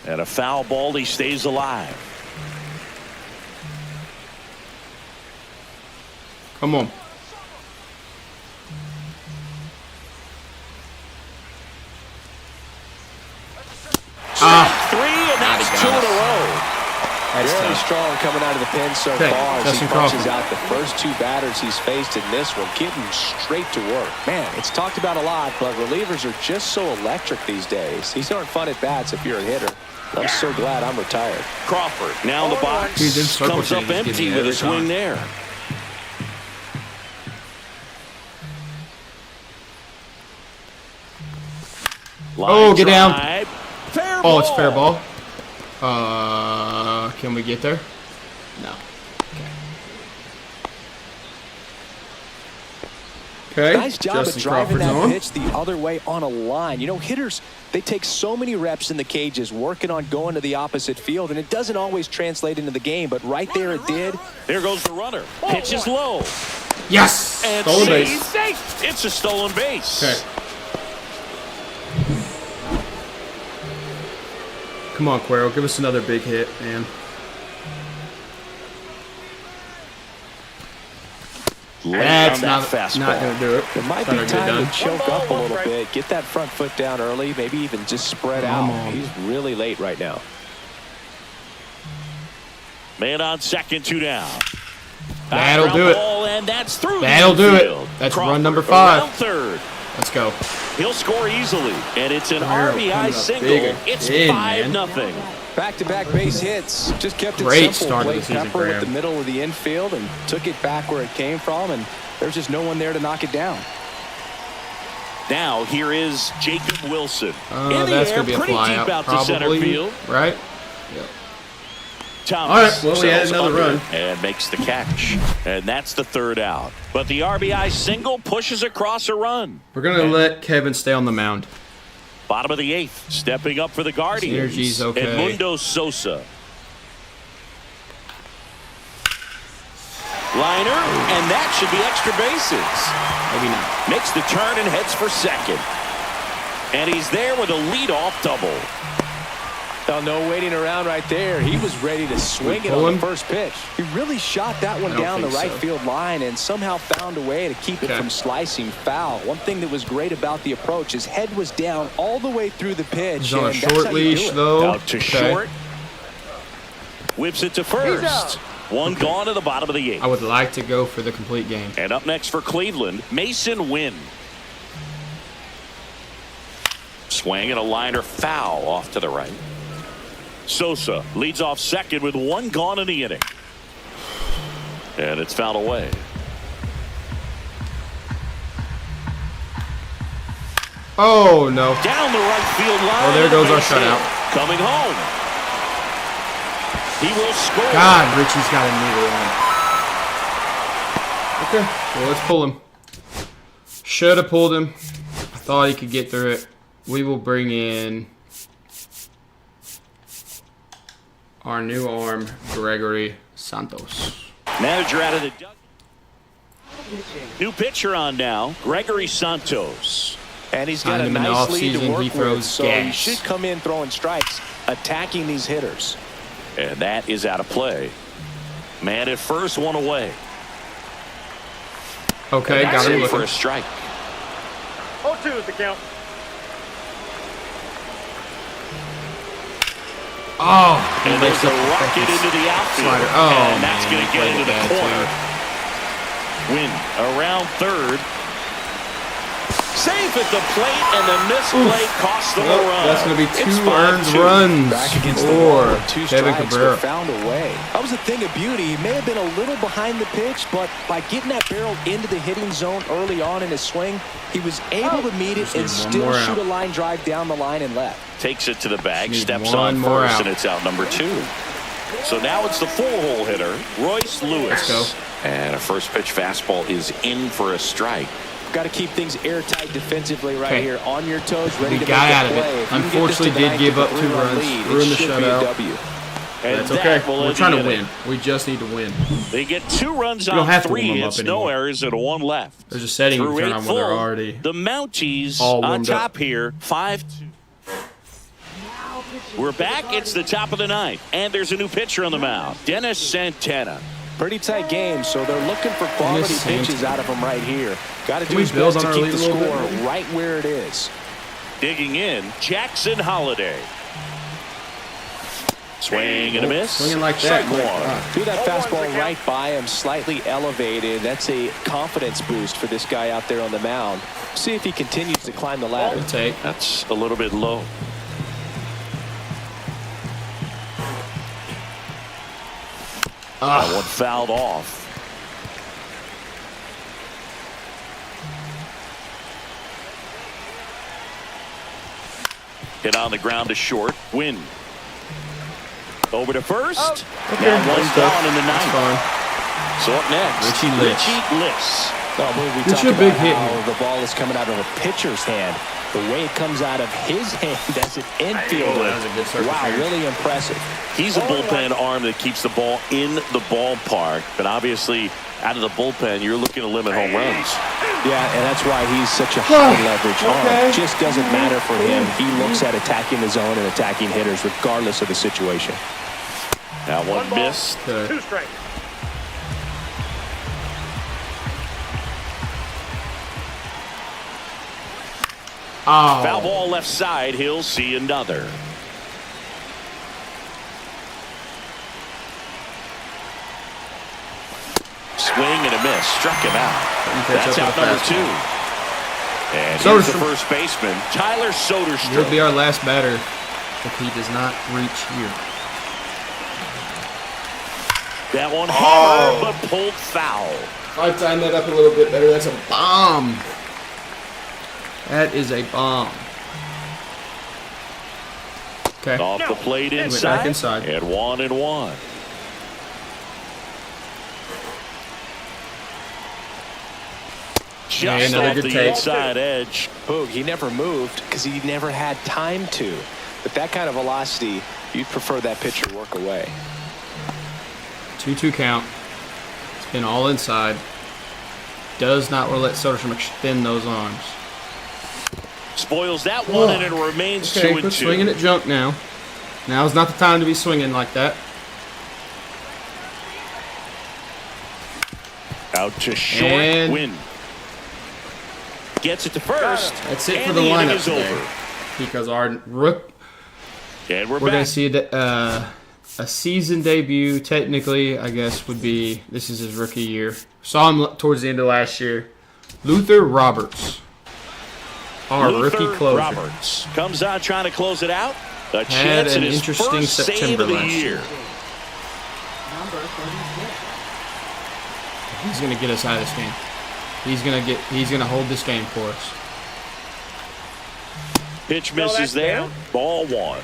And a foul ball, he stays alive. Come on. Strike 3, and that's 2 in a row. Very strong coming out of the pen so far as he punches out the first 2 batters he's faced in this one, getting straight to work. Man, it's talked about a lot, but relievers are just so electric these days. These aren't fun at bats if you're a hitter. I'm so glad I'm retired. Crawford now in the box. Comes up empty with a swing there. Get down. Fair ball. It's fair ball. Can we get there? No. Okay. Nice job of driving that pitch the other way on a line. You know, hitters, they take so many reps in the cages working on going to the opposite field, and it doesn't always translate into the game, but right there it did. There goes the runner. Pitch is low. Yes! And Stolen base. safe. It's a stolen base. Okay. Come on, Cuero. Give us another big hit, man. That's not going to do it. It might be time to choke up a little bit, get that front foot down early, maybe even just spread out. He's really late right now. Man on second, 2 down. That'll do it. And that's through. That'll do it. That's run number 5. Third. Let's go. He'll score easily, and it's an RBI single. It's 5-0. Back-to-back base hits. Just kept it Great simple. start of the Played season, Pepper Graham. with the middle of the infield and took it back where it came from, and there's just no one there to knock it down. Now here is Jacob Wilson. That's going to be a fly out, probably. Right? Yep. Thomas all right, well, we had another run. And makes the catch. And that's the 3rd out. But the RBI single pushes across a run. We're going to let Kevin stay on the mound. Bottom of the 8th. Stepping up for the Guardians. Energy's okay. Edmundo Sosa. Liner, and that should be extra bases. Maybe not. Makes the turn and heads for second. And he's there with a leadoff double. Well, no waiting around right there. He was ready to swing it on the first pitch. He really shot that one down the right field line and somehow found a way to keep it from slicing foul. One thing that was great about the approach, his head was down all the way through the pitch. He's on a short leash, though. Out to short. Whips it to first. One gone to the bottom of the 8th. I would like to go for the complete game. And up next for Cleveland, Mason Wynn. Swing and a liner foul off to the right. Sosa leads off second with 1 gone in the inning. And it's fouled away. Oh, no. Down the right field line. Oh, there goes our shutout. Coming home. He will score. God, Richie's got a needle on. Okay, well, let's pull him. Should have pulled him. I thought he could get through it. We will bring in our new arm, Gregory Santos. Manager out of the dugout. New pitcher on now, Gregory Santos. And he's got a nice lead to work with, so he should come in throwing strikes, attacking these hitters. And that is out of play. Man at first, 1 away. Okay, got him for a strike. 0-2 is the count. Oh, and there's a rocket into the outfield. Oh, and that's going to get into the corner. Win around third. Safe at the plate, and the misplay costs them a run. That's going to be 2 earned runs for Kevin Cabrera. Found a way. That was a thing of beauty. He may have been a little behind the pitch, but by getting that barrel into the hitting zone early on in his swing, he was able to meet it and still shoot a line drive down the line and left. Takes it to the bag, steps on first, and it's out number 2. So now it's the full-hole hitter, Royce Lewis. Let's go. And a first pitch fastball is in for a strike. Got to keep things airtight defensively right here. On your toes, ready to make got out a of play. it. Unfortunately, did give up 2 runs. Ruined the shutout. That's okay. We're trying to win. We just need to win. They get 2 runs on 3 hits, no errors, and 1 left. There's a setting you turn on when they're already the Mounties all on top up. here, 5-2. We're back. It's the top of the 9th, and there's a new pitcher on the mound, Dennis Santana. Pretty tight game, so they're looking for quality pitches out of him right here. Got to do his best to keep the score right where it is. Digging in, Jackson Holiday. Swing and a miss. Swinging like that. Threw that fastball right by him, slightly elevated. That's a confidence boost for this guy out there on the mound. See if he continues to climb the ladder. That's a little bit low. That one fouled off. Hit on the ground to short. Win. Over to first. Now 1 down in the 9th. So up next, Richie Liss. We it's talk a big about hit how here. the ball is coming out of a pitcher's hand. The way it comes out of his hand as an infielder. That was a good circus Wow, here. really impressive. He's a bullpen arm that keeps the ball in the ballpark, but obviously out of the bullpen, you're looking to limit home runs. Yeah, and that's why he's such a high leverage arm. It just doesn't matter for him. He looks at attacking the zone and attacking hitters regardless of the situation. That one missed. 2 strikes. Oh. Foul ball left side. He'll see another. Swing and a miss. Struck him out. That's out number 2. And here's the first baseman, Tyler Soderstrom. He'll be our last batter if he does not reach here. That one hammered, but pulled foul. If I time that up a little bit better, that's a bomb. That is a bomb. Okay. Off the plate inside. Back inside. And 1-1. Just off the inside edge. Boog, he never moved because he never had time to. But that kind of velocity, you'd prefer that pitcher work away. 2-2 count. It's been all inside. Does not want to let Soderstrom extend those arms. Spoils that one, and it remains 2-2. Quit swinging at junk now. Now's not the time to be swinging like that. Out to short, And win. Gets it to first. That's it and for the inning lineup is today. over. Because our rook, And we're going to back. see a season debut. Technically, I guess would be this is his rookie year. Saw him towards the end of last year. Luther Roberts, our rookie closer. Roberts comes out trying to close it out. A Had chance an at his interesting first save September of the last year. Number 36. He's going to get us out of this game. He's going to hold this game for us. Pitch misses there. Ball 1.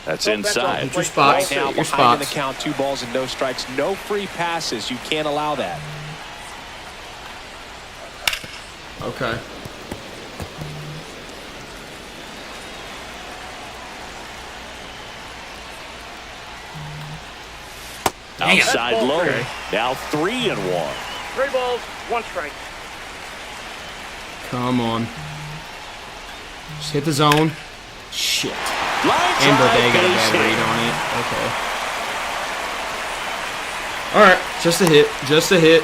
That's inside. Get your spots. Right now, Get your behind in the spots. count, 2 balls and no strikes, no free passes. You can't allow that. Okay. Outside low. Okay. Now 3-1. 3 balls, 1 strike. Come on. Just hit the zone. Shit. Line And drive, Burdett got a base bad hit. read on it. Okay. Alright, just a hit. Just a hit.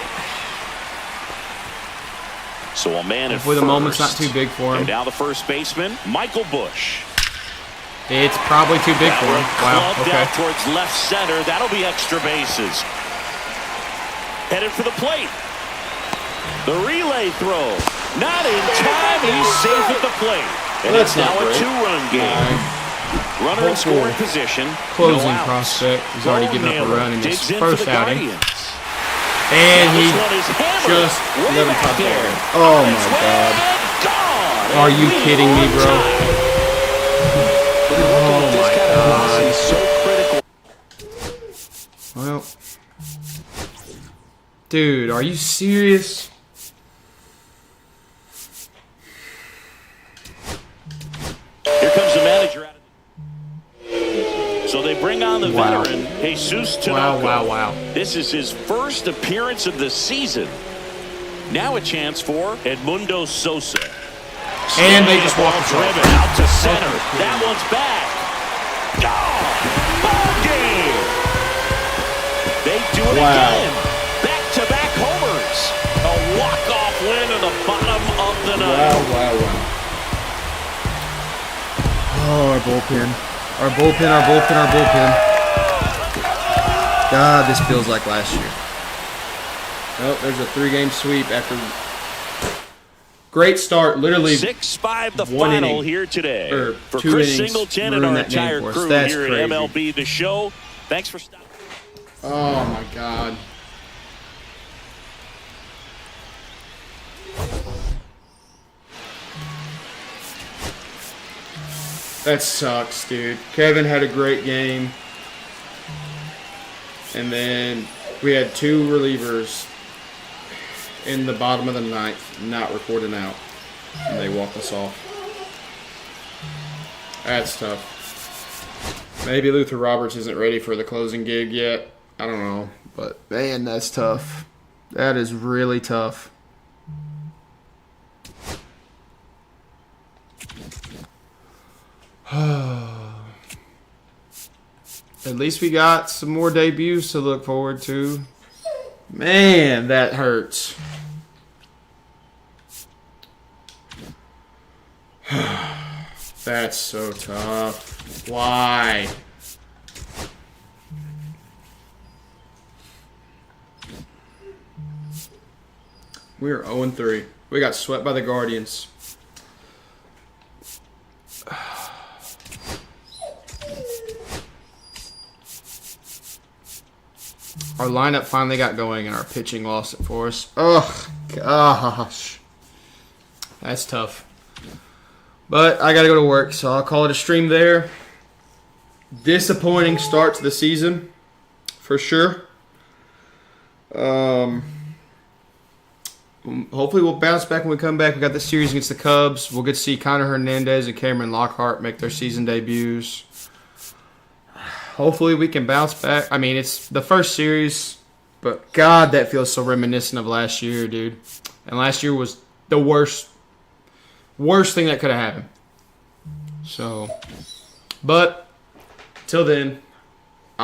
So a man at Hopefully the first. moment's not too big for him. And now the first baseman, Michael Bush. It's probably too big for him. Wow, Clubbed okay. out towards left center. That'll be extra bases. Headed for the plate. The relay throw. Not in time. He's safe at the plate. And That's it's now not a great. 2-run game. Runner in scoring position. Closing no outs. prospect. He's already given up a Naylor run in his digs in for first the outing. Guardians. And Now he this one is hammered. just Way let him back top there. there. Oh my Swing god. and gone. Are And you we kidding me, are bro? tied. Oh This my kind of velocity god. is so critical. Well. Dude, are you serious? Here comes the manager out of so they bring on the veteran, Jesus Tinoco. Wow. This is his first appearance of the season. Now a chance for Edmundo Sosa. And they just walk the driven out to center. That one's back. Gone. Ball game. They do it again. Back-to-back homers. A walk-off win in the bottom of the ninth. Wow. Oh, our bullpen. Our bullpen. God, this feels like last year. Oh, there's a 3-game sweep after great start. Literally 6-5 the one final inning, here today. or For 2 Chris innings, Singleton and ruined our that game entire for us. crew That's here crazy. at MLB The Show. Thanks for stopping. Oh my god. That sucks, dude. Kevin had a great game. And then we had 2 relievers in the bottom of the 9th not recording out. And they walked us off. That's tough. Maybe Luther Roberts isn't ready for the closing gig yet. I don't know. But, man, that's tough. That is really tough. At least we got some more debuts to look forward to. Man, that hurts. That's so tough. Why? We are 0-3. We got swept by the Guardians. Our lineup finally got going and our pitching lost it for us. Oh, gosh. That's tough. But I got to go to work, so I'll call it a stream there. Disappointing start to the season, for sure. Hopefully we'll bounce back when we come back. We got the series against the Cubs. We'll get to see Connor Hernandez and Cameron Lockhart make their season debuts. Hopefully we can bounce back. I mean, it's the first series, but God, that feels so reminiscent of last year, dude. And last year was the worst thing that could have happened. So, but till then,